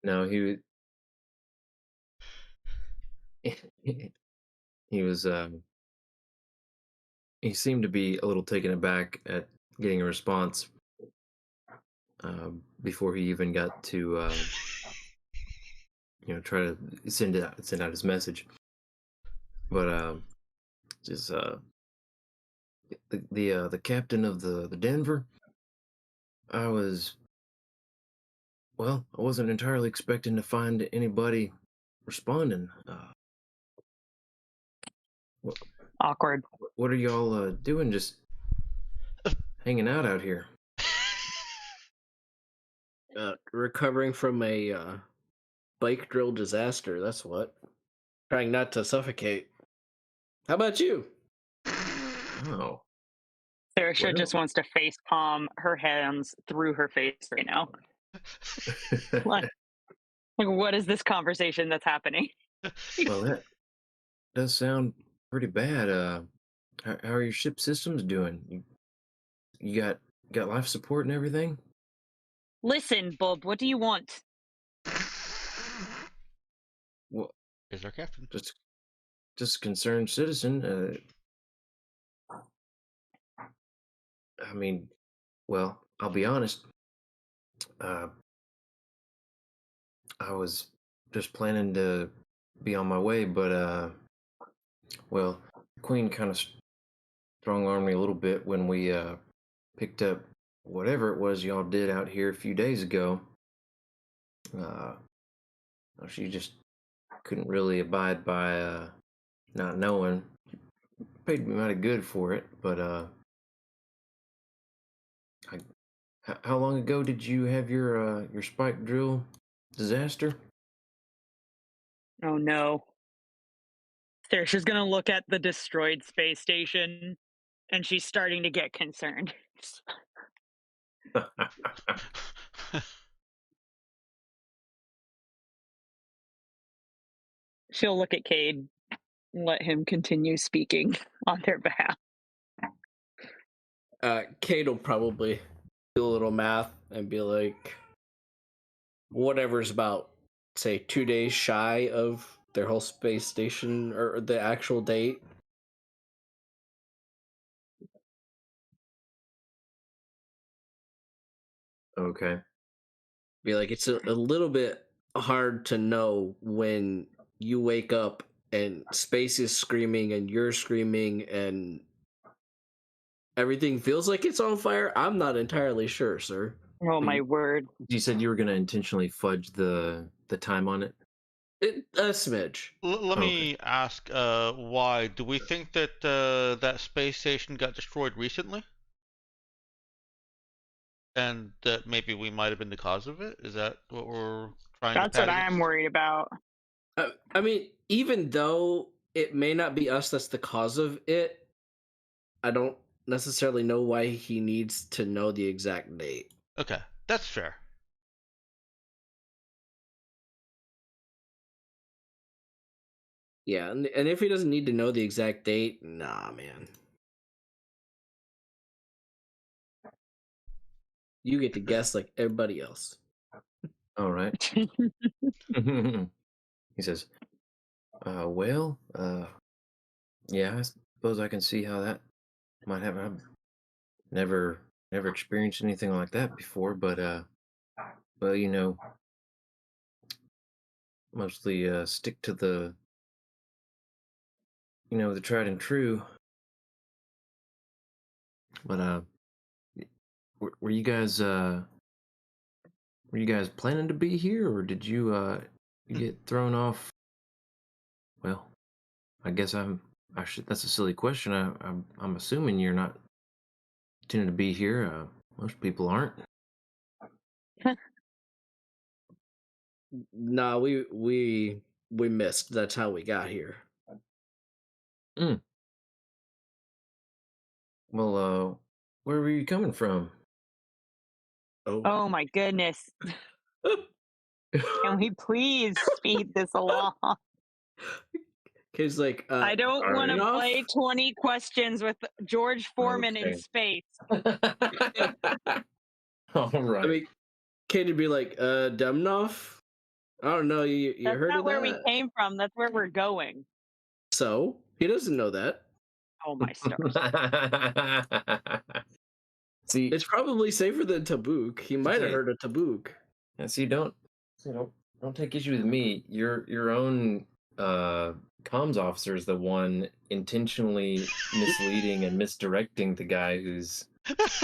Speaker 1: no, he was he seemed to be a little taken aback at getting a response before he even got to try to send out his message. But just the captain of the Denver, I wasn't entirely expecting to find anybody responding.
Speaker 3: Awkward.
Speaker 1: What are y'all doing? Just hanging out here?
Speaker 5: Recovering from a bike drill disaster. That's what. Trying not to suffocate. How about you?
Speaker 1: Oh,
Speaker 3: Saoirse
Speaker 1: Well.
Speaker 3: just wants to face palm her hands through her face right now. Like, what is this conversation that's happening?
Speaker 1: well, that does sound pretty bad. How are your ship systems doing? You got life support and everything?
Speaker 3: Listen, Bob, what do you want?
Speaker 1: Well,
Speaker 6: Here's our captain.
Speaker 1: just a concerned citizen. I mean, well, I'll be honest. Uh, I was just planning to be on my way, but well, Queen kind of strong armed me a little bit when we picked up whatever it was y'all did out here a few days ago. She just couldn't really abide by not knowing. Paid me mighty good for it, but how long ago did you have your spike drill disaster?
Speaker 3: Oh no. Saoirse's gonna look at the destroyed space station and she's starting to get concerned. She'll look at Cade and let him continue speaking on their behalf.
Speaker 5: Kate will probably do a little math and be like, whatever's about, say, 2 days shy of their whole space station or the actual date.
Speaker 1: Okay.
Speaker 5: Be like, it's a little bit hard to know when you wake up and space is screaming and you're screaming and everything feels like it's on fire. I'm not entirely sure, sir.
Speaker 3: Oh my word.
Speaker 1: You said you were going to intentionally fudge the time on it.
Speaker 5: A smidge.
Speaker 6: Let
Speaker 1: Okay.
Speaker 6: me ask, why? Do we think that that space station got destroyed recently? And that maybe we might have been the cause of it? Is that what we're trying
Speaker 3: That's
Speaker 6: to
Speaker 3: what
Speaker 6: pad
Speaker 3: I'm
Speaker 6: against?
Speaker 3: worried about.
Speaker 5: I mean, even though it may not be us that's the cause of it, I don't necessarily know why he needs to know the exact date.
Speaker 6: Okay, that's fair.
Speaker 5: Yeah, and if he doesn't need to know the exact date, nah, man. You get to guess like everybody else.
Speaker 1: All right. He says, well, yeah, I suppose I can see how that might happen. I've never never experienced anything like that before, but well, mostly stick to the tried and true. But were you guys planning to be here, or did you get thrown off? Well, I guess I should. That's a silly question. I'm assuming you're not intending to be here. Most people aren't.
Speaker 5: Nah, we missed. That's how we got here.
Speaker 1: Well, where were you coming from?
Speaker 3: Oh my goodness. Can we please speed this along?
Speaker 5: Kid's like,
Speaker 3: I don't want to
Speaker 5: enough?
Speaker 3: play 20 questions with George Foreman in
Speaker 1: Okay.
Speaker 3: space.
Speaker 1: All right.
Speaker 5: I mean, Kid would be like, Demnoff? I don't know. You
Speaker 3: That's
Speaker 5: heard
Speaker 3: not
Speaker 5: of
Speaker 3: where
Speaker 5: that?
Speaker 3: we came from. That's where we're going.
Speaker 5: So he doesn't know that.
Speaker 3: Oh my stars.
Speaker 1: See,
Speaker 5: It's probably safer than Tabuk. He might have
Speaker 1: Okay.
Speaker 5: heard of Tabuk.
Speaker 1: see, don't take issue with me. Your own comms officer is the one intentionally misleading and misdirecting the guy who's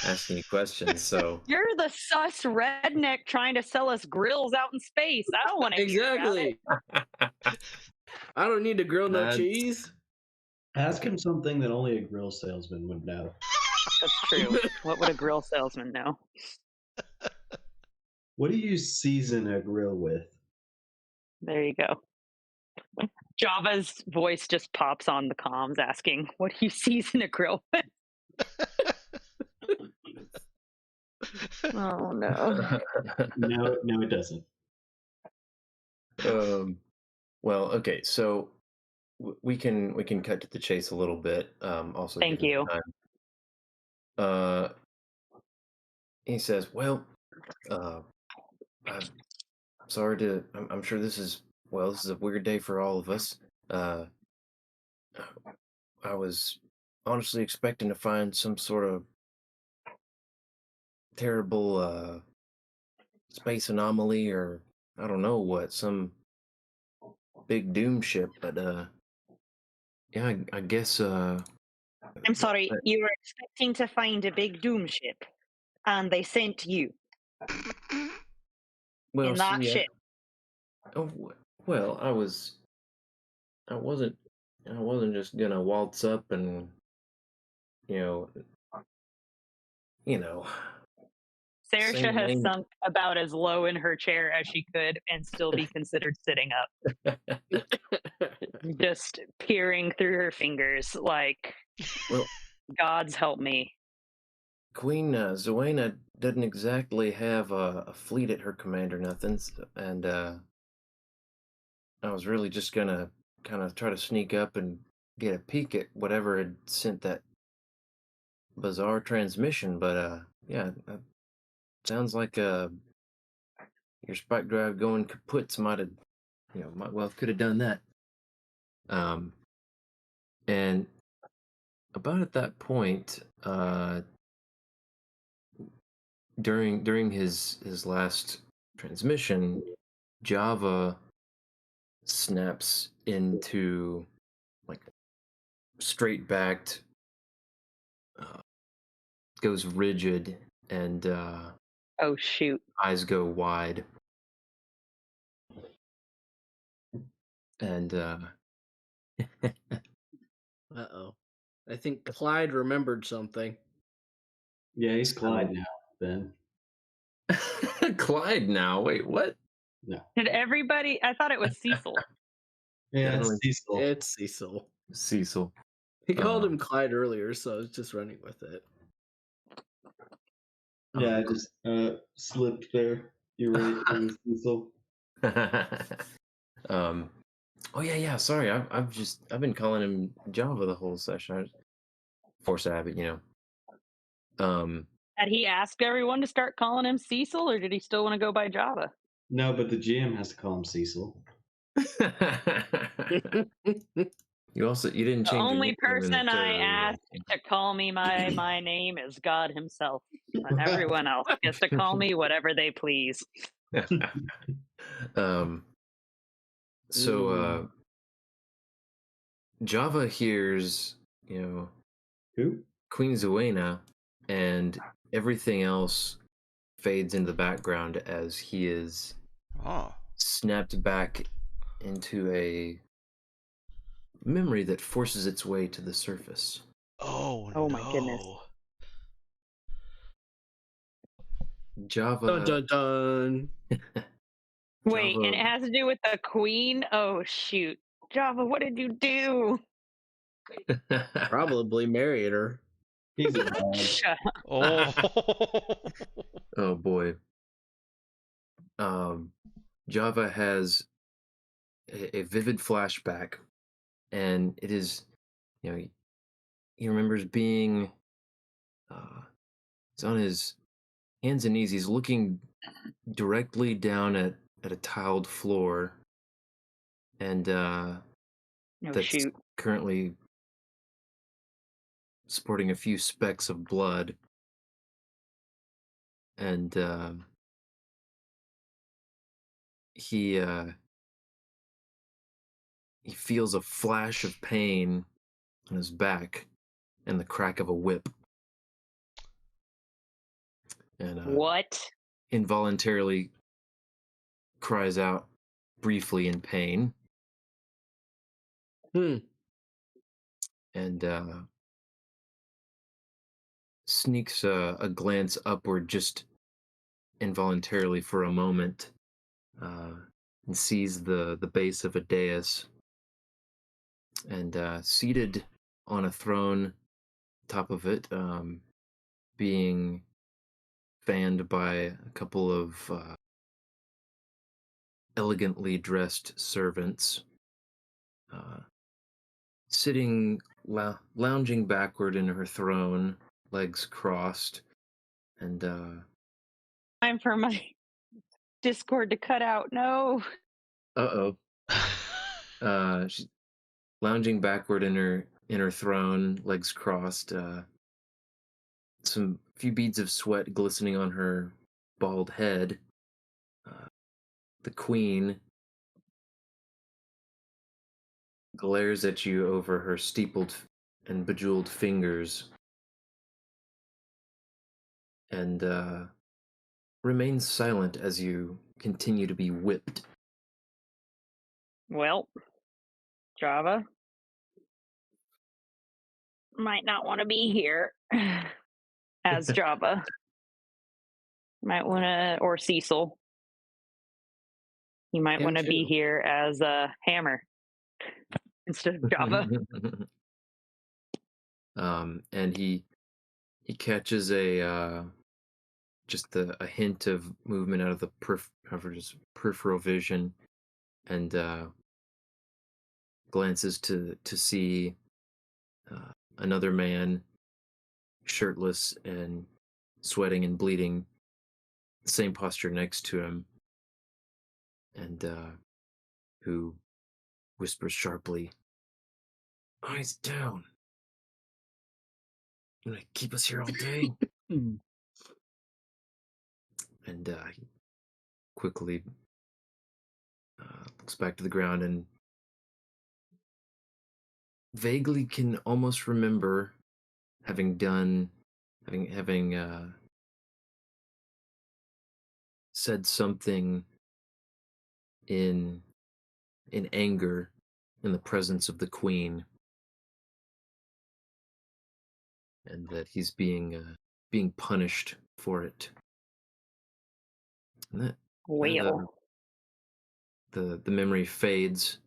Speaker 1: asking you questions. So
Speaker 3: You're the sus redneck trying to sell us grills out in space. I don't want to hear about it.
Speaker 5: Exactly. I don't need to grill no
Speaker 1: That's-
Speaker 5: cheese.
Speaker 2: Ask him something that only a grill salesman would know.
Speaker 3: That's true. What would a grill salesman know?
Speaker 2: What do you season a grill with?
Speaker 3: There you go. Java's voice just pops on the comms asking, what do you season a grill with? Oh no.
Speaker 2: No, it doesn't.
Speaker 1: Well, okay, so we can cut to the chase a little bit. Also,
Speaker 3: Thank
Speaker 1: given the
Speaker 3: you.
Speaker 1: time. He says, "Well, I'm sorry to. I'm sure this is a weird day for all of us. I was honestly expecting to find some sort of terrible space anomaly, or I don't know what, some big doom ship, but yeah, I guess
Speaker 3: I'm sorry, you were expecting to find a big doom ship, and they sent you
Speaker 1: well,
Speaker 3: in that
Speaker 1: see,
Speaker 3: ship.
Speaker 1: well, I wasn't just gonna waltz up and you know you know
Speaker 3: Saoirse
Speaker 1: same
Speaker 3: has
Speaker 1: name.
Speaker 3: sunk about as low in her chair as she could and still be considered sitting up, just peering through her fingers like,
Speaker 1: Well,
Speaker 3: God's help me.
Speaker 1: Queen Zoena doesn't exactly have a fleet at her command or nothing, and I was really just gonna kind of try to sneak up and get a peek at whatever had sent that bizarre transmission. But yeah, sounds like your spike drive going kaputs might have, could have done that. And about at that point, during his last transmission, Java snaps into like straight backed, goes rigid, and
Speaker 3: Oh shoot.
Speaker 1: eyes go wide. And
Speaker 5: Uh-oh. I think Clyde remembered something.
Speaker 2: Yeah, he's Clyde now, Ben.
Speaker 1: Clyde now. Wait, what?
Speaker 2: No.
Speaker 3: Did everybody? I thought it was Cecil.
Speaker 2: Yeah, it's
Speaker 1: Definitely.
Speaker 2: Cecil.
Speaker 5: It's Cecil.
Speaker 1: Cecil.
Speaker 5: He called him Clyde earlier, so I was just running with it.
Speaker 2: Yeah, I just slipped there. You're right, it was Cecil.
Speaker 1: Oh yeah. Sorry, I've been calling him Java the whole session. Force of habit,
Speaker 3: Had he asked everyone to start calling him Cecil, or did he still want to go by Java?
Speaker 2: No, but the GM has to call him Cecil.
Speaker 1: You didn't change
Speaker 3: The
Speaker 1: your
Speaker 3: only
Speaker 1: nickname
Speaker 3: person I
Speaker 1: until,
Speaker 3: asked to call me my name is God himself. And everyone else gets to call me whatever they please.
Speaker 1: um, so Java hears,
Speaker 2: Who?
Speaker 1: Queen Zuena, and everything else fades into the background as he is
Speaker 6: Oh.
Speaker 1: snapped back into a memory that forces its way to the surface.
Speaker 6: Oh,
Speaker 3: Oh
Speaker 6: no.
Speaker 3: my goodness.
Speaker 1: Java.
Speaker 5: Dun dun dun.
Speaker 3: Wait,
Speaker 1: Java-
Speaker 3: and it has to do with the queen? Oh shoot. Java, what did you do?
Speaker 5: Probably married her.
Speaker 2: He's a dog.
Speaker 3: Shut up.
Speaker 6: Oh.
Speaker 1: Oh boy. Java has a vivid flashback, and it is, he remembers being, he's on his hands and knees. He's looking directly down at a tiled floor, and
Speaker 3: Oh
Speaker 1: that's
Speaker 3: shoot.
Speaker 1: currently sporting a few specks of blood. And he feels a flash of pain on his back and the crack of a whip, and
Speaker 3: What?
Speaker 1: involuntarily cries out briefly in pain,
Speaker 5: Hmm.
Speaker 1: and sneaks a glance upward just involuntarily for a moment, and sees the base of a dais, and seated on a throne, top of it, being fanned by a couple of elegantly dressed servants, uh, sitting, lounging backward in her throne, legs crossed, and
Speaker 3: Time for my Discord to cut out. No.
Speaker 1: uh-oh. She's lounging backward in her throne, legs crossed, some few beads of sweat glistening on her bald head. The queen glares at you over her steepled and bejeweled fingers, and remains silent as you continue to be whipped.
Speaker 3: Well, Java might not want to be here as Java. Might want to, or Cecil. You might
Speaker 5: Him
Speaker 3: want to be
Speaker 5: too.
Speaker 3: here as a Hammer instead of Java.
Speaker 1: And he catches a just a hint of movement out of the of his peripheral vision, and glances to see another man, shirtless and sweating and bleeding, same posture next to him, and who whispers sharply, "Eyes down. You gonna keep us here all day?"
Speaker 5: Hmm.
Speaker 1: And he quickly looks back to the ground and vaguely can almost remember having done, having said something in anger in the presence of the queen, and that he's being punished for it. And that
Speaker 3: Whale.
Speaker 1: the memory fades.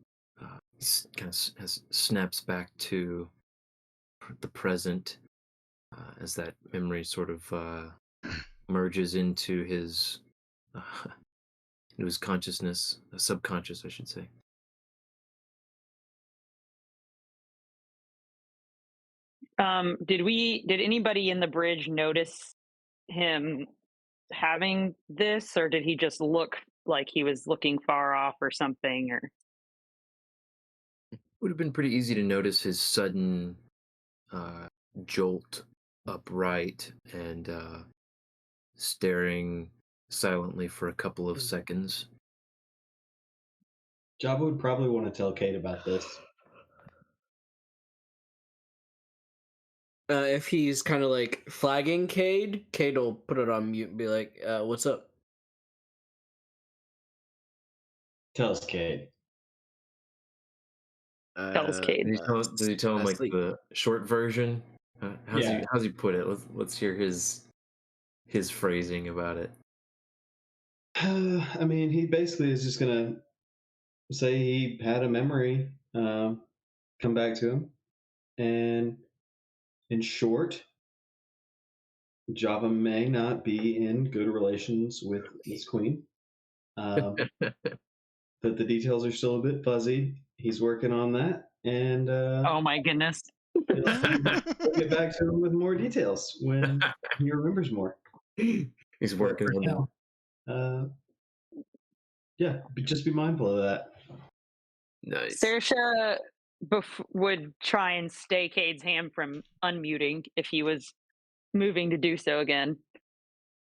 Speaker 1: Kind of snaps back to the present, as that memory sort of merges into uh, his consciousness, subconscious, I should say.
Speaker 3: Did anybody in the bridge notice him having this, or did he just look like he was looking far off or something? Or
Speaker 1: Would have been pretty easy to notice his sudden uh, jolt upright and staring silently for a couple of seconds.
Speaker 2: Jabba would probably want to tell Kate about this.
Speaker 5: If he's kind of like flagging Cade, Cade will put it on mute and be like, "What's up?"
Speaker 2: Tells Kate.
Speaker 3: Tells Cade.
Speaker 1: Did he tell him like
Speaker 5: sleep.
Speaker 1: the short version?
Speaker 2: Yeah.
Speaker 1: How's he put it? Let's hear his phrasing about it.
Speaker 2: I mean, he basically is just gonna say he had a memory come back to him, and in short, Java may not be in good relations with Miss Queen. That the details are still a bit fuzzy. He's working on that, and
Speaker 3: Oh my goodness.
Speaker 2: we'll get back to him with more details when he remembers more.
Speaker 1: He's working
Speaker 2: But for
Speaker 1: on that.
Speaker 2: now, yeah, but just be mindful of that.
Speaker 1: Nice.
Speaker 3: Saoirse would try and stay Cade's hand from unmuting if he was moving to do so again.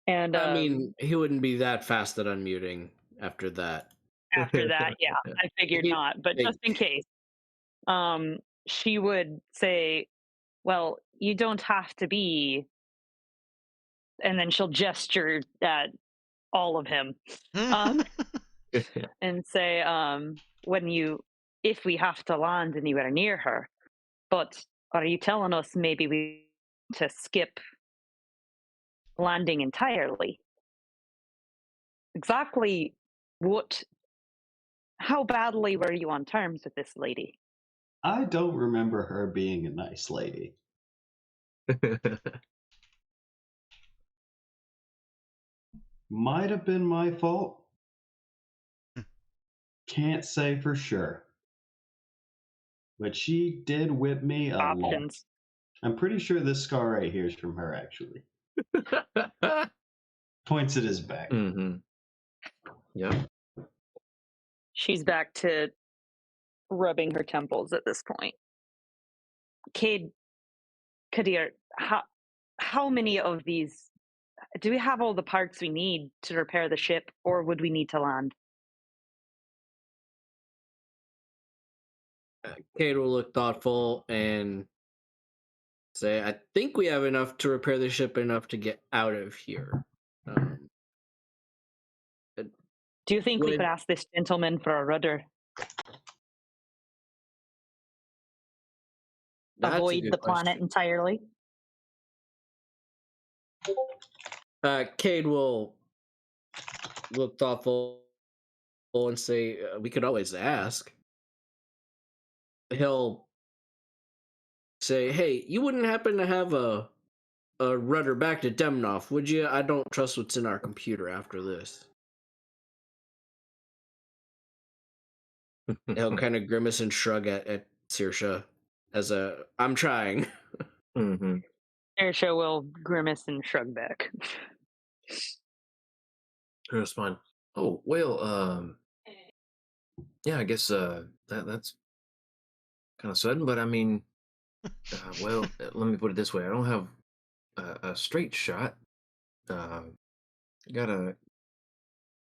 Speaker 3: And
Speaker 5: I mean, he wouldn't be that fast at unmuting after that.
Speaker 3: after that, yeah, I figured not, but just in case, she would say, "Well, you don't have to be," and then she'll gesture at all of him, um, and say, if we have to land anywhere near her, but are you telling us maybe we to skip landing entirely? Exactly how badly were you on terms with this lady?
Speaker 2: I don't remember her being a nice lady. Might have been my fault. Can't say for sure. But she did whip me a lot.
Speaker 3: Options.
Speaker 2: I'm pretty sure this scar right here is from her, actually. Points at his back.
Speaker 1: Mm-hmm. Yeah.
Speaker 3: She's back to rubbing her temples at this point. Cade, Kadir, how many of these do we have all the parts we need to repair the ship, or would we need to land?
Speaker 5: Cade will look thoughtful and say, "I think we have enough to repair the ship, enough to get out of here."
Speaker 3: Do you think we could ask this gentleman for a rudder? Avoid the planet entirely?
Speaker 5: Cade will look thoughtful and say, "We could always ask." He'll say, "Hey, you wouldn't happen to have a rudder back to Demnoff, would you? I don't trust what's in our computer after this." He'll kind of grimace and shrug at Saoirse as I'm trying.
Speaker 1: Mm-hmm.
Speaker 3: Saoirse will grimace and shrug back.
Speaker 1: Respond. Oh well. Yeah, I guess that's kind of sudden, but I mean, well, let me put it this way: I don't have a straight shot. Got a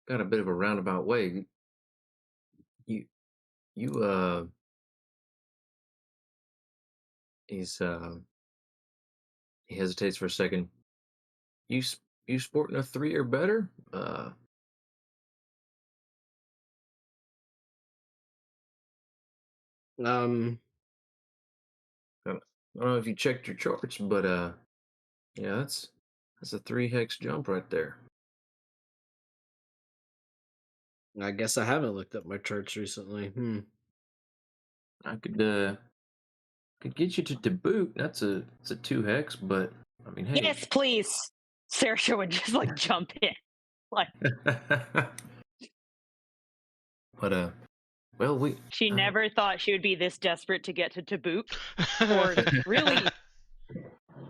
Speaker 1: bit of a roundabout way. You you he's he hesitates for a second. You sporting a 3 or better? I don't know if you checked your charts, but yeah, that's a 3 hex jump right there.
Speaker 5: I guess I haven't looked up my charts recently.
Speaker 1: I could get you to Dubuque. It's a 2 hex, but I mean, hey.
Speaker 3: Yes, please. Saoirse would just like jump in. Like
Speaker 1: But well,
Speaker 3: she never thought she would be this desperate to get to Dubuque, or really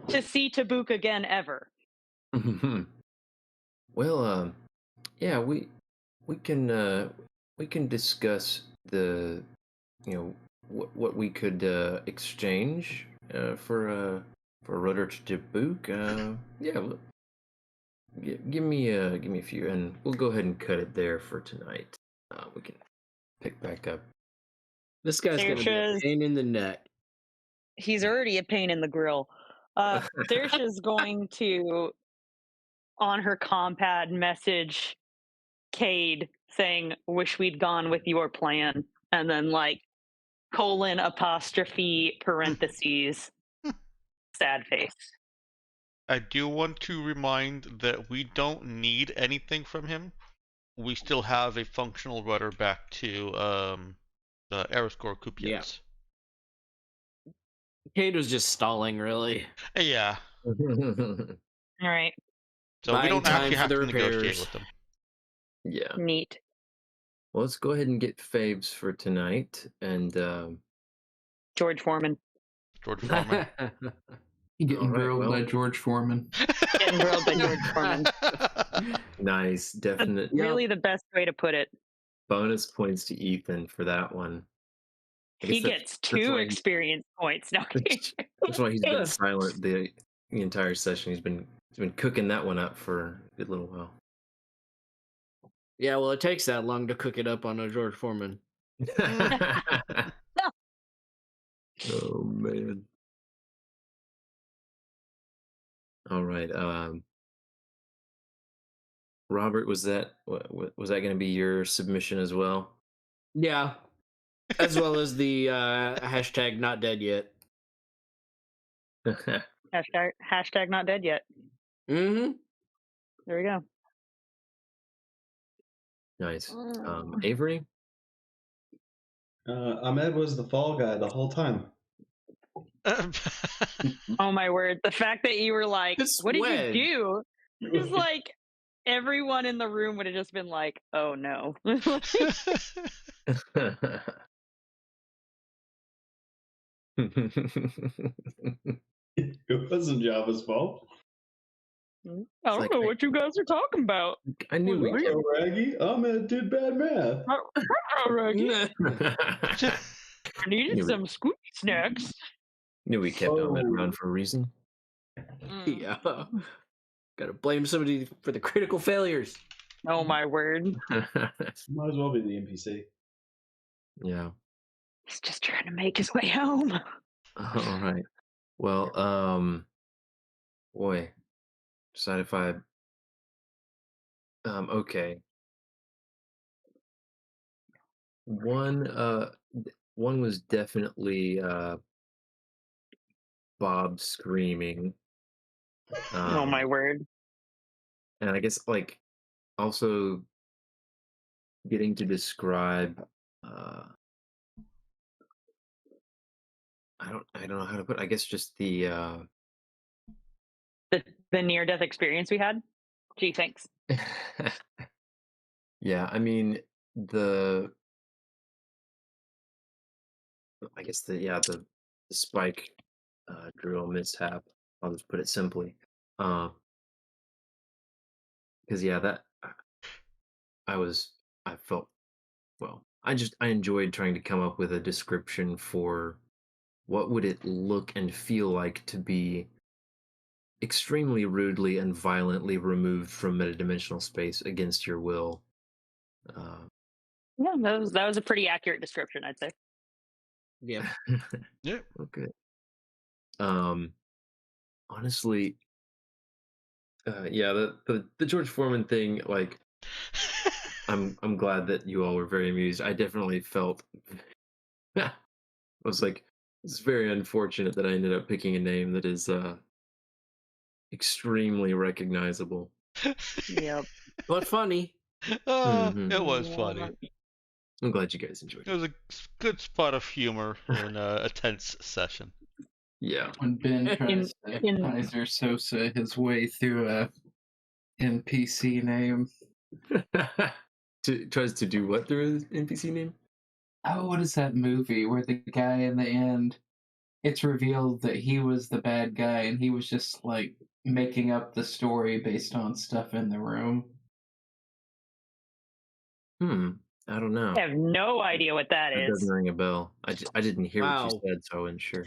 Speaker 3: to see Dubuque again ever.
Speaker 1: Well, yeah, we can discuss the what we could exchange for a rudder to Dubuque. Yeah, give me a few, and we'll go ahead and cut it there for tonight. We can pick back up.
Speaker 5: This guy's gonna be a
Speaker 3: Saoirse's-
Speaker 5: pain in the neck.
Speaker 3: He's already a pain in the grill. Saoirse's going to, on her compad, message Cade saying, "Wish we'd gone with your plan," and then like colon apostrophe parentheses sad face.
Speaker 6: I do want to remind that we don't need anything from him. We still have a functional rudder back to the Aeroscore Cupiens.
Speaker 5: Cade was just stalling, really.
Speaker 6: Yeah.
Speaker 3: All right,
Speaker 6: So we
Speaker 5: Buying
Speaker 6: don't
Speaker 5: time
Speaker 6: actually
Speaker 5: for
Speaker 6: have
Speaker 5: the
Speaker 6: to negotiate
Speaker 5: repairs.
Speaker 6: with them.
Speaker 1: Yeah.
Speaker 3: neat.
Speaker 1: Well, let's go ahead and get faves for tonight, and
Speaker 3: George Foreman.
Speaker 6: George Foreman.
Speaker 7: Getting
Speaker 1: All right,
Speaker 7: grilled by
Speaker 1: well.
Speaker 7: George Foreman.
Speaker 3: Getting grilled by George Foreman.
Speaker 1: nice, definite
Speaker 3: Really, the best way to put it.
Speaker 1: bonus points to Ethan for that one. I
Speaker 3: He
Speaker 1: guess
Speaker 3: gets
Speaker 1: that's
Speaker 3: 2
Speaker 1: why
Speaker 3: experience points. No,
Speaker 1: That's why he's been silent the entire session. He's been cooking that one up for a good little while.
Speaker 5: Yeah, well, it takes that long to cook it up on a George Foreman.
Speaker 1: Oh man. All right. Robert, was that going to be your submission as well?
Speaker 5: Yeah, as well as the hashtag not dead yet.
Speaker 3: hashtag not dead yet.
Speaker 5: Mm-hmm.
Speaker 3: There we go.
Speaker 1: Nice. Avery?
Speaker 2: Ahmed was the fall guy the whole time.
Speaker 3: Oh my word! The fact that you were like,
Speaker 5: Just
Speaker 3: "What did
Speaker 5: when?
Speaker 3: you do?" Just like everyone in the room would have just been like, "Oh no."
Speaker 2: It wasn't Java's fault.
Speaker 3: I don't
Speaker 1: like,
Speaker 3: know what you guys are talking about.
Speaker 1: I knew we
Speaker 2: Oh, Raggy, Ahmed did bad math.
Speaker 3: I needed
Speaker 1: Knew
Speaker 3: some squeaky snacks.
Speaker 1: knew we kept Ahmed
Speaker 2: Oh.
Speaker 1: around for a reason.
Speaker 5: Yeah. Gotta blame somebody for the critical failures.
Speaker 3: Oh my word!
Speaker 2: Might as well be the NPC.
Speaker 1: Yeah.
Speaker 3: He's just trying to make his way home.
Speaker 1: All right. Well, boy, decide if I. Okay. One was definitely Bob screaming.
Speaker 3: Oh my word!
Speaker 1: And I guess like also getting to describe. I don't know how to put it. I guess just the
Speaker 3: The near death experience we had. Gee, thanks.
Speaker 1: yeah, I mean the I guess the spike drill mishap. I'll just put it simply. Because yeah, that I felt well. I enjoyed trying to come up with a description for what would it look and feel like to be extremely rudely and violently removed from metadimensional space against your will.
Speaker 3: Yeah, that was a pretty accurate description, I'd say.
Speaker 5: Yeah.
Speaker 6: Yeah.
Speaker 1: Okay. Honestly, yeah, the George Foreman thing, like, I'm glad that you all were very amused. I definitely felt I was like, it's very unfortunate that I ended up picking a name that is extremely recognizable.
Speaker 3: Yep.
Speaker 5: But funny.
Speaker 1: Mhm.
Speaker 6: It was funny.
Speaker 1: I'm glad you guys enjoyed
Speaker 6: It
Speaker 1: it.
Speaker 6: was a good spot of humor in a tense session.
Speaker 1: Yeah.
Speaker 7: When Ben tries to
Speaker 3: in-
Speaker 7: Kaiser Sosa his way through a NPC name.
Speaker 1: Tries to do what through his NPC name?
Speaker 7: Oh, what is that movie where the guy in the end, it's revealed that he was the bad guy and he was just like making up the story based on stuff in the room?
Speaker 1: I don't know.
Speaker 3: I have no idea what that
Speaker 1: That doesn't
Speaker 3: is.
Speaker 1: ring a bell. I didn't hear what you
Speaker 5: Wow.
Speaker 1: said, so I wasn't sure.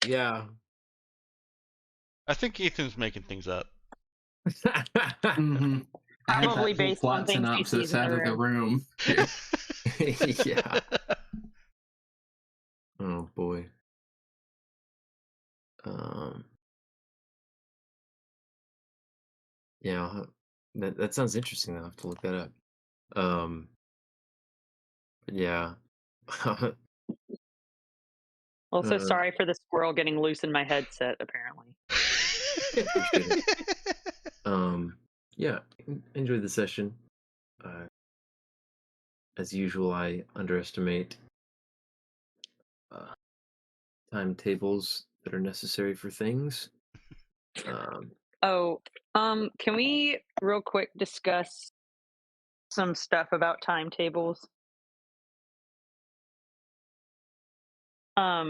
Speaker 5: Yeah.
Speaker 6: I think Ethan's making things up.
Speaker 7: Mm-hmm. I had
Speaker 3: Probably
Speaker 7: that whole
Speaker 3: based on
Speaker 7: plot
Speaker 3: things he sees
Speaker 7: synopsis
Speaker 3: in
Speaker 7: out
Speaker 3: the
Speaker 7: of the
Speaker 3: room.
Speaker 7: room.
Speaker 1: Yeah. Oh boy. Um. Yeah. That sounds interesting. I'll have to look that up. But yeah.
Speaker 3: Also,
Speaker 1: uh,
Speaker 3: sorry for the squirrel getting loose in my headset. Apparently,
Speaker 1: I appreciate it. Yeah. Enjoy the session. Uh, as usual, I underestimate uh, timetables that are necessary for things.
Speaker 3: oh, can we real quick discuss some stuff about timetables?
Speaker 1: Uh,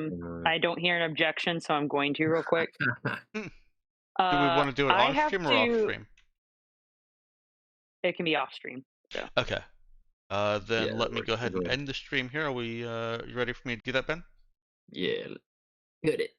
Speaker 3: I don't hear an objection, so I'm going to real quick.
Speaker 6: Do we want to do it
Speaker 3: I
Speaker 6: on
Speaker 3: have
Speaker 6: stream or off
Speaker 3: to.
Speaker 6: stream?
Speaker 3: It can be off stream. So.
Speaker 6: Okay. Then
Speaker 1: Yeah,
Speaker 6: let
Speaker 1: that
Speaker 6: me
Speaker 1: works.
Speaker 6: go ahead
Speaker 1: Go
Speaker 6: and
Speaker 1: ahead.
Speaker 6: end the stream here. Are we you ready for me to do that, Ben?
Speaker 1: Yeah, hit it.